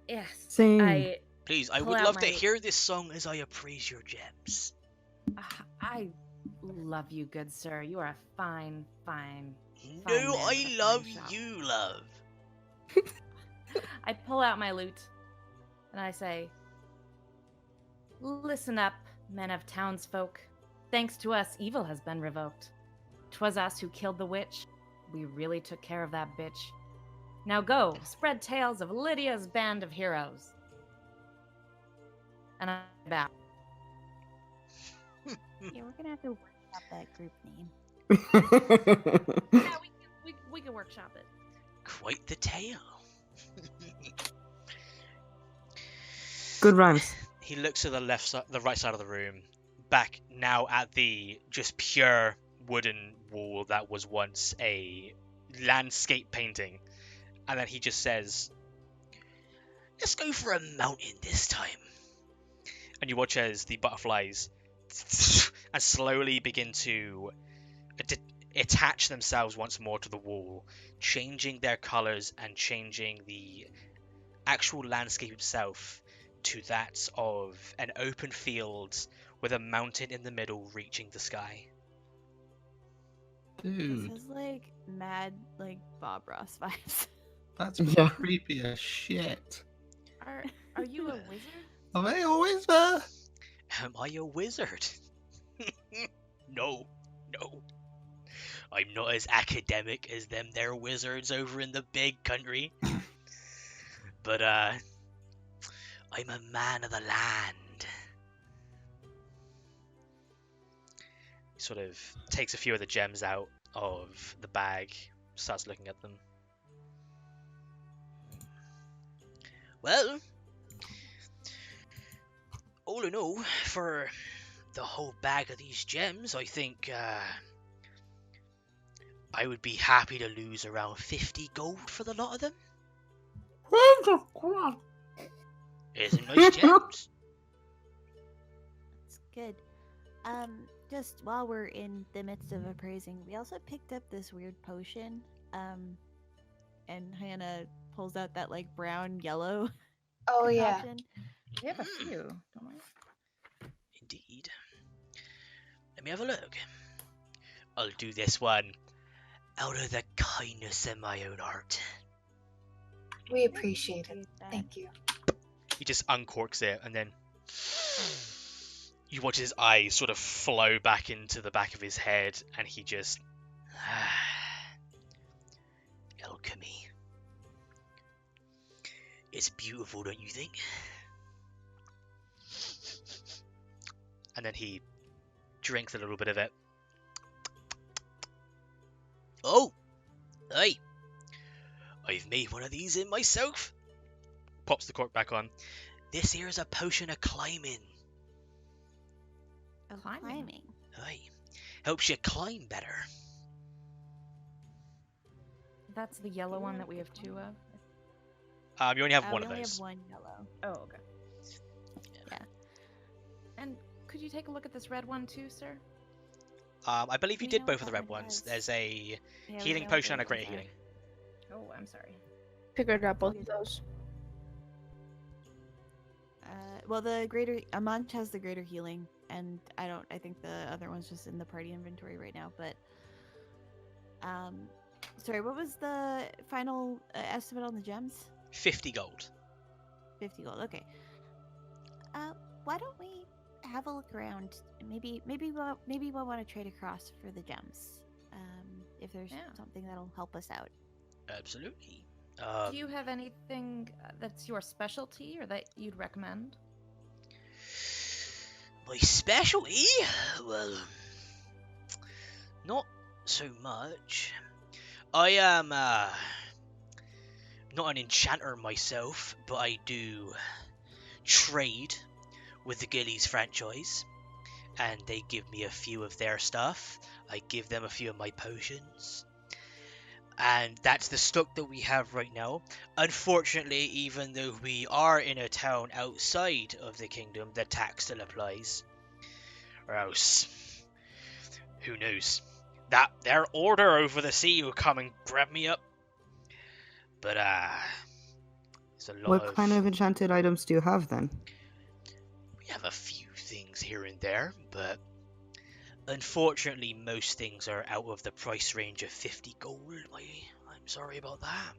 Yes. Sing. I Please, I Pull would out love to my- hear this song as I appraise your gems. I love you, good sir. You are a fine, fine. No, Fine man I with a love fine shop. you, love. I pull out my lute and I say, "Listen up, men of townsfolk. Thanks to us, evil has been revoked. 'Twas us who killed the witch. We really took care of that bitch. Now go, spread tales of Lydia's band of heroes." And I bow. Yeah, we're gonna have to work out that group name. Yeah, we can workshop it. Quite the tale. Good rhymes. He looks to the right side of the room, back now at the just pure wooden wall that was once a landscape painting, and then he just says, "Let's go for a mountain this time." And you watch as the butterflies and slowly begin to attach themselves once more to the wall, changing their colors and changing the actual landscape itself to that of an open field with a mountain in the middle reaching the sky. Dude, This is like mad, like Bob Ross vibes. that's Yeah. creepy as shit. Are you a wizard? Are they always there? Am I a wizard? No. I'm not as academic as them there wizards over in the big country. But, I'm a man of the land. He sort of takes a few of the gems out of the bag, starts looking at them. Well, all in all, for the whole bag of these gems, I think, I would be happy to lose around 50 gold for the lot of them. It's a nice gems. It's good. Just while we're in the midst of appraising, we also picked up this weird potion. And Hannah pulls out that like brown yellow. Oh yeah. concoction. We have a few, don't we? Indeed. Let me have a look. I'll do this one out of the kindness of my own heart. We appreciate it. that. Thank you. He just uncorks it, and then you watch his eyes sort of flow back into the back of his head, and he just... Alchemy. It's beautiful, don't you think? And then he drinks a little bit of it. Oh! Hey! I've made one of these in myself. Pops the cork back on. This here's a potion of climbing. Climbing. Aye. Helps you climb better. That's the yellow one that we have two of. You only have one we of only those. have one yellow. Oh, okay. Yeah. And could you take a look at this red one too, sir? I believe you We did know both of the what red one ones. has. There's a Yeah, we healing know potion and a both greater of them. healing. Oh, I'm sorry. Figured out both of those. Well, the greater Amanch has the greater healing, and I think the other one's just in the party inventory right now. But, sorry, what was the final estimate on the gems? 50 gold. 50 gold. Okay. Why don't we have a look around? Maybe we'll want to trade across for the gems. If there's something that'll help us out. Absolutely. Do you have anything that's your specialty or that you'd recommend? My specialty? Well, not so much. I am not an enchanter myself, but I do trade with the Gillies franchise, and they give me a few of their stuff. I give them a few of my potions. And that's the stock that we have right now. Unfortunately, even though we are in a town outside of the kingdom, the tax still applies. Or else, who knows? That their order over the sea will come and grab me up. But There's a lot What kind of enchanted items do you have then? We have a few things here and there, but unfortunately most things are out of the price range of 50 gold. I'm sorry about that.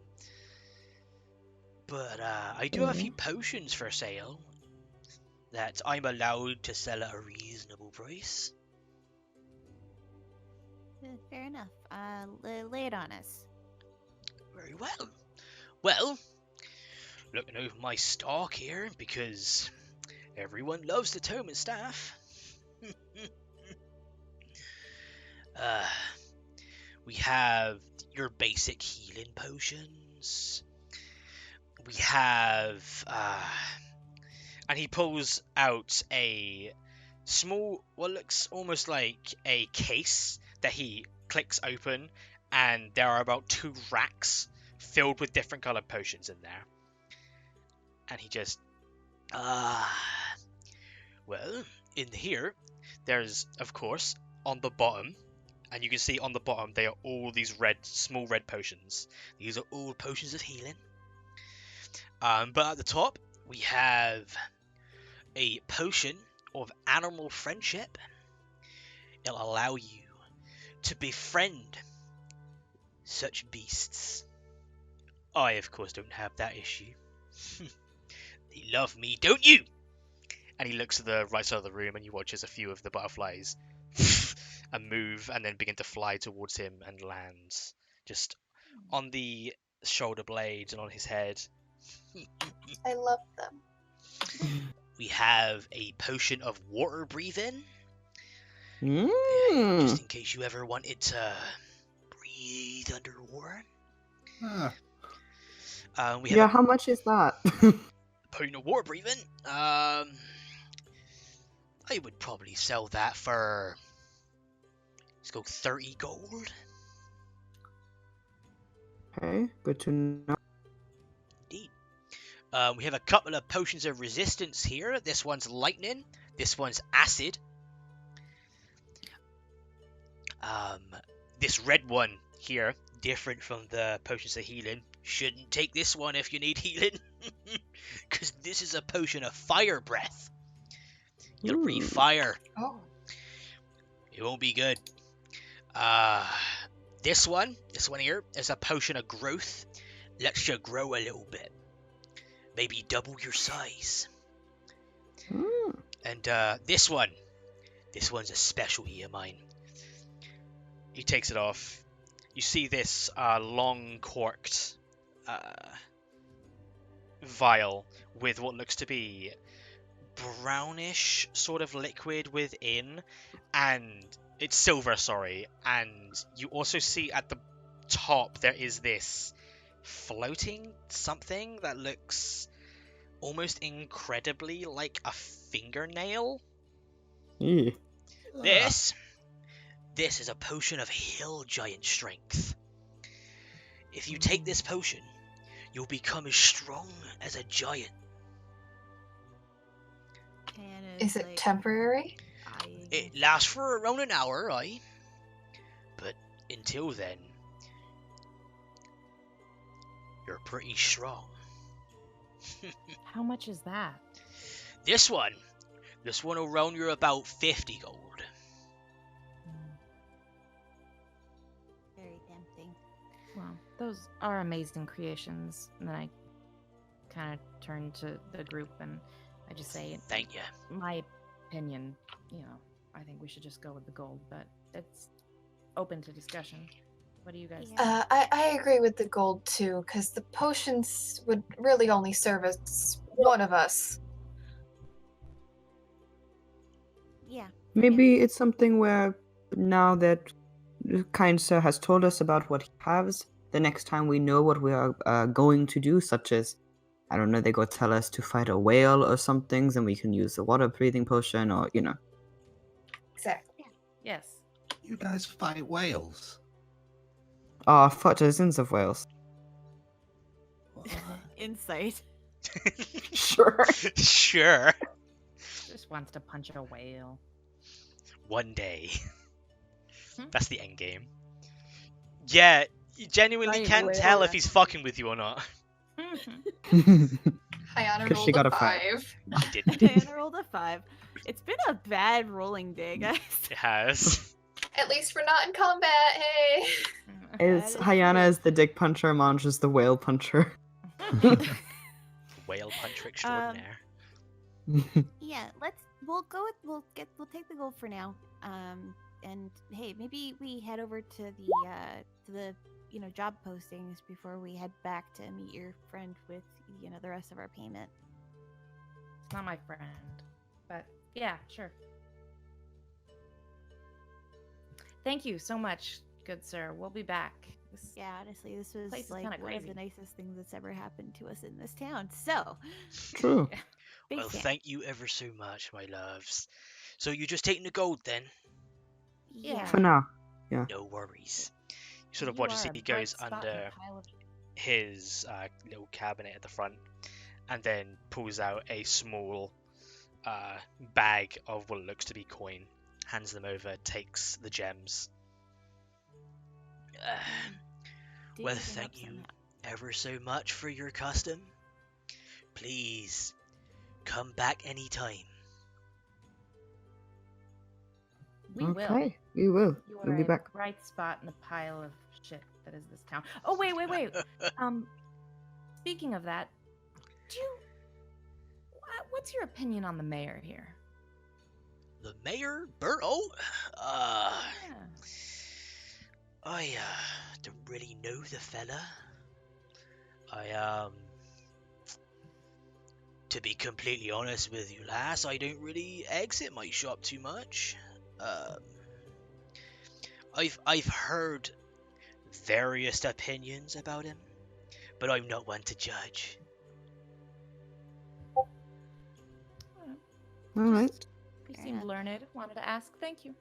But I do have a few potions for sale that I'm allowed to sell at a reasonable price. Fair enough. Lay it on us. Very well. Well, looking over my stock here, because everyone loves the tome and staff. We have your basic healing potions. We have, and he pulls out a small, what looks almost like a case that he clicks open, and there are about 2 racks filled with different colored potions in there. And he just, well, in here, there's, of course, on the bottom, and you can see on the bottom, they are all these small red potions. These are all potions of healing. But at the top, we have a potion of animal friendship. It'll allow you to befriend such beasts. I, of course, don't have that issue. They love me, don't you? And he looks to the right side of the room, and you watch as a few of the butterflies and move and then begin to fly towards him and lands just on the shoulder blades and on his head. I love them. We have a potion of water breathing. Mm. Just in case you ever wanted to breathe underwater. We have How much is that? a potion of water breathing. I would probably sell that for, let's go 30 gold. Okay, good to know. Indeed. We have a couple of potions of resistance here. This one's lightning. This one's acid. This red one here, different from the potions of healing. Shouldn't take this one if you need healing. Because this is a potion of fire breath. You'll breathe fire. Oh. It won't be good. This one here is a potion of growth. Lets you grow a little bit. Maybe double your size. And this one's a specialty of mine. He takes it off. You see this long corked vial with what looks to be brownish sort of liquid within, and it's silver, sorry. And you also see at the top there is this floating something that looks almost incredibly like a fingernail. This is a potion of hill giant strength. If you take this potion, you'll become as strong as a giant. Is it temporary? It lasts for around an hour, aye. But until then, you're pretty strong. How much is that? This one will run you about 50 gold. Very tempting. Well, those are amazing creations. And then I kind of turn to the group and I just say, Thank you. My opinion, I think we should just go with the gold, but it's open to discussion. What do you guys think? I agree with the gold too, because the potions would really only service one of us. Yeah. Maybe it's something where now that kind sir has told us about what he has, the next time we know what we are going to do, such as, I don't know, they go tell us to fight a whale or something, then we can use the water breathing potion or, Exactly. Yes. You guys fight whales? I've fought dozens of whales. Insight. Sure. Sure. Just wants to punch a whale. One day. That's the end game. Yeah, you genuinely Giant can't whale, tell if yeah. he's fucking with you or not. Hyana 'Cause she rolled got a a five. 5. I did. Diana rolled a 5. It's been a bad rolling day, guys. It has. At least we're not in combat, hey! It's That is Hyana true. is the dick puncher, Monge is the whale puncher. Whale puncher extraordinaire. Yeah, we'll take the gold for now. And hey, maybe we head over to the job postings before we head back to meet your friend with the rest of our payment. It's not my friend, but yeah, sure. Thank you so much, good sir. We'll be back. Yeah, honestly, this was place is like kinda one of the crazy. nicest things that's ever happened to us in this town. So, True. big Well, fan. thank you ever so much, my loves. So you're just taking the gold then? Yeah. For now. No worries. You sort of You watch as are a he bright goes spot in a under pile of- his little cabinet at the front and then pulls out a small bag of what looks to be coin, hands them over, takes the gems. Well, Digging thank up you somehow. ever so much for your custom. Please come back anytime. We will. Okay, we will. You We'll are be a back. bright spot in the pile of shit that is this town. Oh wait. Speaking of that, what's your opinion on the mayor here? The mayor, Berto? Yeah. I don't really know the fella. To be completely honest with you, lass, I don't really exit my shop too much. I've heard various opinions about him, but I'm not one to judge. All right. You Fair seem enough. learned. Wanted to ask. Thank you.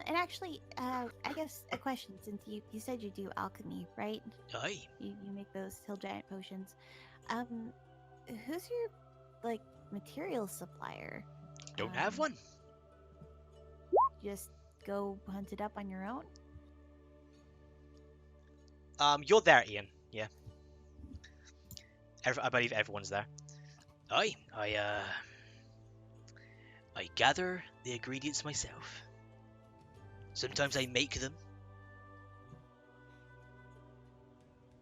And actually, I guess a question, since you said you do alchemy, right? Aye. You make those hill giant potions. Who's your material supplier? Don't have one. Just go hunt it up on your own? You're there, Ian. Yeah. I believe everyone's there. Aye. I gather the ingredients myself. Sometimes I make them.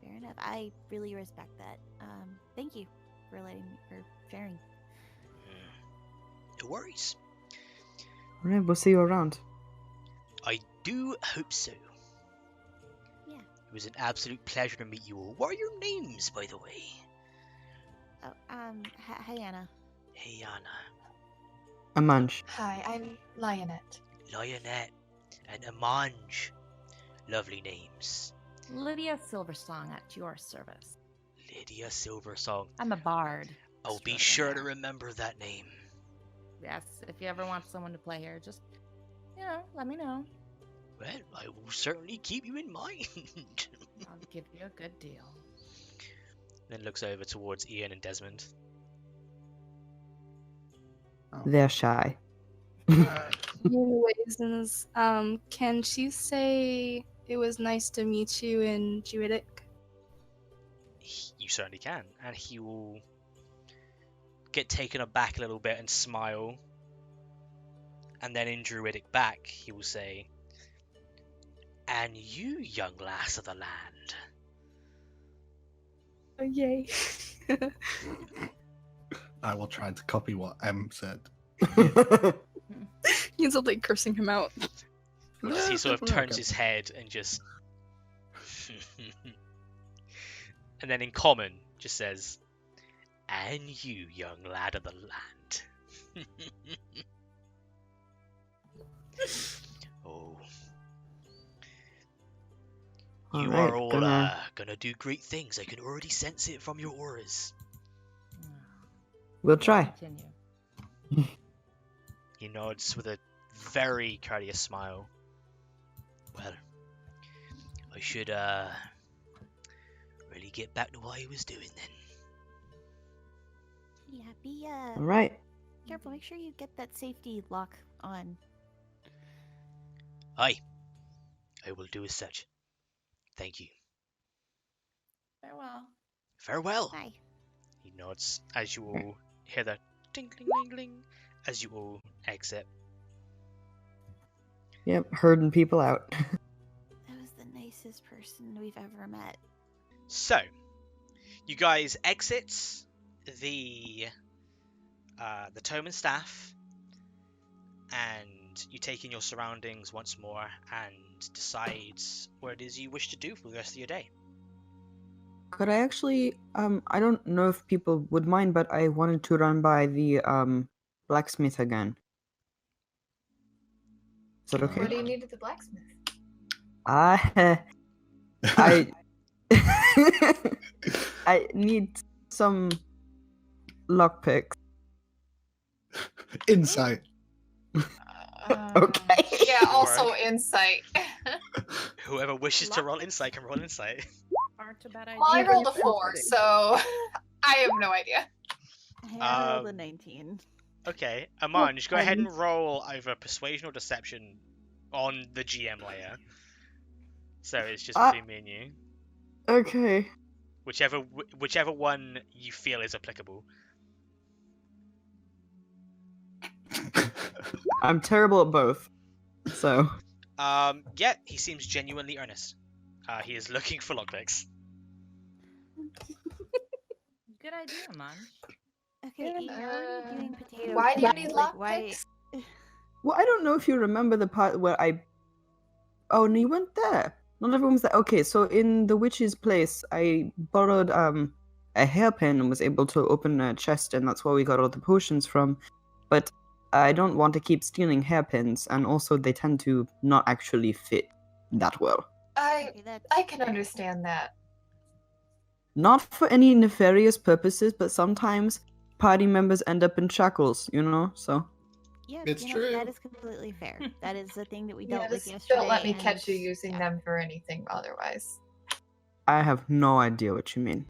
Fair enough. I really respect that. Thank you for sharing. No worries. All right, we'll see you around. I do hope so. Yeah. It was an absolute pleasure to meet you all. What are your names, by the way? Oh, Hyana. Hey, Anna, Amanj. Hi, I'm Lionette. Lionette, and Amanj. Lovely names. Lydia Silversong at your service. Lydia Silversong. I'm a bard. I'll be sure to extraordinaire. remember that name. Yes, if you ever want someone to play here, just let me know. Well, I will certainly keep you in mind. I'll give you a good deal. Then looks over towards Ian and Desmond. They're shy. Anyways, can she say it was nice to meet you in Druidic? You certainly can, and he will get taken aback a little bit and smile. And then in Druidic back, he will say, "And you, young lass of the land." Oh, yay. I will try to copy what M said. He ends up cursing him out. As he sort of Definitely turns okay. his head and just... and then in common, just says, "And you, young lad of the land." Oh. You Alright, are all gonna do great things. I can already sense it from your auras. We'll try. Continue. He nods with a very courteous smile. Well, I should really get back to what I was doing then. Yeah, be All right. careful. Make sure you get that safety lock on. Aye, I will do as such. Thank you. Farewell. Farewell. Bye. He nods as you all hear the tinkling ling as you all exit. Yep, herding people out. That was the nicest person we've ever met. So, you guys exit the tome and staff, and you take in your surroundings once more and decide what it is you wish to do for the rest of your day. Could I actually, I don't know if people would mind, but I wanted to run by the, blacksmith again. Is that okay? What do you need at the blacksmith? I I need some lockpicks. Insight. Okay. Yeah, also insight. Whoever wishes to roll insight can roll insight. Aren't a bad idea. Well, I rolled a You're 4, recording. so I have no idea. I rolled a Um, 19. Okay, Amanj, go ahead and roll either persuasion or deception on the GM layer. So it's just between me and you. Okay. Whichever one you feel is applicable. I'm terrible at both. So, Yeah, he seems genuinely earnest. He is looking for lockpicks. Good idea, Mon. Okay, you're already doing potato. Why do you cooking, need like, why- lockpicks? well, I don't know if you remember the part where Oh, no, you weren't there. Not everyone was there. Okay, so in the witch's place, I borrowed a hairpin and was able to open a chest, and that's where we got all the potions from. But I don't want to keep stealing hairpins, and also they tend to not actually fit that well. Okay, that's I can fair. understand that. Not for any nefarious purposes, but sometimes party members end up in shackles, you know? So, Yeah, It's you know, that true. is completely fair. That is the thing that we Yeah, dealt with just yesterday. don't let me and- catch you using yeah. them for anything otherwise. I have no idea what you mean.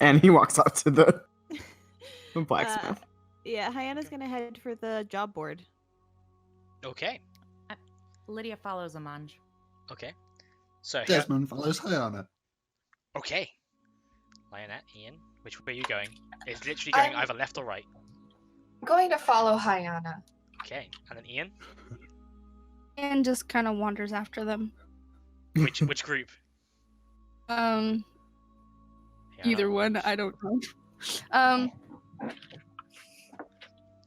And he walks out to the blacksmith. Yeah, Hyanna's gonna head for the job board. Okay, Lydia follows Amanj. okay. So, Desmond follows Hyana. okay. Lionette, Ian, which way are you going? It's literally going I'm- either left or right. Going to follow Hyana. Okay, and then Ian? And just kind of wanders after them. Which group? Either Hyana, one, Amanj. I don't know.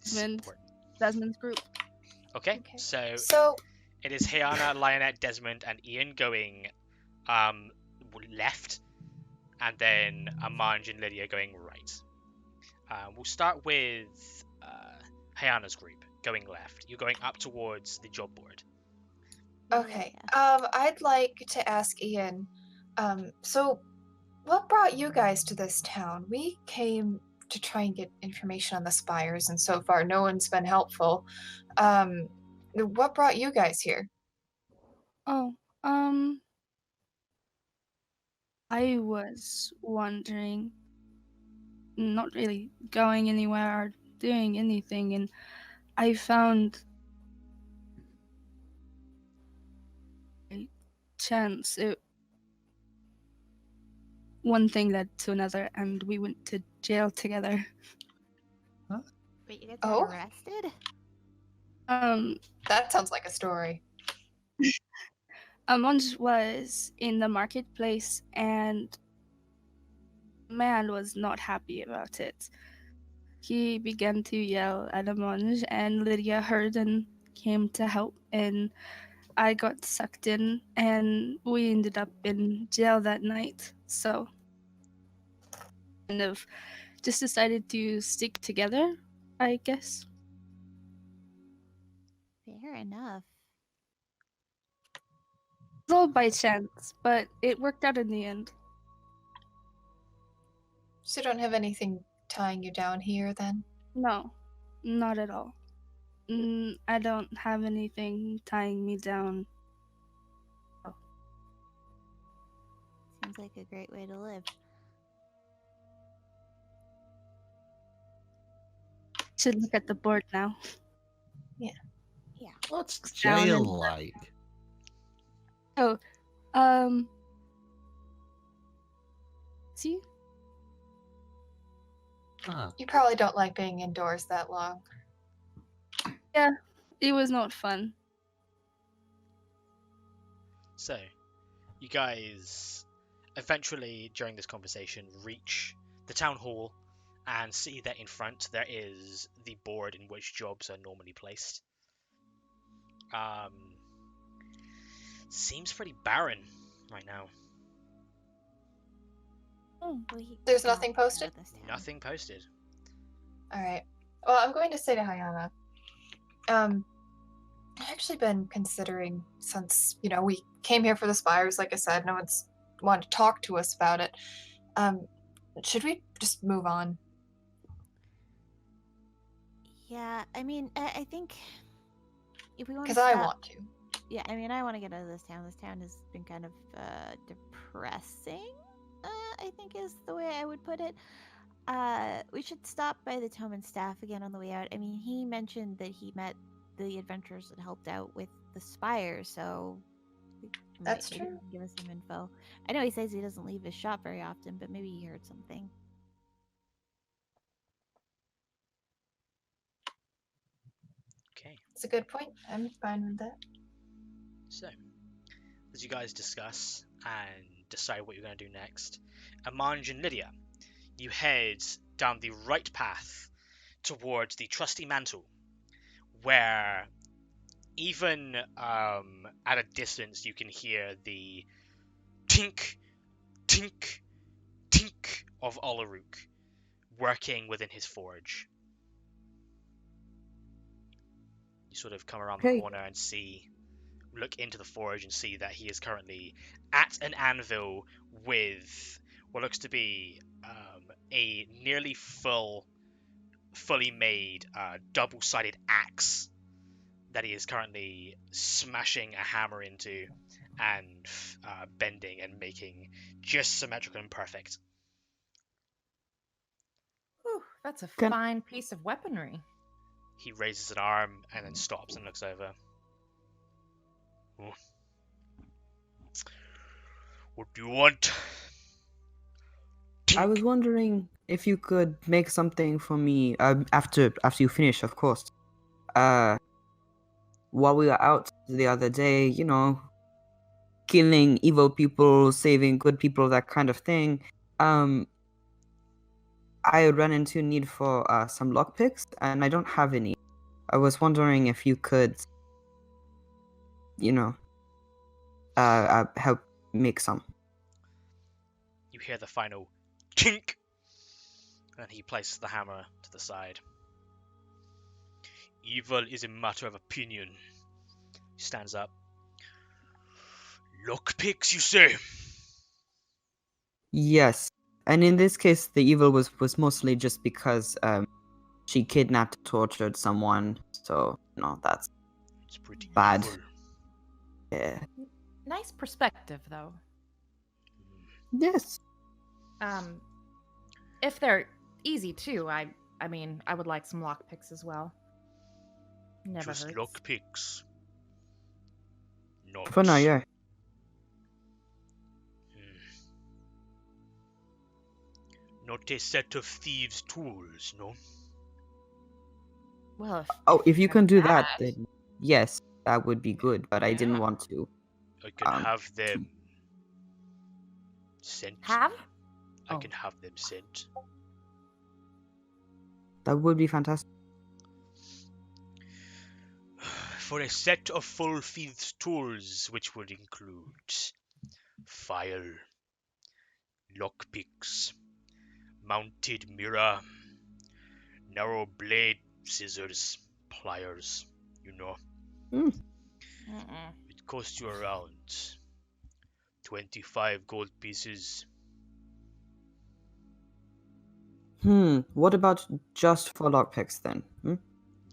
Desmond. Support. Desmond's group. Okay, Okay. so So, it is Hyana, Lionette, Desmond, and Ian going left, and then Amanj and Lydia going right. We'll start with Hyana's group going left. You're going up towards the job board. okay. Yeah. I'd like to ask Ian, so what brought you guys to this town? We came to try and get information on the spires, and so far no one's been helpful. What brought you guys here? Oh, I was wondering, not really going anywhere or doing anything, and I found a chance. One thing led to another, and we went to jail together. Wait, you guys Oh? got arrested? That sounds like a story. Amonj was in the marketplace, and man was not happy about it. He began to yell at Amonj, and Lydia heard and came to help, and I got sucked in, and we ended up in jail that night. So, kind of just decided to stick together, I guess. Fair enough. It's all by chance, but it worked out in the end. So you don't have anything tying you down here then? No, not at all. I don't have anything tying me down. Seems like a great way to live. Should look at the board now. What's Down jail and- like? Oh, artsy. Ah, You probably don't like being indoors that long. Yeah, it was not fun. So, you guys eventually, during this conversation, reach the town hall and see that in front there is the board in which jobs are normally placed. Seems pretty barren right now. Oh, There's nothing posted? Nothing posted. Alright. Well, I'm going to say to Hayana, I've actually been considering, since, we came here for the spires, like I said, no one's wanted to talk to us about it. Should we just move on? Yeah, I mean, I think if we want to Because I stop... want to. Yeah, I mean, I want to get out of this town. This town has been kind of depressing, I think is the way I would put it. We should stop by the Toman staff again on the way out. I mean, he mentioned that he met the adventurers that helped out with the spire, so That's maybe true. he can give us some info. I know he says he doesn't leave his shop very often, but maybe he heard something. Okay. It's a good point. I'm fine with that. So, as you guys discuss and decide what you're going to do next, Amanj and Lydia, you head down the right path towards the Trusty Mantle, where even at a distance you can hear the tink, tink, tink of Olaruk working within his forge. You sort of come around the corner and look into the forge and see that he is currently at an anvil with what looks to be a nearly fully made double-sided axe that he is currently smashing a hammer into and bending and making just symmetrical and perfect. Whew, that's a Can- fine piece of weaponry. He raises an arm and then stops and looks over. What do you want? I was wondering if you could make something for me after you finish, of course. While we were out the other day, killing evil people, saving good people, that kind of thing. I ran into need for some lockpicks, and I don't have any. I was wondering if you could, help make some. You hear the final tink, and he places the hammer to the side. Evil is a matter of opinion. He stands up. Lockpicks, you say? Yes, and in this case, the evil was mostly just because she kidnapped, tortured someone. So that's It's pretty bad. evil. Yeah. Nice perspective, though. Yes. If they're easy too, I mean, I would like some lockpicks as well. Never Just hurts. lockpicks. Not. For now, yeah. Not a set of thieves' tools, no? Well, If you can do that, that- then yes, that would be good. But I didn't Yeah. want to. I can have them sent. Have? I Oh. can have them sent. That would be fantastic. For a set of full thieves' tools, which would include file, lockpicks, mounted mirror, narrow blade, scissors, pliers, Mm-mm. It costs you around 25 gold pieces. What about just for lockpicks then?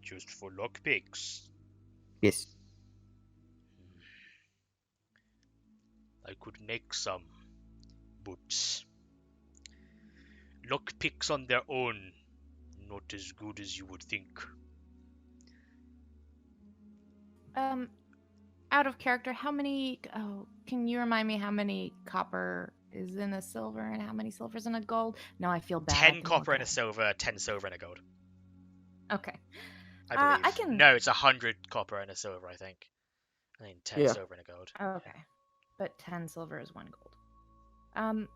Just for lockpicks. Yes. I could make some, but lockpicks on their own, not as good as you would think. Out of character, how many? Oh, can you remind me how many copper is in a silver and how many silvers in a gold? No, I feel bad. I 10 can copper look and it a silver, 10 silver and a gold. up. Okay. I believe. I can. No, it's 100 copper and a silver, I think. I think 10 Yeah. silver and a gold. Okay. But 10 silver is 1 gold.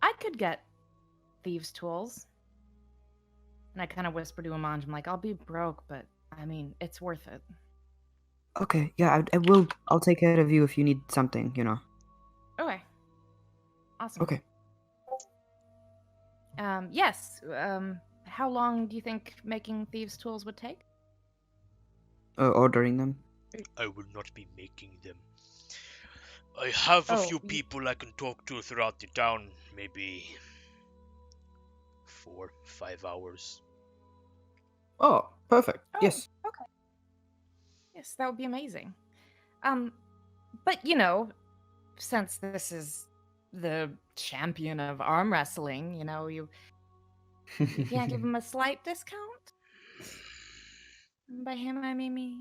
I could get thieves' tools. And I kind of whisper to Amanj, I'm like, I'll be broke, but I mean, it's worth it. Okay, yeah, I will. I'll take care of you if you need something, you know. Okay. Awesome. Okay. Yes. How long do you think making thieves' tools would take? Ordering them. I will not be making them. I have a Oh, few people I can talk to throughout the town. Maybe 4-5 hours. Oh, perfect. Oh, Yes. Okay. Yes, that would be amazing. But you know, since this is the champion of arm wrestling, you know, you can't give him a slight discount? And by him, I mean me.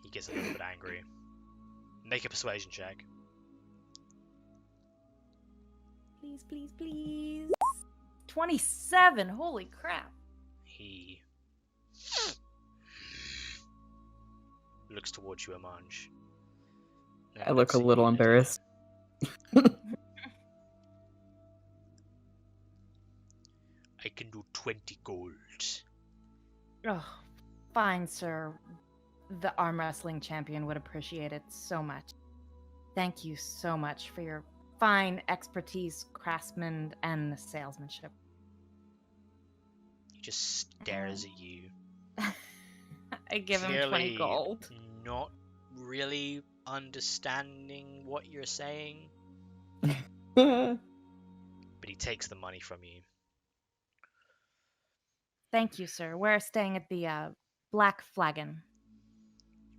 He gets a little bit angry. Make a persuasion check. Please, please, please. 27. Holy crap. He looks towards you, Amanj. I look a little embarrassed. I can do 20 gold. Oh, fine, sir. The arm wrestling champion would appreciate it so much. Thank you so much for your fine expertise, craftsman, and salesmanship. He just stares at you. I give him 20 Clearly gold. Not really understanding what you're saying, Yeah. but he takes the money from you. Thank you, sir. We're staying at the Black Flagon.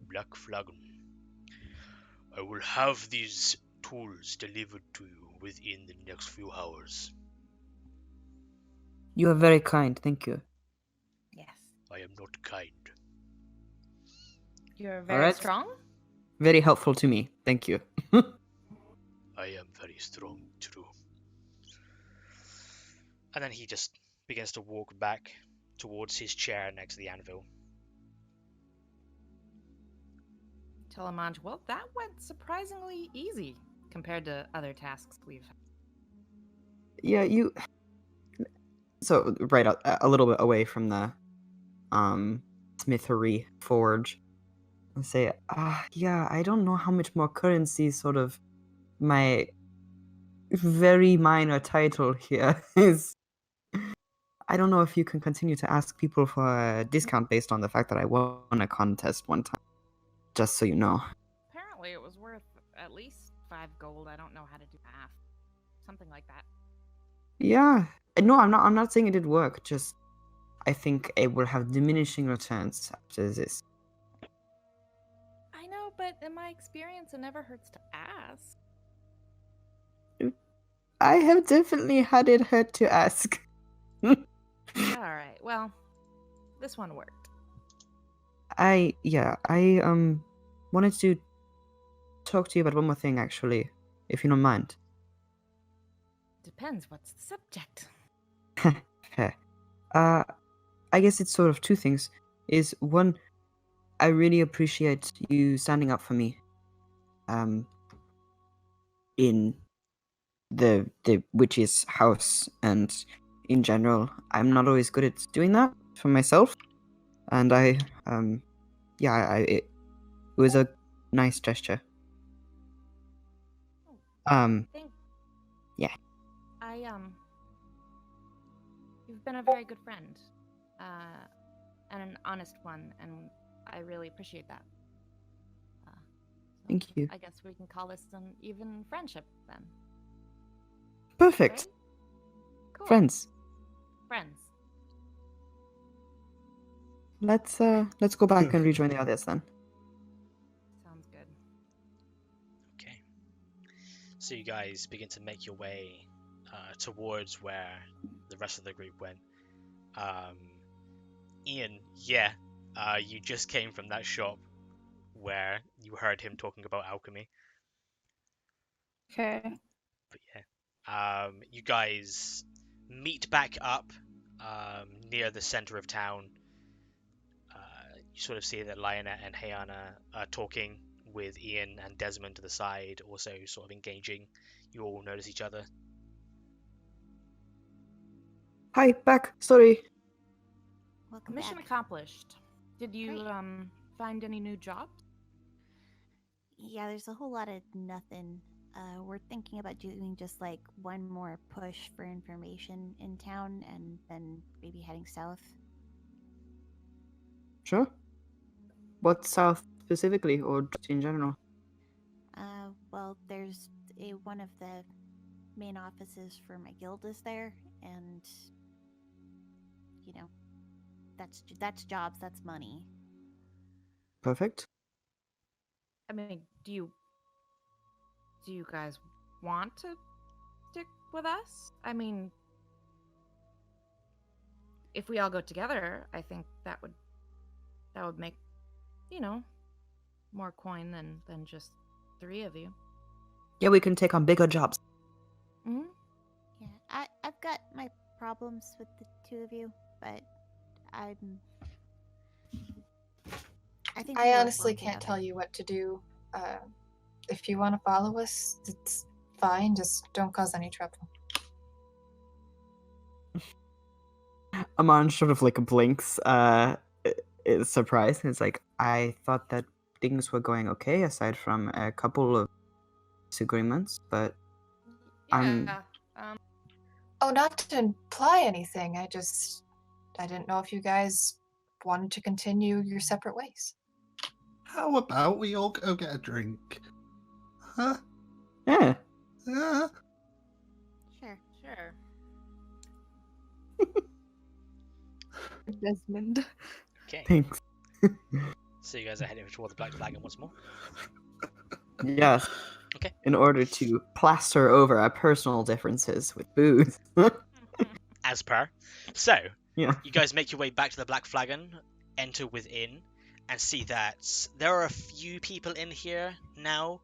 Black Flagon. I will have these tools delivered to you within the next few hours. You are very kind, thank you. Yes. I am not kind. You're very Alright. strong? Very helpful to me, thank you. I am very strong too. And then he just begins to walk back towards his chair next to the anvil. Tell Amanj, well, that went surprisingly easy compared to other tasks we've had. Yeah, you. So right a little bit away from the smithery forge, I say, yeah, I don't know how much more currency sort of my very minor title here is. I don't know if you can continue to ask people for a discount based on the fact that I won a contest one time. Just so you know. Apparently it was worth at least 5 gold. I don't know how to do math. Something like that. Yeah. No, I'm not saying it did work, just I think it will have diminishing returns after this. I know, but in my experience, it never hurts to ask. I have definitely had it hurt to ask. Alright, well, this one worked. I wanted to talk to you about one more thing, actually, if you don't mind. Depends, what's the subject? Fair. I guess it's sort of two things. Is one, I really appreciate you standing up for me. In the witch's house and in general, I'm not always good at doing that for myself, and it was a nice gesture. Thank Yeah. You've been a very good friend. And an honest one, and I really appreciate that. Thank you. I guess we can call this an even friendship then. Perfect. Right? Cool. Friends. Friends. Let's go back and rejoin the others then. Sounds good. Okay. So you guys begin to make your way towards where the rest of the group went. Ian, you just came from that shop where you heard him talking about alchemy. Okay. But yeah, you guys meet back up near the center of town. You sort of see that Lionette and Hayana are talking with Ian and Desmond to the side, also sort of engaging. You all notice each other. Hi, back. Sorry. Welcome Mission back. accomplished. Did you Great. find any new jobs? Yeah, there's a whole lot of nothing. We're thinking about doing just like one more push for information in town and then maybe heading south. Sure. What south specifically, or just in general? Well, there's one of the main offices for my guild is there, and you know, that's jobs, that's money. Perfect. I mean, do you guys want to stick with us? I mean, if we all go together, I think that would make, more coin than just 3 of you. Yeah, we can take on bigger jobs. Hmm. Yeah, I've got my problems with the 2 of you, but I think I honestly can't tell you what to do. If you want to follow us, it's fine. Just don't cause any trouble. Aman sort of like blinks, is surprised. It's like, I thought that things were going okay aside from a couple of disagreements, but I'm... Oh, not to imply anything. I didn't know if you guys wanted to continue your separate ways. How about we all go get a drink? Huh? Yeah. Yeah. Sure. Desmond. Okay. Thanks. So you guys are heading toward the Black Flagon once more. Yes. Okay. In order to plaster over our personal differences with booze. As per. So, Yeah. you guys make your way back to the Black Flagon, enter within, and see that there are a few people in here now.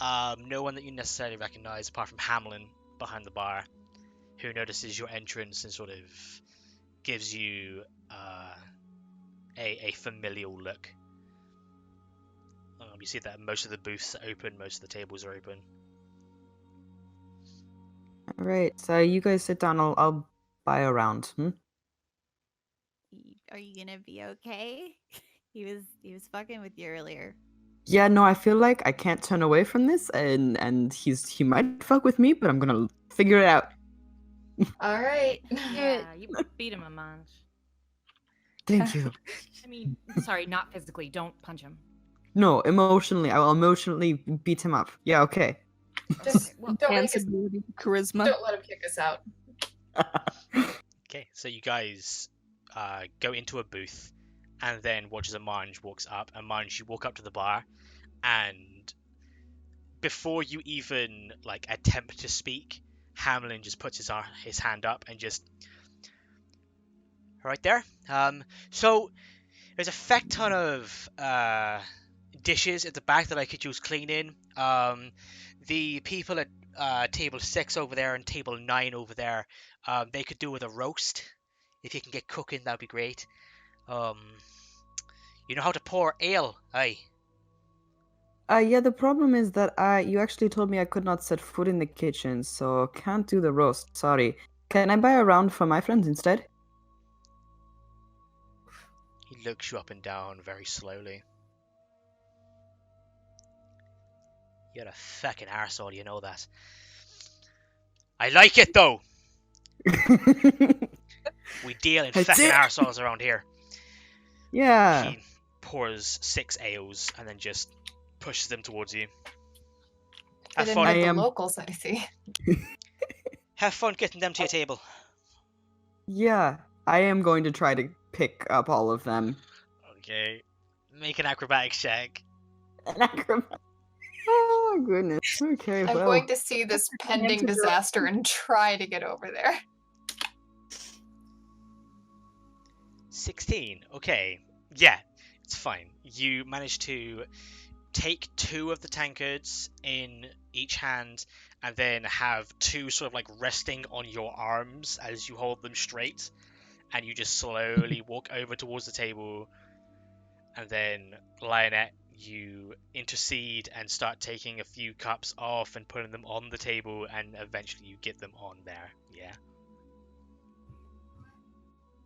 No one that you necessarily recognize apart from Hamlin behind the bar, who notices your entrance and sort of gives you a familial look. You see that most of the booths are open, most of the tables are open. Alright, so you guys sit down, I'll buy a round. Are you gonna be okay? He was fucking with you earlier. Yeah, no, I feel like I can't turn away from this, and he might fuck with me, but I'm gonna figure it out. All right. Yeah, you beat him, Amanj. Thank you. I mean, sorry, not physically. Don't punch him. No, emotionally. I will emotionally beat him up. Yeah, okay. Just Well, don't make us, Ability, charisma. don't let him kick us out. Okay, so you guys go into a booth, and then watch as Amanj walks up. Amanj, you walk up to the bar, and before you even like attempt to speak, Hamlin just puts his hand up and just right there. So there's a feck ton of dishes at the back that I could use cleaning. The people at table 6 over there and table 9 over there, they could do with a roast. If you can get cooking, that'd be great. You know how to pour ale, aye? Yeah, the problem is that you actually told me I could not set foot in the kitchen, so can't do the roast. Sorry. Can I buy a round for my friends instead? He looks you up and down very slowly. You're a fucking arsehole, you know that. I like it though. We deal in fucking arseholes around here. Yeah. He pours 6 ales and then just pushes them towards you. Have Fit in fun. with the locals, I see. Have fun getting them to your table. Yeah, I am going to try to pick up all of them. Okay. Make an acrobatics check. An acrobat. Oh goodness. Okay, I'm well. going to see this pending disaster and try to get over there. 16. Okay. Yeah, it's fine. You manage to take 2 of the tankards in each hand and then have two sort of like resting on your arms as you hold them straight, and you just slowly walk over towards the table, and then Lionette, you intercede and start taking a few cups off and putting them on the table, and eventually you get them on there. Yeah.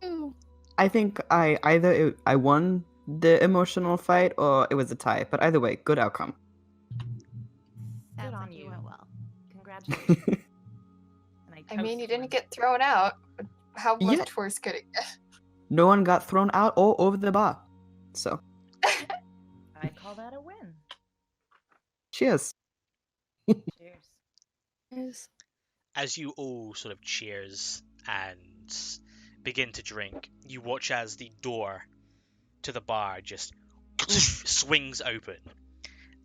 Ooh. I think I won the emotional fight or it was a tie, but either way, good outcome. on Sounds like you. you went well. Congratulations. And I mean, you toast didn't get thrown out. How Yeah. much worse could it get? No one got thrown out or over the bar. So, I call that a win. cheers. Cheers. Yes. As you all sort of cheers and begin to drink, you watch as the door to the bar just swings open,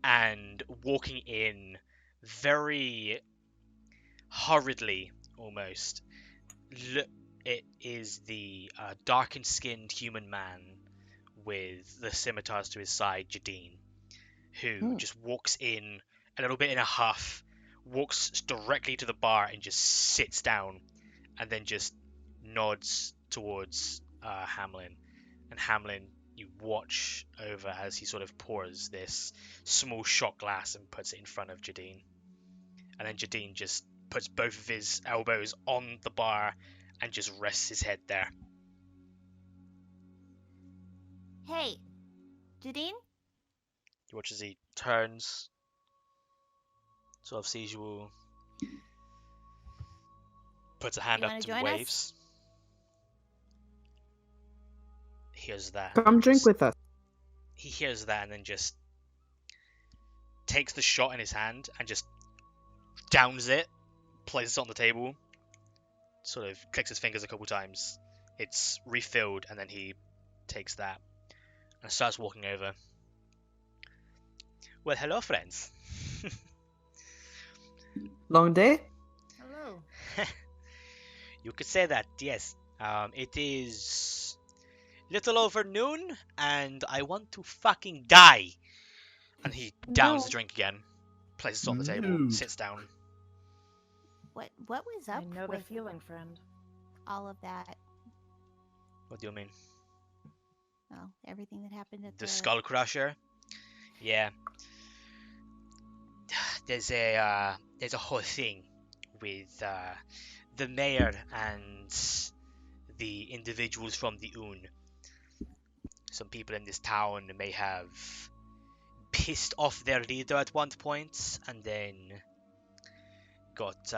and walking in very hurriedly almost, it is the darkened skinned human man with the scimitars to his side, Jadine, who just walks in a little bit in a huff, walks directly to the bar and just sits down, and then just nods towards Hamlin. And Hamlin, you watch over as he sort of pours this small shot glass and puts it in front of Jadine. And then Jadine just puts both of his elbows on the bar and just rests his head there. Hey, Jadine? You watch as he turns, sort of sees you all, puts a hand You up wanna and join us? waves. Hears that. Come drink with us. He hears that and then just takes the shot in his hand and just downs it, places it on the table, sort of clicks his fingers a couple times. It's refilled, and then he takes that and starts walking over. Well, hello, friends. Long day? Hello. You could say that, yes. It is little over noon, and I want to fucking die. And he downs No. the drink again, places it on the table, No. sits down. What was I up know the with feeling, friend. all of that? What do you mean? Well, everything that happened at The Skull Crusher? Yeah. There's a whole thing with the mayor and the individuals from the Un. Some people in this town may have pissed off their leader at one point, and then got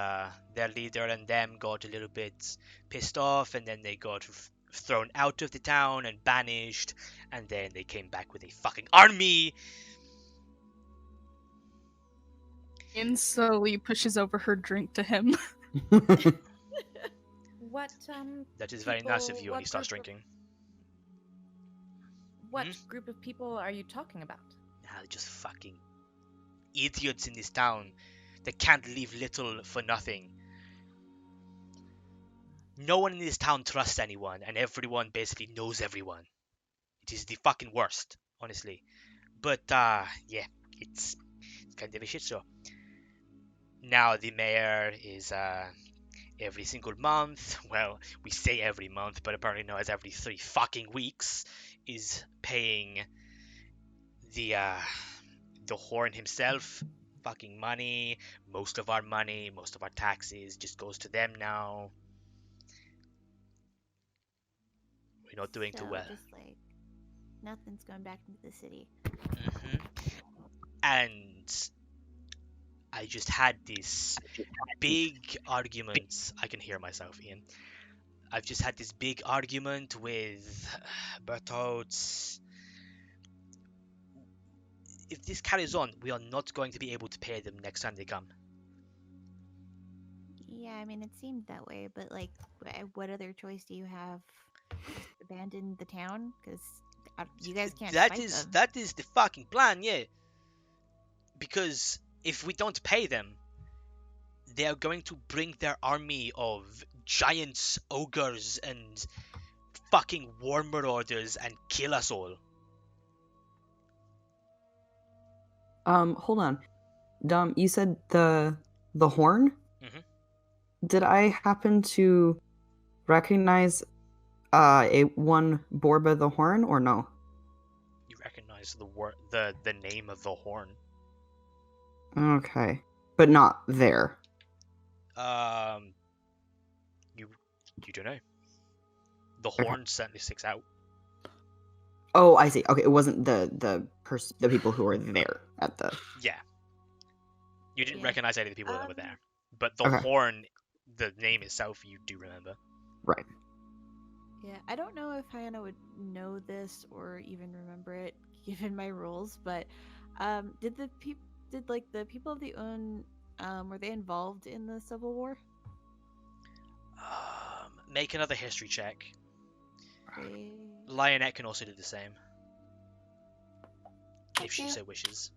their leader and them got a little bit pissed off, and then they got thrown out of the town and banished, and then they came back with a fucking army. And slowly pushes over her drink to him. What That is very nice of people- you when he what starts group of- drinking. What Hmm? group of people are you talking about? They're just fucking idiots in this town that can't leave little for nothing. No one in this town trusts anyone, and everyone basically knows everyone. It is the fucking worst, honestly. But yeah, it's kind of a shit show. Now the mayor is every single month. Well, we say every month, but apparently now it's every 3 fucking weeks. Is paying the Horn himself fucking money. Most of our money, most of our taxes just goes to them now. We're not doing too So well. just like nothing's going back into the city. Hmm. And I just had this big argument. I can hear myself, Ian. I've just had this big argument with Bertolds. If this carries on, we are not going to be able to pay them next time they come. Yeah, I mean it seemed that way, but like, what other choice do you have? Just abandon the town because you guys can't That fight is them. that is the fucking plan, yeah. Because if we don't pay them, they are going to bring their army of giants, ogres, and fucking war marauders and kill us all. Hold on. Dom, you said the the horn. Mhm. Did I happen to recognize a one Borba the Horn or no? You recognize the name of the horn. Okay, but not there. You don't know. The Okay. horn certainly sticks out. Oh, I see. Okay, it wasn't the people who were there at the. Yeah. You didn't Yeah. recognize any of the people that were there, but the Okay. horn, the name itself, you do remember. Right. Yeah, I don't know if Hannah would know this or even remember it given my rules, but did the people of the Un were they involved in the Civil War? Make another history check. They... Lionette can also do the same, Thank if she you. so wishes.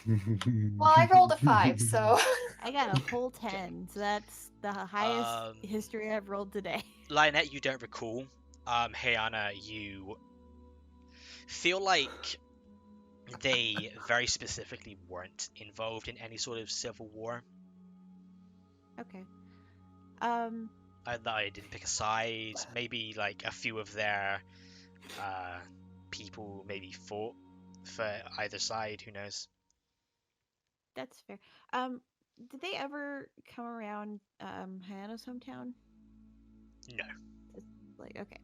Well, I rolled a 5, so. I got a whole 10, so that's the highest history I've rolled today. Lionette, you don't recall. Hannah, you feel like they very specifically weren't involved in any sort of civil war. Okay. I didn't pick a side. Maybe like a few of their people maybe fought for either side. Who knows? That's fair. Did they ever come around Hannah's hometown? No, Okay.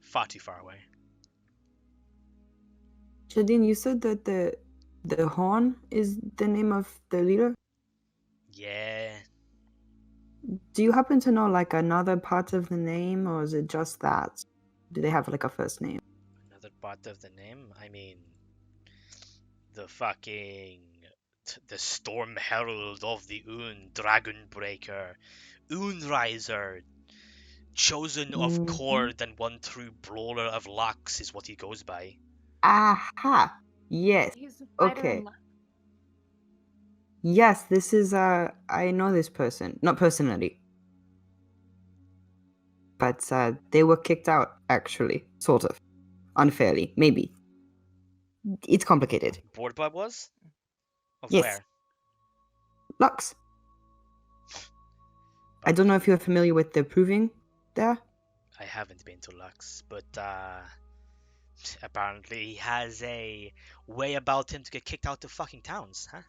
far too far away. Shadine, you said that the horn is the name of the leader. Yeah. Do you happen to know like another part of the name, or is it just that? Do they have like a first name? Another part of the name? I mean, the fucking... the Storm Herald of the Un, Dragonbreaker, Unriser, chosen of Mhm. Cord and one true brawler of Lux is what he goes by. Aha! Yes. He's a fighter Okay. in luck. Yes, this is I know this person. Not personally. But they were kicked out, actually. Sort of. Unfairly. Maybe. It's complicated. Boardbub was? Of Yes. where? Lux. I don't know if you're familiar with the proving there. I haven't been to Lux, but apparently he has a way about him to get kicked out of fucking towns, huh?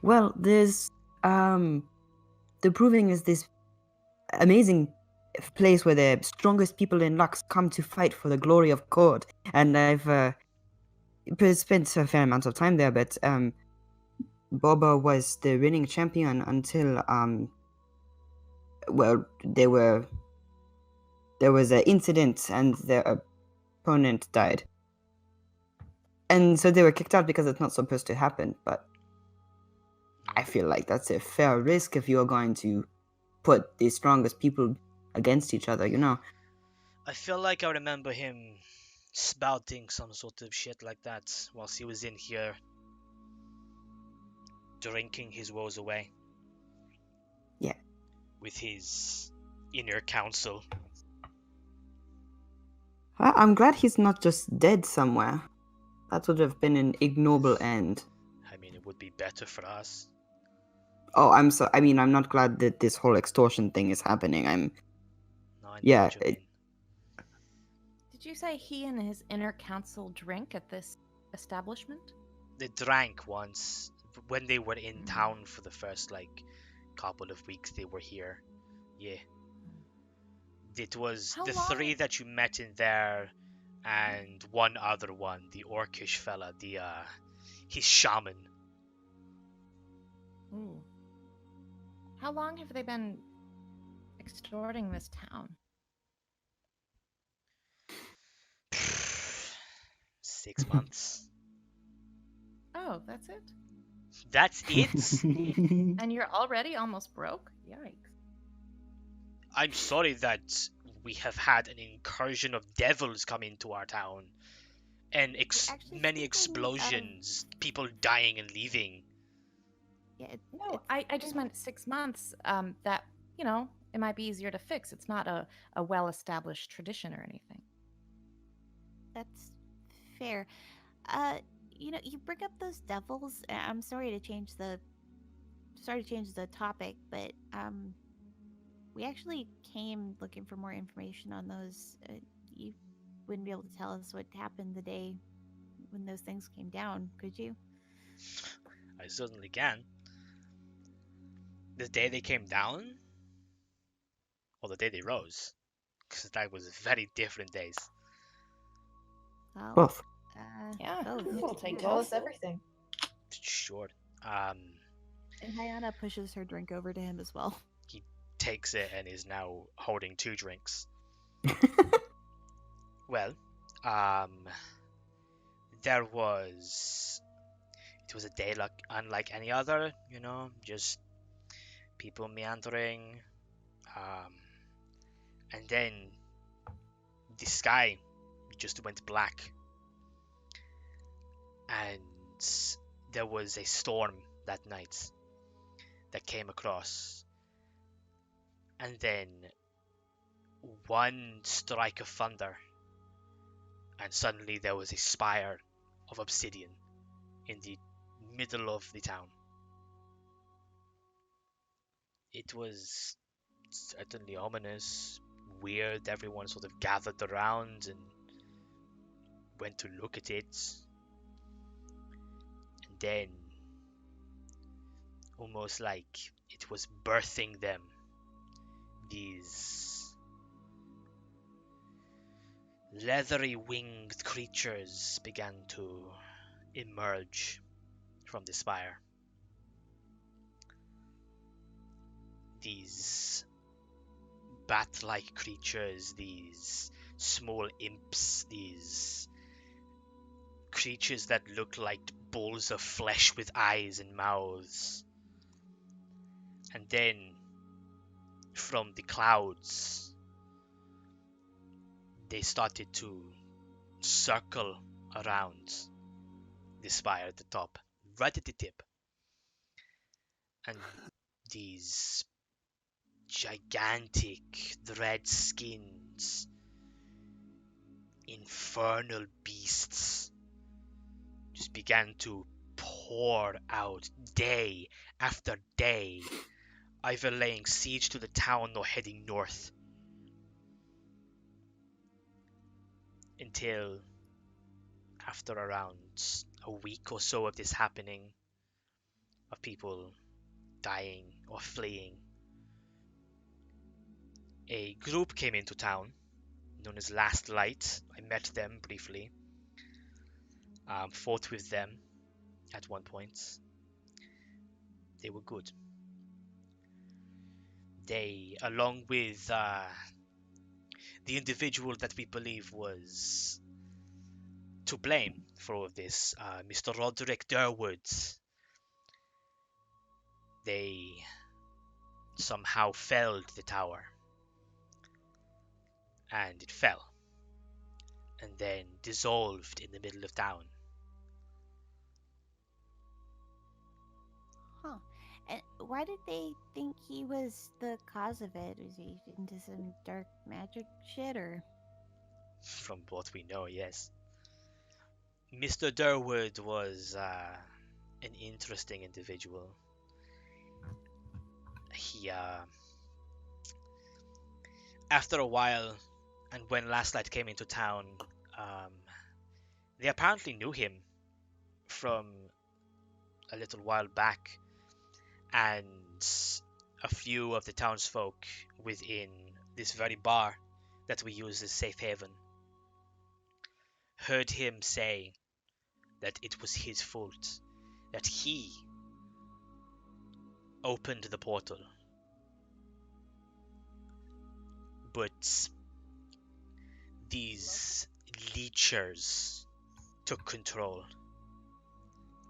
Well, there's the proving is this amazing place where the strongest people in Lux come to fight for the glory of Cord. And I've spent a fair amount of time there, but Boba was the reigning champion until well, there was an incident and their opponent died. And so they were kicked out because it's not supposed to happen, but I feel like that's a fair risk if you're going to put the strongest people against each other, you know? I feel like I remember him spouting some sort of shit like that whilst he was in here drinking his woes away. Yeah. With his inner council. I'm glad he's not just dead somewhere. That would have been an ignoble end. I mean, it would be better for us. Oh, I'm not glad that this whole extortion thing is happening. No, I know Yeah, what you mean. Did you say he and his inner council drink at this establishment? They drank once when they were in town for the first couple of weeks they were here. Yeah. It was How the long? 3 that you met in there and one other one, the orcish fella, his shaman. Ooh. How long have they been extorting this town? 6 months. Oh, that's it? That's it? And you're already almost broke? Yikes. I'm sorry that we have had an incursion of devils come into our town. And actually many speak explosions, people dying and leaving. Yeah, No, I just meant 6 months. That, it might be easier to fix. It's not a well-established tradition or anything. That's fair. You bring up those devils. I'm sorry to change the sorry to change the topic, but we actually came looking for more information on those. You wouldn't be able to tell us what happened the day when those things came down, could you? I certainly can. The day they came down, or the day they rose, because that was very different days. Well, Both. Yeah, both. we'll take Tell both. us everything. Sure. And Hyana pushes her drink over to him as well. He takes it and is now holding 2 drinks. Well, there was. It was a day unlike any other, just people meandering. And then the sky just went black. And there was a storm that night that came across. And then one strike of thunder, and suddenly there was a spire of obsidian in the middle of the town. It was certainly ominous, weird. Everyone sort of gathered around and went to look at it. And then, almost like it was birthing them, these leathery winged creatures began to emerge from the spire. These bat-like creatures, these small imps, these creatures that look like balls of flesh with eyes and mouths. And then, from the clouds, they started to circle around the spire at the top, right at the tip. And these gigantic, red-skinned, infernal beasts just began to pour out day after day, either laying siege to the town or heading north. Until, after around a week or so of this happening, of people dying or fleeing, a group came into town known as Last Light. I met them briefly, fought with them at one point. They were good. They, along with the individual that we believe was to blame for all of this, Mr. Roderick Durwood, they somehow felled the tower. And it fell. And then dissolved in the middle of town. Huh. And why did they think he was the cause of it? Was he into some dark magic shit, or? From what we know, yes. Mr. Durwood was an interesting individual. He, after a while, and when Last Light came into town, they apparently knew him from a little while back, and a few of the townsfolk within this very bar that we use as safe haven heard him say that it was his fault, that he opened the portal. But these leechers took control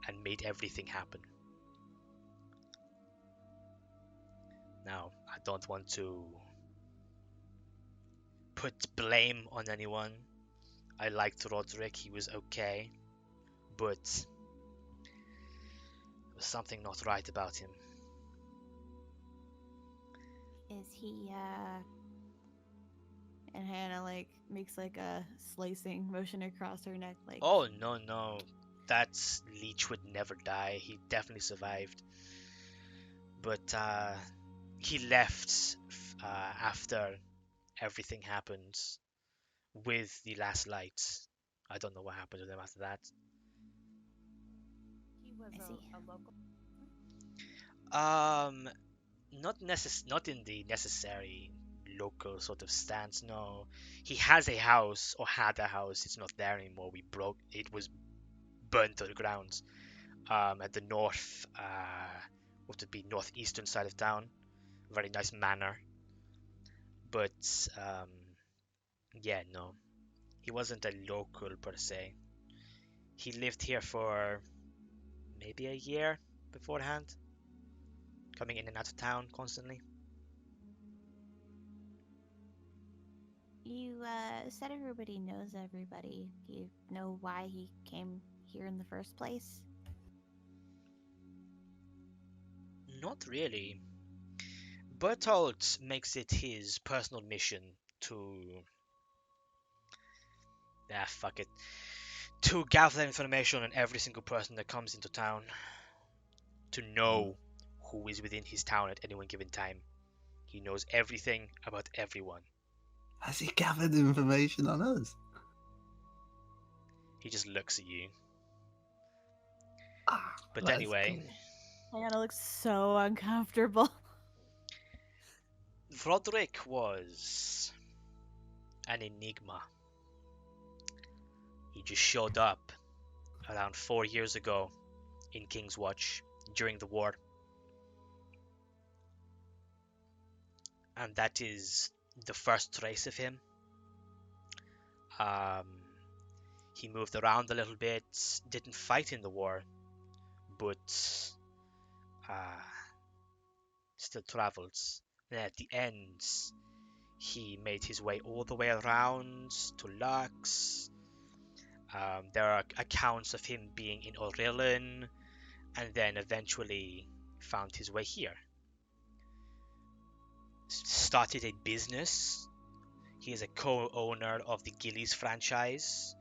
and made everything happen. Now, I don't want to put blame on anyone. I liked Roderick, he was okay, but there was something not right about him. Is he, And Hannah makes a slicing motion across her neck, like. Oh no, that leech would never die. He definitely survived. but he left after everything happened with the last light. I don't know what happened to them after that. He was I see. a local. Not in the necessary local sort of stance. No, he has a house or had a house. It's not there anymore. It was burnt to the ground. At the north, what would be northeastern side of town. Very nice manor. But yeah, no, he wasn't a local per se. He lived here for maybe a year beforehand, coming in and out of town constantly. You said everybody knows everybody. Do you know why he came here in the first place? Not really. Bertolt makes it his personal mission to fuck it, to gather information on every single person that comes into town, to know who is within his town at any one given time. He knows everything about everyone. Has he gathered information on us? He just looks at you. Ah, But that's anyway, cool. Hannah looks so uncomfortable. Roderick was an enigma. He just showed up around 4 years ago in King's Watch during the war. And that is the first trace of him. He moved around a little bit, didn't fight in the war, but still traveled. And at the end, he made his way all the way around to Lux. There are accounts of him being in Aurelian, and then eventually found his way here. Started a business. He is a co-owner of the Gillies franchise.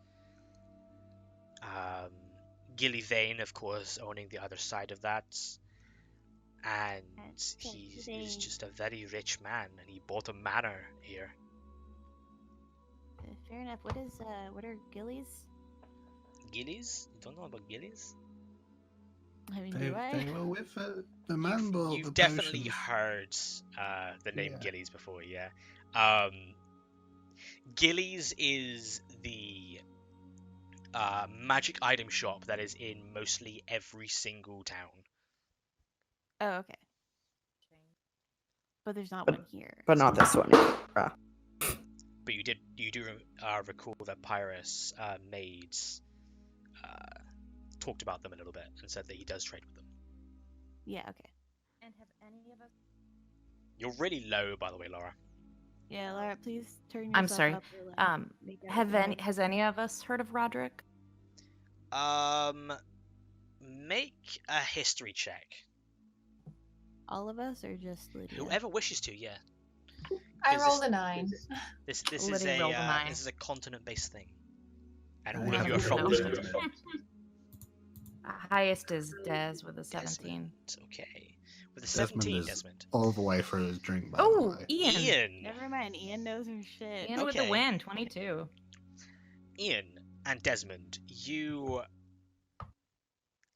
Gilly Vane, of course, owning the other side of that. And he is just a very rich man, and he bought a manor here. Fair enough. What are Gillies? Gillies? You don't know about Gillies? I mean, They, do I? they were with the man bought You've the definitely potions. heard the name Yeah. Gillies before, yeah. Gillies is the magic item shop that is in mostly every single town. Oh, okay. But there's not But- one here. But not this one. Bruh. But you do recall that Pyrrhus talked about them a little bit and said that he does trade with them. Yeah, okay. And have any of us? You're really low, by the way, Lara. Yeah, Lara, please turn yourself I'm sorry. up. Or, like, make that Has any of us heard of Roderick? Make a history check. all of us or just Lydia? Whoever wishes to, yeah. I Is rolled this- a 9. This Lydia rolled a 9. is a continent-based thing, and Oh, all yeah. of you are from No. this continent. Highest is Des with a 17. It's okay. With a Desmond 17, is Desmond. all the way through his drink. By the Oh, way. Ian. Never mind, Ian knows her shit. Ian with the Okay. win, 22. Ian and Desmond, you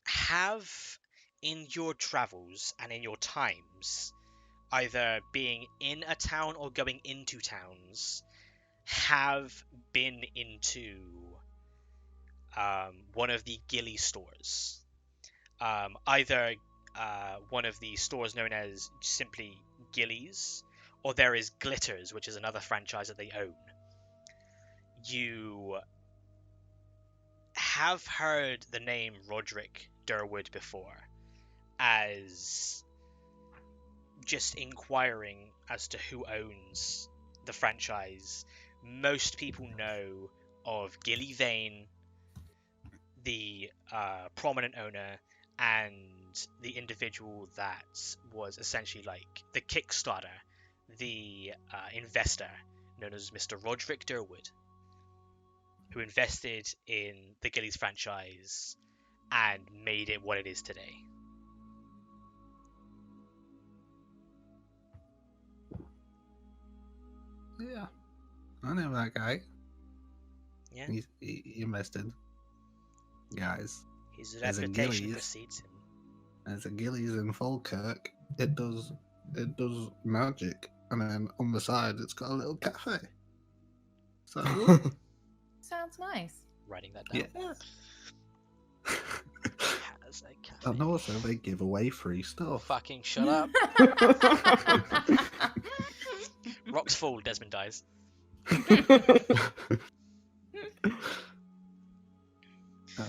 have in your travels and in your times, either being in a town or going into towns, have been into one of the Gilly stores. Either one of the stores known as simply Gillies, or there is Glitters, which is another franchise that they own. You have heard the name Roderick Durwood before, as just inquiring as to who owns the franchise. Most people know of Gilly Vane, the prominent owner, and the individual that was essentially like the Kickstarter, the investor known as Mr. Roderick Durwood, who invested in the Gillies franchise and made it what it is today. yeah. I know that guy. Yeah. He invested. Guys, His There's a reputation Gillies. precedes him. there's a Gillies in Falkirk. It does magic, and then on the side it's got a little cafe. So Sounds nice. Writing that down. yeah. Has a cafe. And also they give away free stuff. Fucking shut up. Rocks fall, Desmond dies.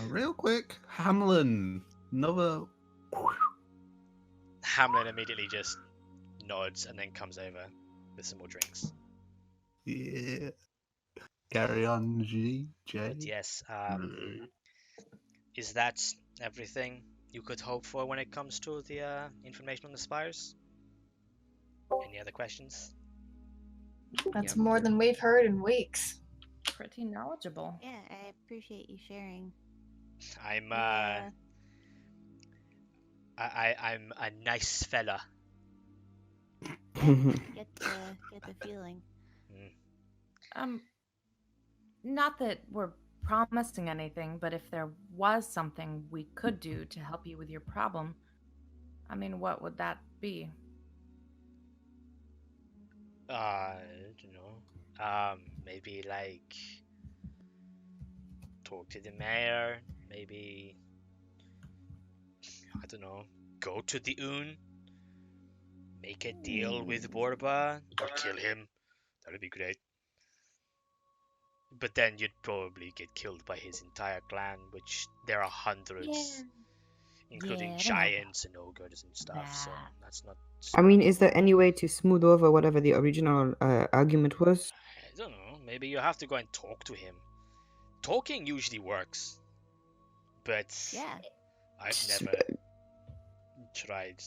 Real quick, Hamlin. Another. Hamlin immediately just nods and then comes over with some more drinks. Yeah. Carry on, J. But yes, is that everything you could hope for when it comes to the information on the spires? Any other questions? That's more than we've heard in weeks. Pretty knowledgeable. Yeah, I appreciate you sharing. I'm Yeah. I'm a nice fella. Get the feeling. Not that we're promising anything, but if there was something we could do to help you with your problem, I mean, what would that be? I don't know. Maybe like talk to the mayor. Maybe I don't know. Go to the Un. Make a deal with Borba or kill him. That'd be great. But then you'd probably get killed by his entire clan, which there are hundreds, including Yeah, I don't know giants and ogres and stuff. So that. that's not. I mean, is there any way to smooth over whatever the original argument was? I don't know. Maybe you have to go and talk to him. Talking usually works, but Yeah. I've never tried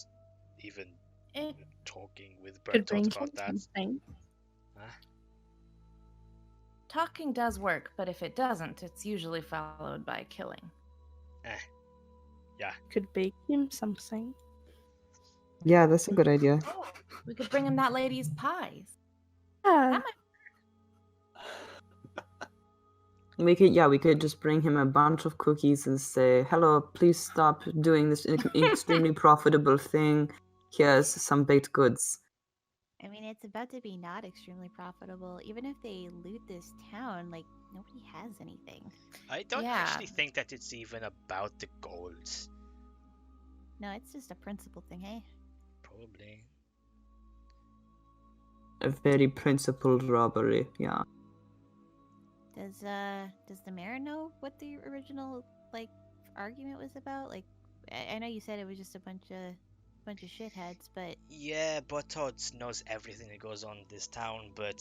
even Eh, talking with Could bring Bertolt him about that. something. talking does work, but if it doesn't, it's usually followed by killing. Could bake him something. Yeah, that's a good idea. Oh, we could bring him that lady's pies. Yeah. That might We could just bring him a bunch of cookies and say, "Hello, please stop doing this extremely profitable thing. Here's some baked goods." I mean, it's about to be not extremely profitable. Even if they loot this town, like, nobody has anything. I don't Yeah. actually think that it's even about the gold. No, it's just a principle thing, hey? Probably. A very principled robbery, yeah. Does the mayor know what the original, like, argument was about? Like, I know you said it was just a bunch of shitheads, but Yeah, Bertolt knows everything that goes on in this town, but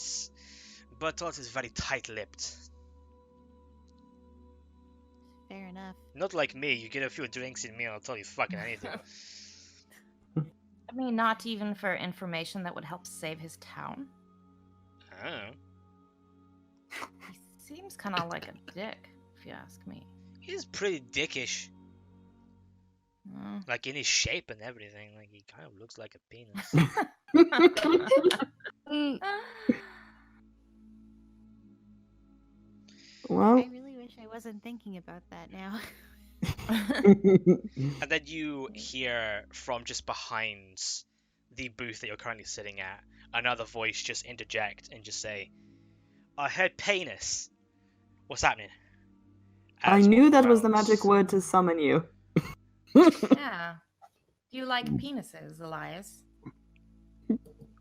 Bertolt is very tight-lipped. fair enough. Not like me. You get a few drinks in me, and I'll tell you fucking anything. I mean, not even for information that would help save his town. I don't know. He seems kind of like a dick, if you ask me. He's pretty dickish. Mm. Like in his shape and everything. Like he kind of looks like a penis. Well, I really wish I wasn't thinking about that now. And then you hear from just behind the booth that you're currently sitting at, another voice just interject and just say, "I heard penis. What's happening?" I As knew one that was the groans. magic word to summon you. Yeah. Do you like penises, Elias?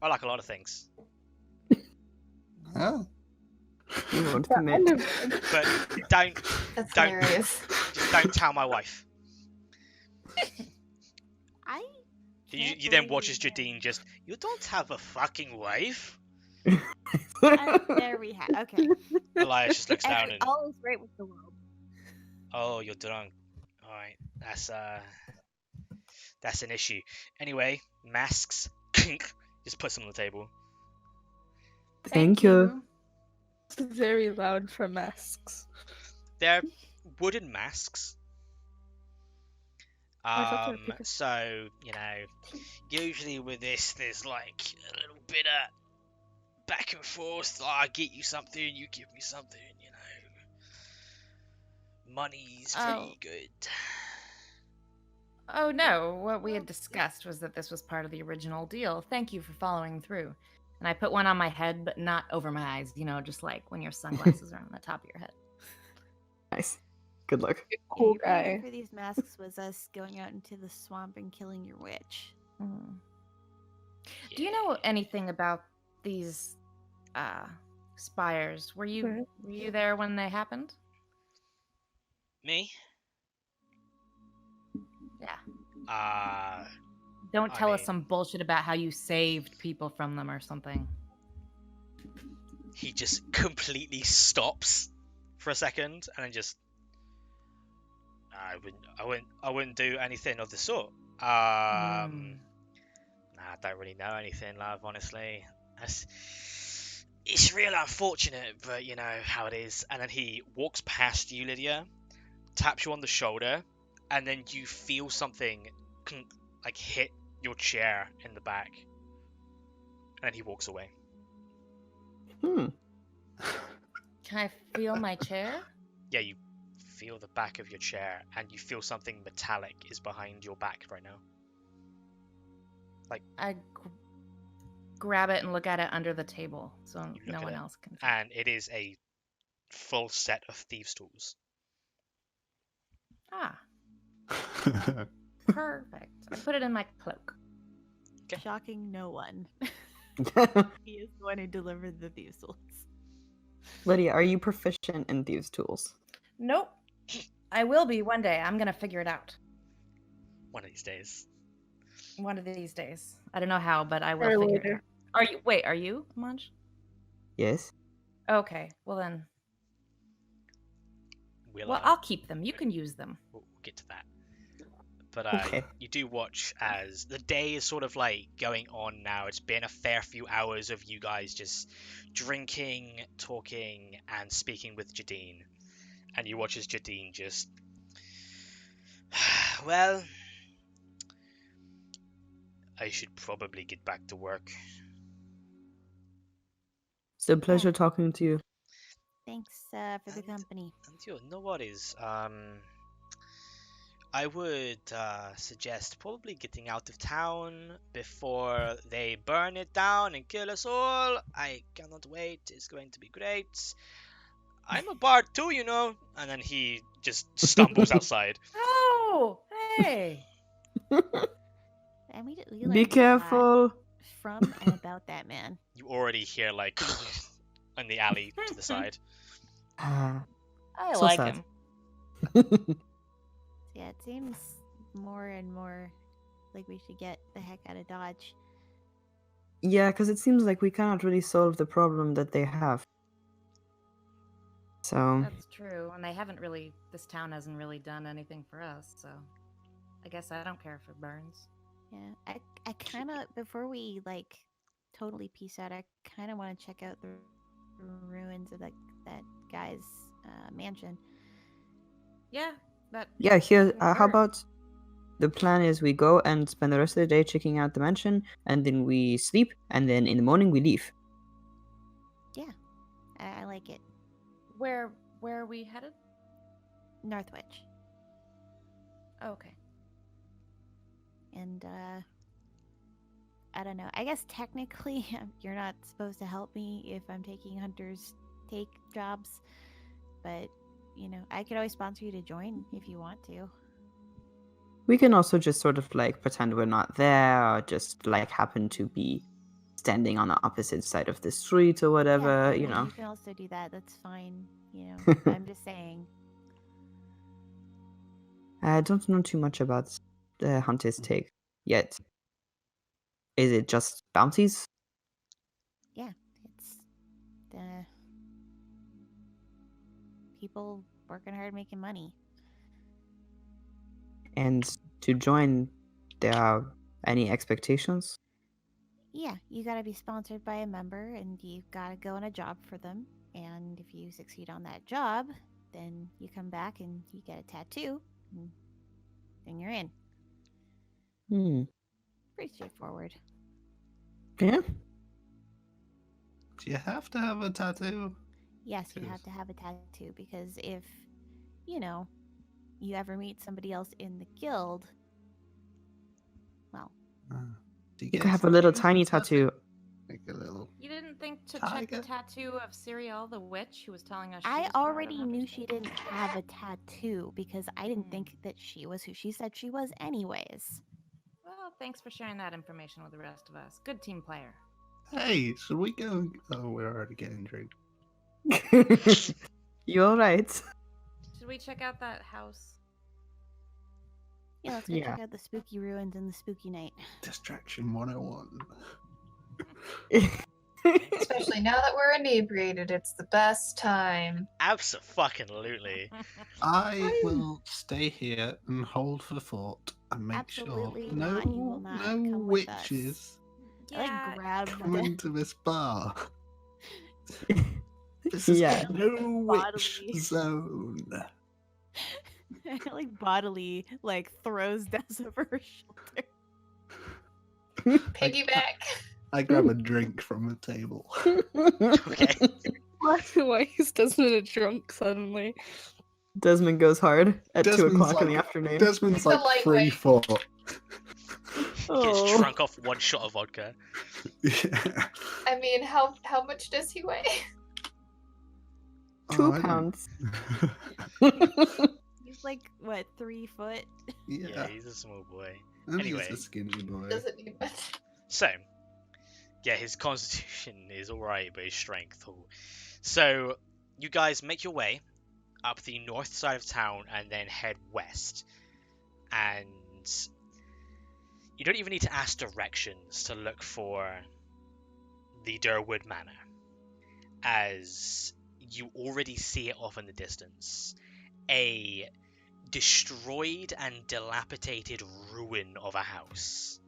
I like a lot of things, Oh. You won't commit. but don't That's Don't- hilarious. just don't tell my wife. I You Can't then watch believe as Jadine just, "You don't have a fucking wife?" there we have. Okay. Elias just looks down and, All is right with the world. "Oh, you're drunk. Alright, that's an issue. Anyway, masks." Just put some on the table. Thank you. It's very loud for masks. They're wooden masks. I thought they were paper. So, you know, usually with this, there's like a little bit of back and forth. I get you something, you give me something, you know. Money's pretty good. Oh no, what we had discussed was that this was part of the original deal. Thank you for following through. And I put one on my head, but not over my eyes, just like when your sunglasses are on the top of your head. Nice. Good luck. Cool your payment guy. for these masks was us going out into the swamp and killing your witch. Mm. Do you know anything about these spires? Were you there when they happened? Me? Yeah. Don't tell us some bullshit about how you saved people from them or something. He just completely stops for a second and then just I wouldn't do anything of the sort. Nah, I don't really know anything, love, honestly. It's real unfortunate, but you know how it is. And then he walks past you, Lydia, taps you on the shoulder, and then you feel something like hit your chair in the back. And then he walks away. Can I feel my chair? Yeah, you feel the back of your chair, and you feel something metallic is behind your back right now. Like I grab it and look at it under the table, so no one else can. And it is a full set of thieves' tools. Ah. Perfect. I put it in my cloak. Okay. Shocking no one. He is the one who delivered the thieves' tools. Lydia, are you proficient in thieves' tools? Nope. I will be one day. I'm gonna figure it out. One of these days. One of these days. I don't know how, but I will figure it out. Are you? Wait, are you, Munch? Yes. Okay. Well then. Well, I'll keep them. You can use them. We'll get to that. But Okay. you do watch as the day is sort of like going on now. It's been a fair few hours of you guys just drinking, talking, and speaking with Jadine. And you watch as Jadine just... Well... I should probably get back to work. It's a pleasure talking to you. Thanks for the company. No worries. I would suggest probably getting out of town before they burn it down and kill us all. I cannot wait. It's going to be great. I'm a bard too, you know. And then he just stumbles outside. Oh, hey. And we Be learned careful. from and about that man. You already hear like in the alley to the side. I So like sad. him. Yeah, it seems more and more like we should get the heck out of Dodge. Yeah, because it seems like we cannot really solve the problem that they have. So... That's true, and they haven't really. This town hasn't really done anything for us, so I guess I don't care if it burns. Yeah, I kind of before we like totally peace out, I kind of want to check out the ruins of that guy's mansion. Yeah, that. Yeah, here, won't how hurt. about the plan is we go and spend the rest of the day checking out the mansion, and then we sleep, and then in the morning we leave. Yeah, I like it. Where are we headed? Northwich. Okay. And I don't know. I guess technically you're not supposed to help me if I'm taking hunters take jobs, but you know, I could always sponsor you to join if you want to. We can also just sort of like pretend we're not there, or just like happen to be standing on the opposite side of the street or whatever, Yeah, you know. you can also do that. That's fine. You know, I'm just saying. I don't know too much about the hunter's take yet. Is it just bounties? Yeah, it's the people working hard making money. And to join, there are any expectations? Yeah, you gotta be sponsored by a member and you gotta go on a job for them. And if you succeed on that job, then you come back and you get a tattoo, and then you're in. Pretty straightforward. Yeah. Do you have to have a tattoo? Yes, you have to have a tattoo because if, you know, you ever meet somebody else in the guild, well, Do you You could have a little tiny tattoo. Like a little. You didn't think to Tiger? check the tattoo of Siriel the witch who was telling us she I was part of already another knew state? she didn't have a tattoo because I didn't think that she was who she said she was anyways. Well, thanks for sharing that information with the rest of us. Good team player. Hey, should we go? Oh, we're already getting drunk. You alright? Should we check out that house? Yeah, let's go Yeah. check out the spooky ruins and the spooky night. Distraction 101. Especially now that we're inebriated, it's the best time. Abso-fucking-lutely. I will stay here and hold the fort and make Absolutely sure not, you will not no come with us. witches I like grab come the into this bar. This is Yeah. a no witch Bodily. zone. like bodily like throws Des over her shoulder. Piggyback. I grab a drink from the table. Okay. Why is Desmond a drunk suddenly? Desmond goes hard at 2 Desmond's o'clock in the like- afternoon. Desmond's He's a like lightweight. 3 4. Gets Oh. drunk off one shot of vodka. Yeah. I mean, how much does he weigh? 2 Oh, I don't- pounds. He's like what, 3 foot? Yeah, yeah. he's a small boy. And Anyway. he's a skinny boy. Doesn't need much. So, yeah, his constitution is alright, but his strength. So, you guys make your way up the north side of town and then head west. And you don't even need to ask directions to look for the Durwood Manor, as you already see it off in the distance. A destroyed and dilapidated ruin of a house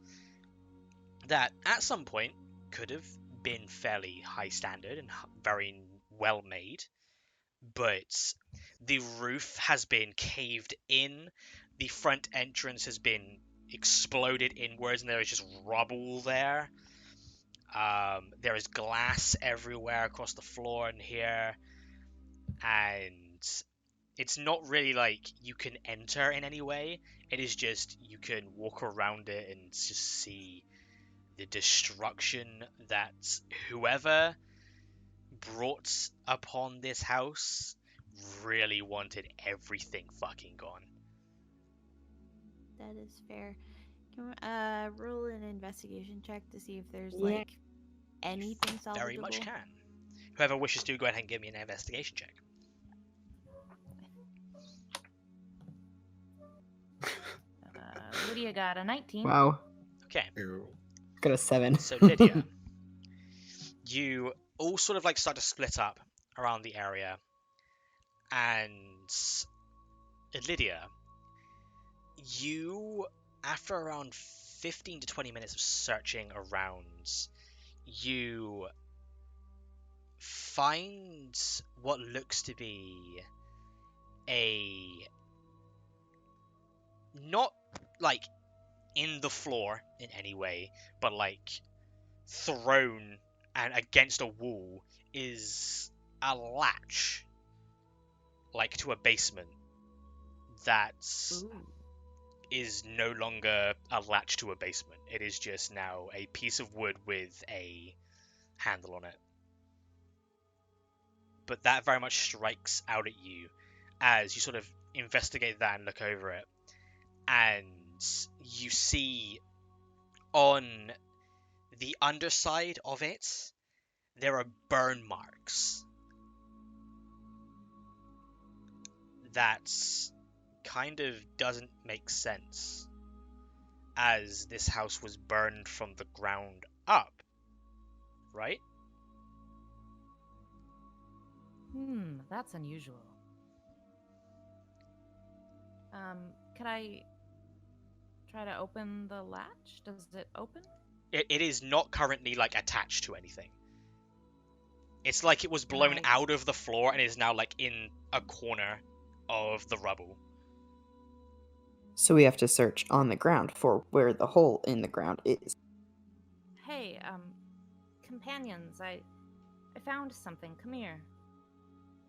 that at some point could have been fairly high standard and very well made, but the roof has been caved in, the front entrance has been exploded inwards, and there is just rubble there. There is glass everywhere across the floor in here, and it's not really like you can enter in any way. It is just you can walk around it and just see the destruction that whoever brought upon this house really wanted everything fucking gone. That is fair. Can we, roll an investigation check to see if there's Yeah. like anything salvageable? Very much can. Whoever wishes to, go ahead and give me an investigation check. Lydia got a 19. Wow. Okay. Got a 7. So Lydia, you all sort of like start to split up around the area, and Lydia, you, after around 15 to 20 minutes of searching around, you find what looks to be a, not like in the floor in any way, but like thrown and against a wall is a latch, like to a basement, that is no longer a latch to a basement. It is just now a piece of wood with a handle on it. But that very much strikes out at you as you sort of investigate that and look over it. And you see on the underside of it, there are burn marks. That kind of doesn't make sense, as this house was burned from the ground up, right? That's unusual. Could I try to open the latch? Does it open? It is not currently like attached to anything. It's like it was blown Right. out of the floor and is now like in a corner of the rubble. So we have to search on the ground for where the hole in the ground is. Hey, companions, I found something. Come here.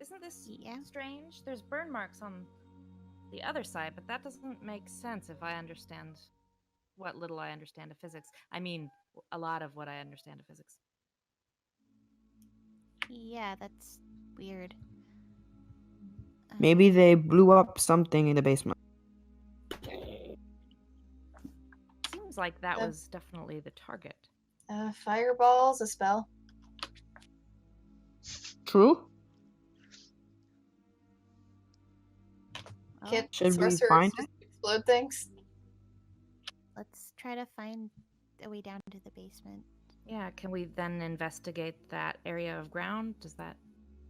Isn't this strange? There's burn marks on the other side, but that doesn't make sense if I understand what little I understand of physics. I mean, a lot of what I understand of physics. Yeah, that's weird. Maybe they blew up something in the basement. Seems like that was definitely the target. Fireball's a spell. True? Can't Should we sorcerers find just explode things? Let's try to find a way down to the basement. Yeah, can we then investigate that area of ground? Does that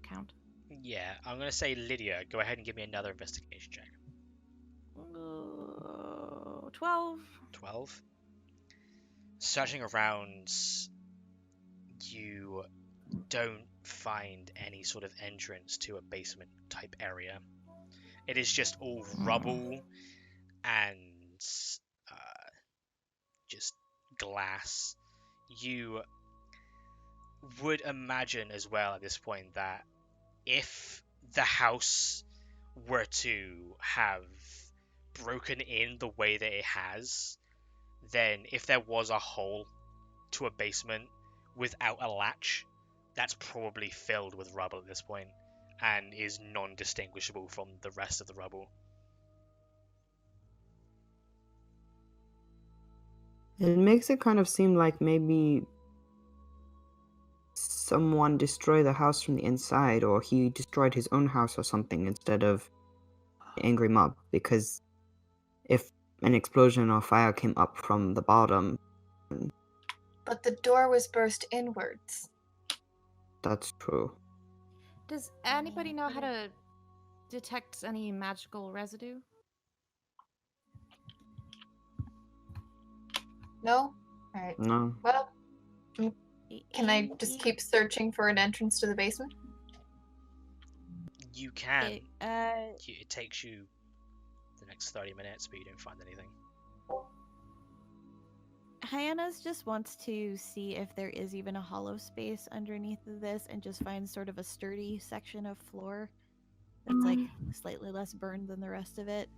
count? Yeah, I'm gonna say Lydia, go ahead and give me another investigation check. 12. 12. Searching around, you don't find any sort of entrance to a basement type area. It is just all rubble and just glass. You would imagine as well at this point that if the house were to have broken in the way that it has, then if there was a hole to a basement without a latch, that's probably filled with rubble at this point and is non-distinguishable from the rest of the rubble. It makes it kind of seem like maybe someone destroyed the house from the inside, or he destroyed his own house or something instead of the angry mob, because if an explosion or fire came up from the bottom... But the door was burst inwards. That's true. Does anybody know how to detect any magical residue? No? Alright. No. Well, can I just keep searching for an entrance to the basement? You can. It takes you the next 30 minutes, but you don't find anything. Hyannis just wants to see if there is even a hollow space underneath of this and just find sort of a sturdy section of floor that's like slightly less burned than the rest of it.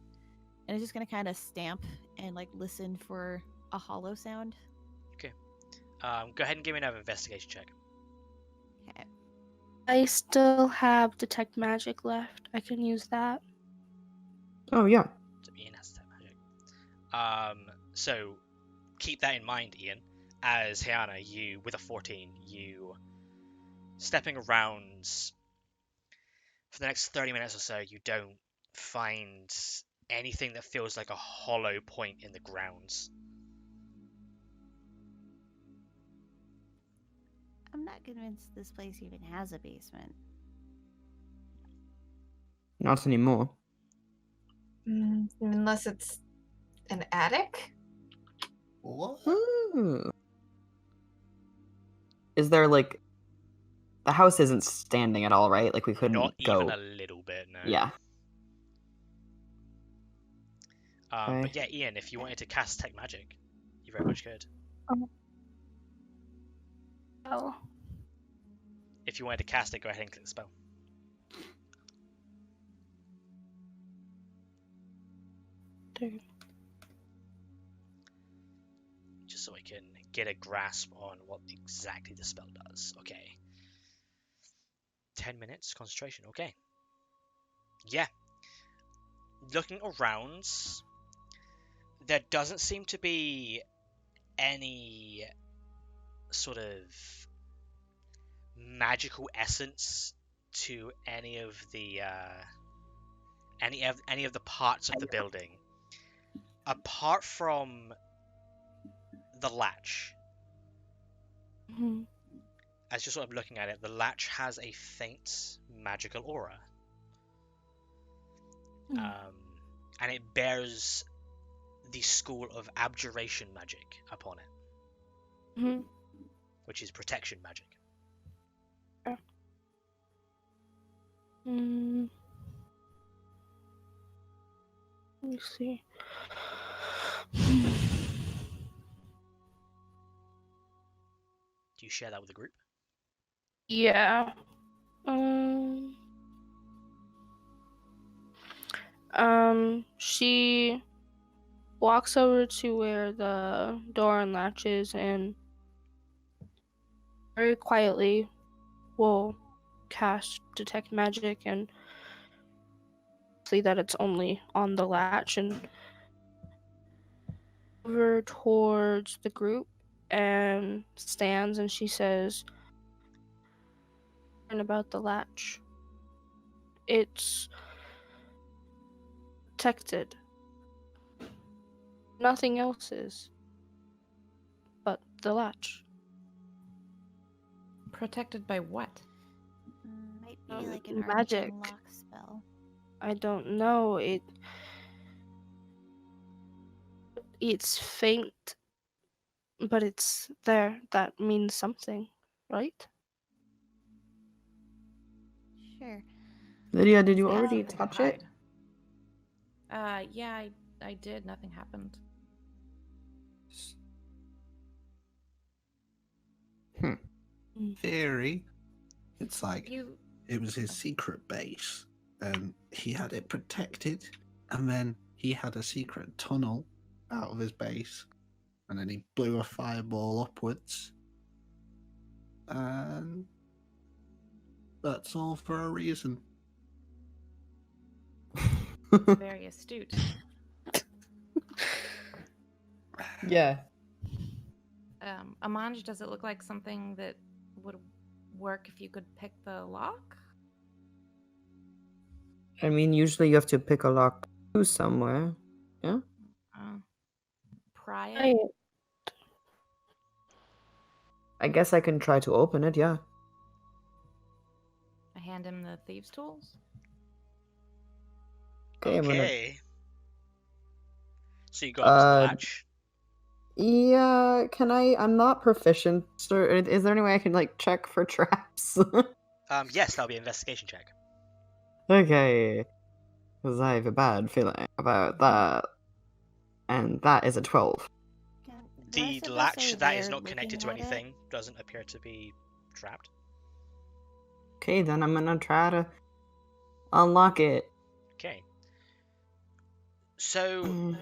And it's just going to kind of stamp and like listen for a hollow sound. Okay. Go ahead and give me another investigation check. Okay. I still have detect magic left. I can use that. Oh, yeah. So Ian has detect magic. So keep that in mind, Ian. As Hannah, you with a 14, you stepping around for the next 30 minutes or so, you don't find anything that feels like a hollow point in the grounds. I'm not convinced this place even has a basement. Not anymore. Unless it's an attic? What? Ooh. Is there like... The house isn't standing at all, right? Like we couldn't Not go... even a little bit, no. Yeah. Okay. But yeah, Ian, if you wanted to cast Detect Magic, you very much could. Oh. If you wanted to cast it, go ahead and click the spell. Dude. Just so I can get a grasp on what exactly the spell does. Okay. 10 minutes concentration. Okay. Yeah. Looking around, there doesn't seem to be any sort of magical essence to any of the parts of the building, apart from the latch. Mm-hmm. As you're sort of looking at it, the latch has a faint magical aura. And it bears the school of abjuration magic upon it, which is protection magic. Let me see. Do you share that with the group? Yeah. She walks over to where the door unlatches and very quietly will cast detect magic and see that it's only on the latch and over towards the group and stands and she says about the latch. It's protected. Nothing else is but the latch. Protected by what? Might be like an Magic. arcane lock spell. I don't know. It's faint, but it's there. That means something, right? Sure. Lydia, did you Say already something, touch it? hide. Yeah, I did. Nothing happened. Theory. It's like You. it was his secret base, and he had it protected, and then he had a secret tunnel out of his base, and then he blew a fireball upwards, and that's all for a reason. Very astute. Yeah. Amanj, does it look like something that would work if you could pick the lock? I mean, usually you have to pick a lock to somewhere. Yeah? Pry I, it? I guess I can try to open it, yeah. I hand him the thieves' tools. Okay, I'm gonna... Okay. So you go up to the latch. Yeah, can I'm not proficient, sir. Is there any way I can, like, check for traps? Yes, that'll be an investigation check. Okay. Because I have a bad feeling about that. And that is a 12. The rest of us latch are that is there not connected to looking at it. anything doesn't appear to be trapped. Okay, then I'm gonna try to unlock it. Okay. So,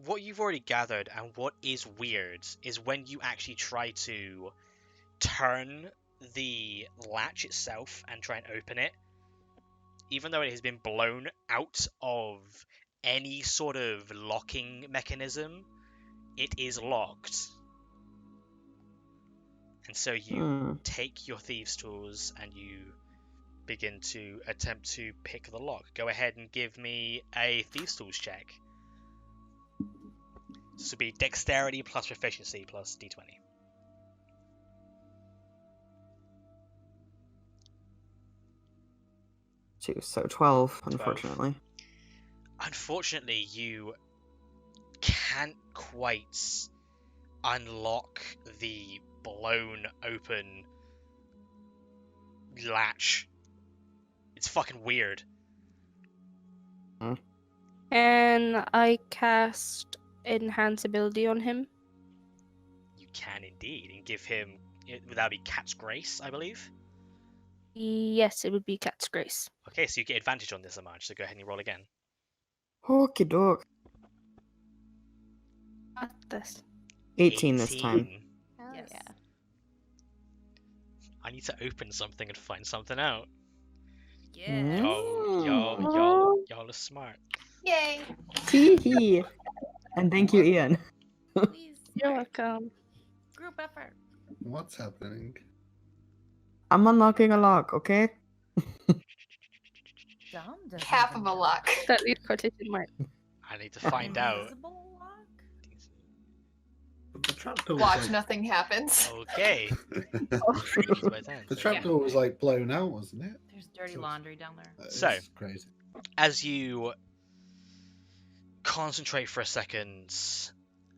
what you've already gathered and what is weird is when you actually try to turn the latch itself and try and open it, even though it has been blown out of any sort of locking mechanism, it is locked. And so you take your thieves' tools and you begin to attempt to pick the lock. Go ahead and give me a thieves' tools check. This would be dexterity plus proficiency plus d20. So 12, unfortunately. Unfortunately, you can't quite unlock the blown open latch. It's fucking weird. and I cast enhance ability on him. You can indeed, and give him. Would that be Cat's Grace, I believe? Yes, it would be Cat's Grace. Okay, so you get advantage on this, Amaj, so go ahead and roll again. Okie doke. Not this. 18 this time. Hell Yes. yeah. I need to open something and find something out. Yes. Y'all are smart. Yay! Hee hee. And thank you, Ian. Please. You're welcome. Group effort. What's happening? I'm unlocking a lock, okay? Dom doesn't Half even of a know. lock. That lead quotation mark. I need to find out. Invisible lock? But the trapdoor was Watch, like... nothing happens. Okay. The trapdoor was like blown out, wasn't it? There's dirty laundry down there. So- It's crazy. As you concentrate for a second,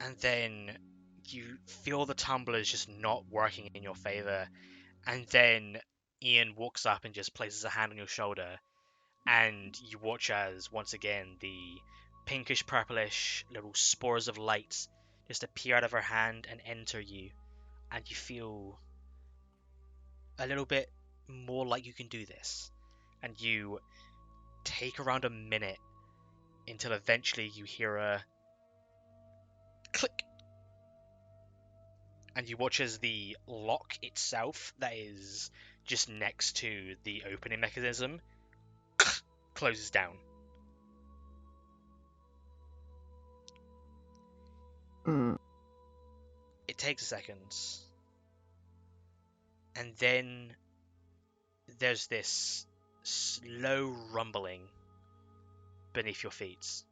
and then you feel the tumblers just not working in your favor, and then Ian walks up and just places a hand on your shoulder, and you watch as, once again, the pinkish purplish little spores of light just appear out of her hand and enter you, and you feel a little bit more like you can do this. And you take around a minute until eventually you hear a click. And you watch as the lock itself, that is just next to the opening mechanism, closes down. It takes a second. And then there's this slow rumbling beneath your feet.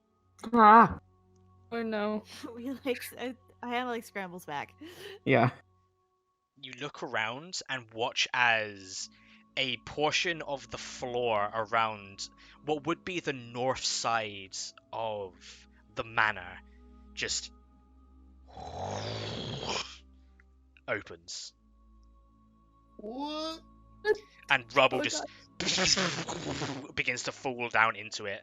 Ah. Oh no. We like Hannah like scrambles back. Yeah. You look around and watch as a portion of the floor around what would be the north side of the manor just opens. What? And rubble Oh, just begins to fall down into it.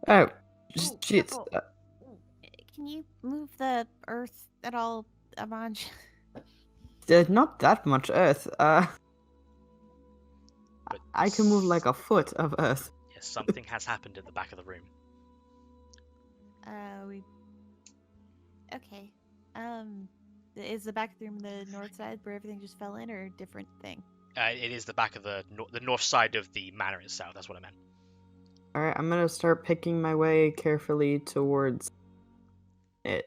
Oh, Ooh, just shit. careful. Can you move the earth at all, Amanj? There's not that much earth. But I can move like a foot of earth. yes, something has happened in the back of the room. We. Okay. Is the back room the north side where everything just fell in, or a different thing? It is the back of the north side of the manor itself. That's what I meant. All right, I'm gonna start picking my way carefully towards it.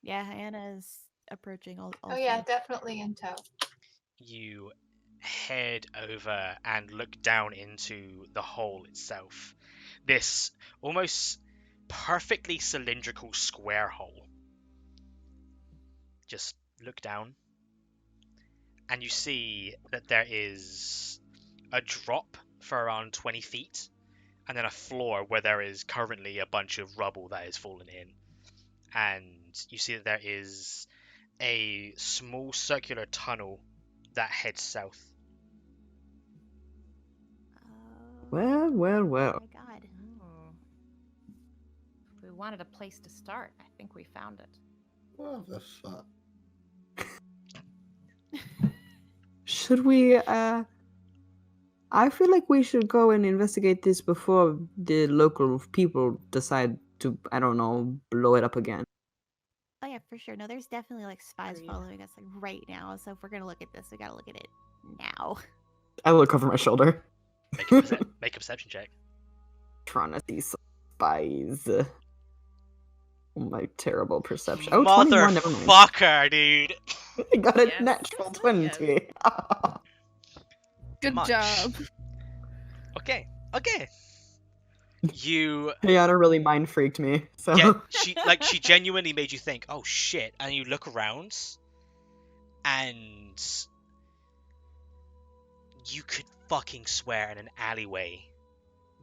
Yeah, Hannah's approaching all. Oh yeah, definitely intel. You head over and look down into the hole itself. This almost perfectly cylindrical square hole. Just look down, and you see that there is a drop for around 20 feet, and then a floor where there is currently a bunch of rubble that has fallen in. And you see that there is a small circular tunnel that heads south. Well, well, well. Oh my god. Oh. If we wanted a place to start, I think we found it. What the fuck? Should we, I feel like we should go and investigate this before the local people decide to, I don't know, blow it up again. Oh yeah, for sure. No, there's definitely like spies Agreed. following us like right now. So if we're gonna look at this, we gotta look at it now. I look over my shoulder. Make a perception check. Trying to see some spies. Oh, my terrible perception. Oh, 21, never mind. Motherfucker, dude. I got a Yes. natural 20. Good Munch. job. Okay. You Ayana really mind freaked me. So she genuinely made you think, oh shit, and you look around and you could fucking swear in an alleyway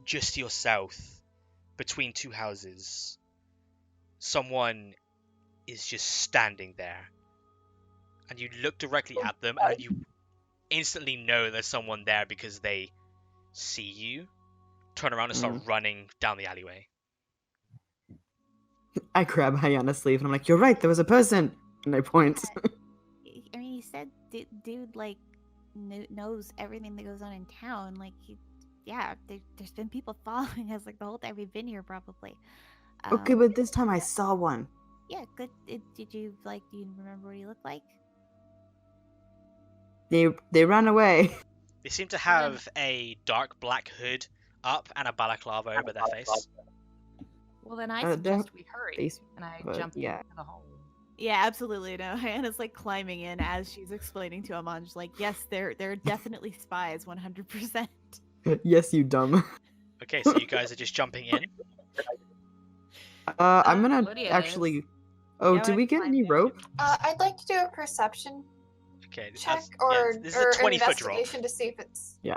just to your south between two houses someone is just standing there, and you look directly at them and you instantly know there's someone there because they see you, turn around and start running down the alleyway. I grab Ayana's sleeve and I'm like, "You're right, there was a person." And I point. I mean, he said dude like knows everything that goes on in town. Like there's been people following us like the whole time we've been here, probably. Okay, but this time I saw one. Yeah, good. Did you do you remember what he looked like? They ran away. They seem to have a dark black hood up and a balaclava over their face. Well, then I they're suggest we hurry, face- and I but jump yeah. into the hole. Yeah, absolutely. No, Hannah's like climbing in as she's explaining to Amanj, like, yes, they're definitely spies, 100%. Yes, you dumb. Okay, so you guys are just jumping in. I'm gonna Lydia actually. is. Oh, Yeah, did I we get climbed any in. rope? I'd like to do a perception Okay, check this is or a 20-foot drop. investigation to see if it's Yeah.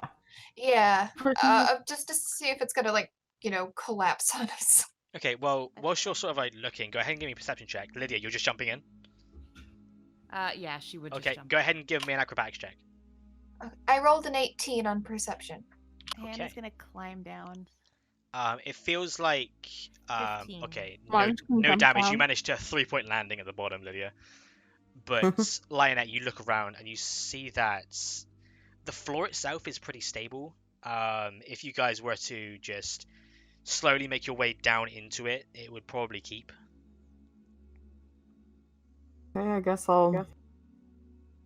just to see if it's gonna collapse on us. Okay, well, whilst you're sort of like looking, go ahead and give me a perception check. Lydia, you're just jumping in. Yeah, she would. Okay, just jump go ahead and give me an acrobatics check. I rolled an 18 on perception. Hannah's Okay. gonna climb down. It feels like 15. okay, Mine's no jump damage. You down. managed to 3-point landing at the bottom, Lydia. But Lionette, you look around and you see that the floor itself is pretty stable. If you guys were to just slowly make your way down into it, it would probably keep. Okay, I guess I'll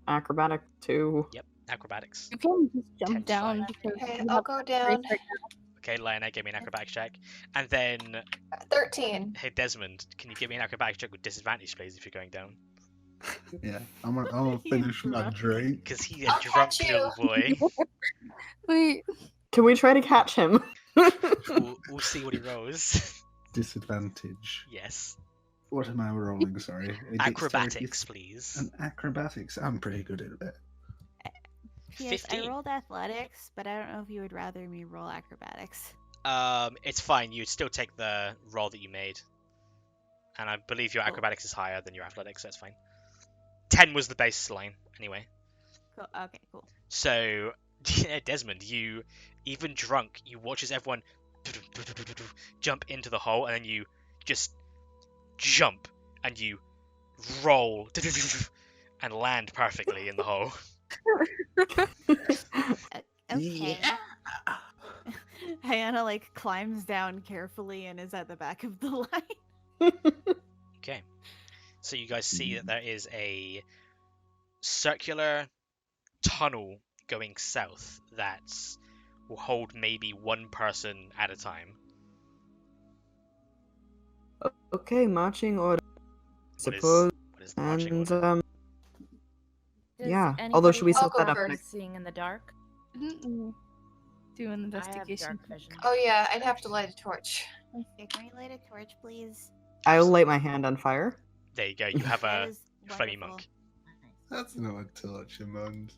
acrobatic too. Yep, acrobatics. You can just 10 jump to down 5. because Okay, you I'll have go race down. right Okay, Lionette, give me an acrobatics check. And then, 13. hey Desmond, can you give me an acrobatics check with disadvantage, please, if you're going down? Yeah, I'm gonna finish my drink. Because he's I'll a drunk catch you. little boy. Wait, Can we try to catch him? We'll see what he rolls. Disadvantage. Yes. What am I rolling? Sorry. A Acrobatics, dexterity- please. And acrobatics. I'm pretty good at it. Yes, I 15. rolled athletics, but I don't know if you would rather me roll acrobatics. It's fine. You'd still take the roll that you made. And I believe your Cool. acrobatics is higher than your athletics, so that's fine. 10 was the baseline, anyway. Cool. Okay, cool. So, yeah, Desmond, you, even drunk, you watch as everyone jump into the hole, and then you just jump, and you roll, and land perfectly in the hole. Okay. Hannah like climbs down carefully and is at the back of the line. Okay. So you guys see that there is a circular tunnel going south that will hold maybe one person at a time. Okay, marching order. What is Suppose the marching and order? Does yeah. Although should we anybody set that I'll up go next? seeing in the dark? Mm-mm. Do an I have investigation. dark vision. Oh yeah, I'd have to light a torch. Yeah, can we light a torch, please? I'll light my hand on fire. There you go. You have That a is flamey wonderful. monk. That's not a torch, Amund.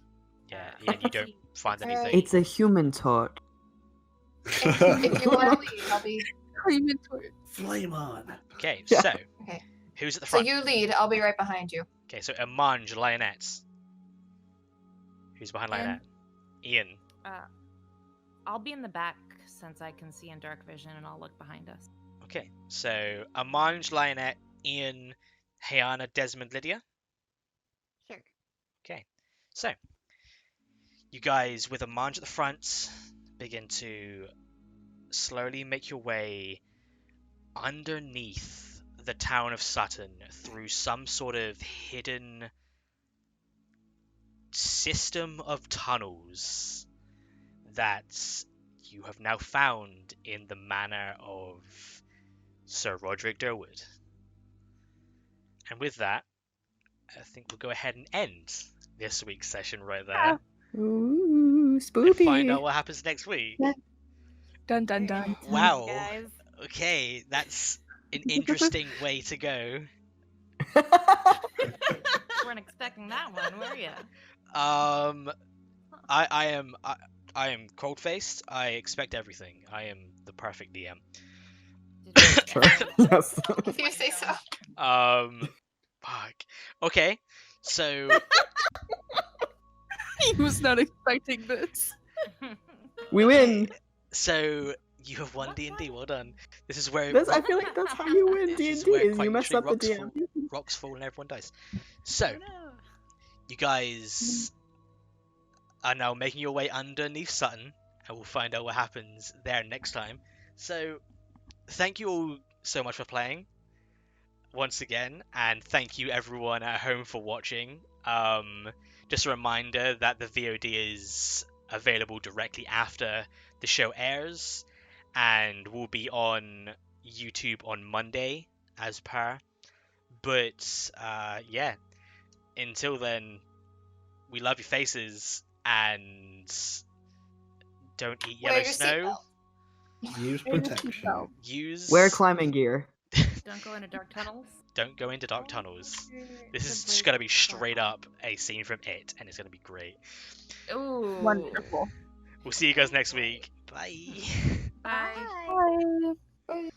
Yeah, and you don't find Alright. anything. It's a human torch. If you want to lead, I'll be. Claimant torch. Flame on. Okay, Yeah. so Okay. who's at the So front? you lead, I'll be right behind you. Okay, so Amanj, Lionette. Who's behind Ian. Lionette? Ian. I'll be in the back since I can see in dark vision, and I'll look behind us. Okay, so Amanj, Lionette, Ian, Hayana, Desmond, Lydia. Sure. Okay, so you guys with Amanj at the front begin to slowly make your way underneath the town of Sutton through some sort of hidden system of tunnels that you have now found in the manor of Sir Roderick Durwood. And with that, I think we'll go ahead and end this week's session right there. Ooh, And spoopy. find out what happens next week. Dun dun dun. Wow. Guys. Okay, that's an interesting way to go. Weren't expecting that one, were you? I am cold faced. I expect everything. I am the perfect DM. Sure. Yes. If you say so. Fuck. Okay, so He was not expecting this. We win. so you have won D&D. Well done. This is where I feel like that's how you win This D&D. is where Is quite you mess literally up the DM. rocks fall and everyone dies. So Oh, no. you guys are now making your way underneath Sutton, and we'll find out what happens there next time. So thank you all so much for playing once again, and thank you everyone at home for watching. Just a reminder that the VOD is available directly after the show airs, and will be on YouTube on Monday as per. But yeah, until then, we love your faces, and don't eat Wear yellow your snow. seatbelt. Use protection. Use Wear climbing gear. Don't go into dark tunnels. Don't go into dark tunnels. This is The just gonna be break- straight up a scene from It, and it's gonna be great. Ooh. Wonderful. We'll see you guys next week. Bye. Bye. Bye. Bye.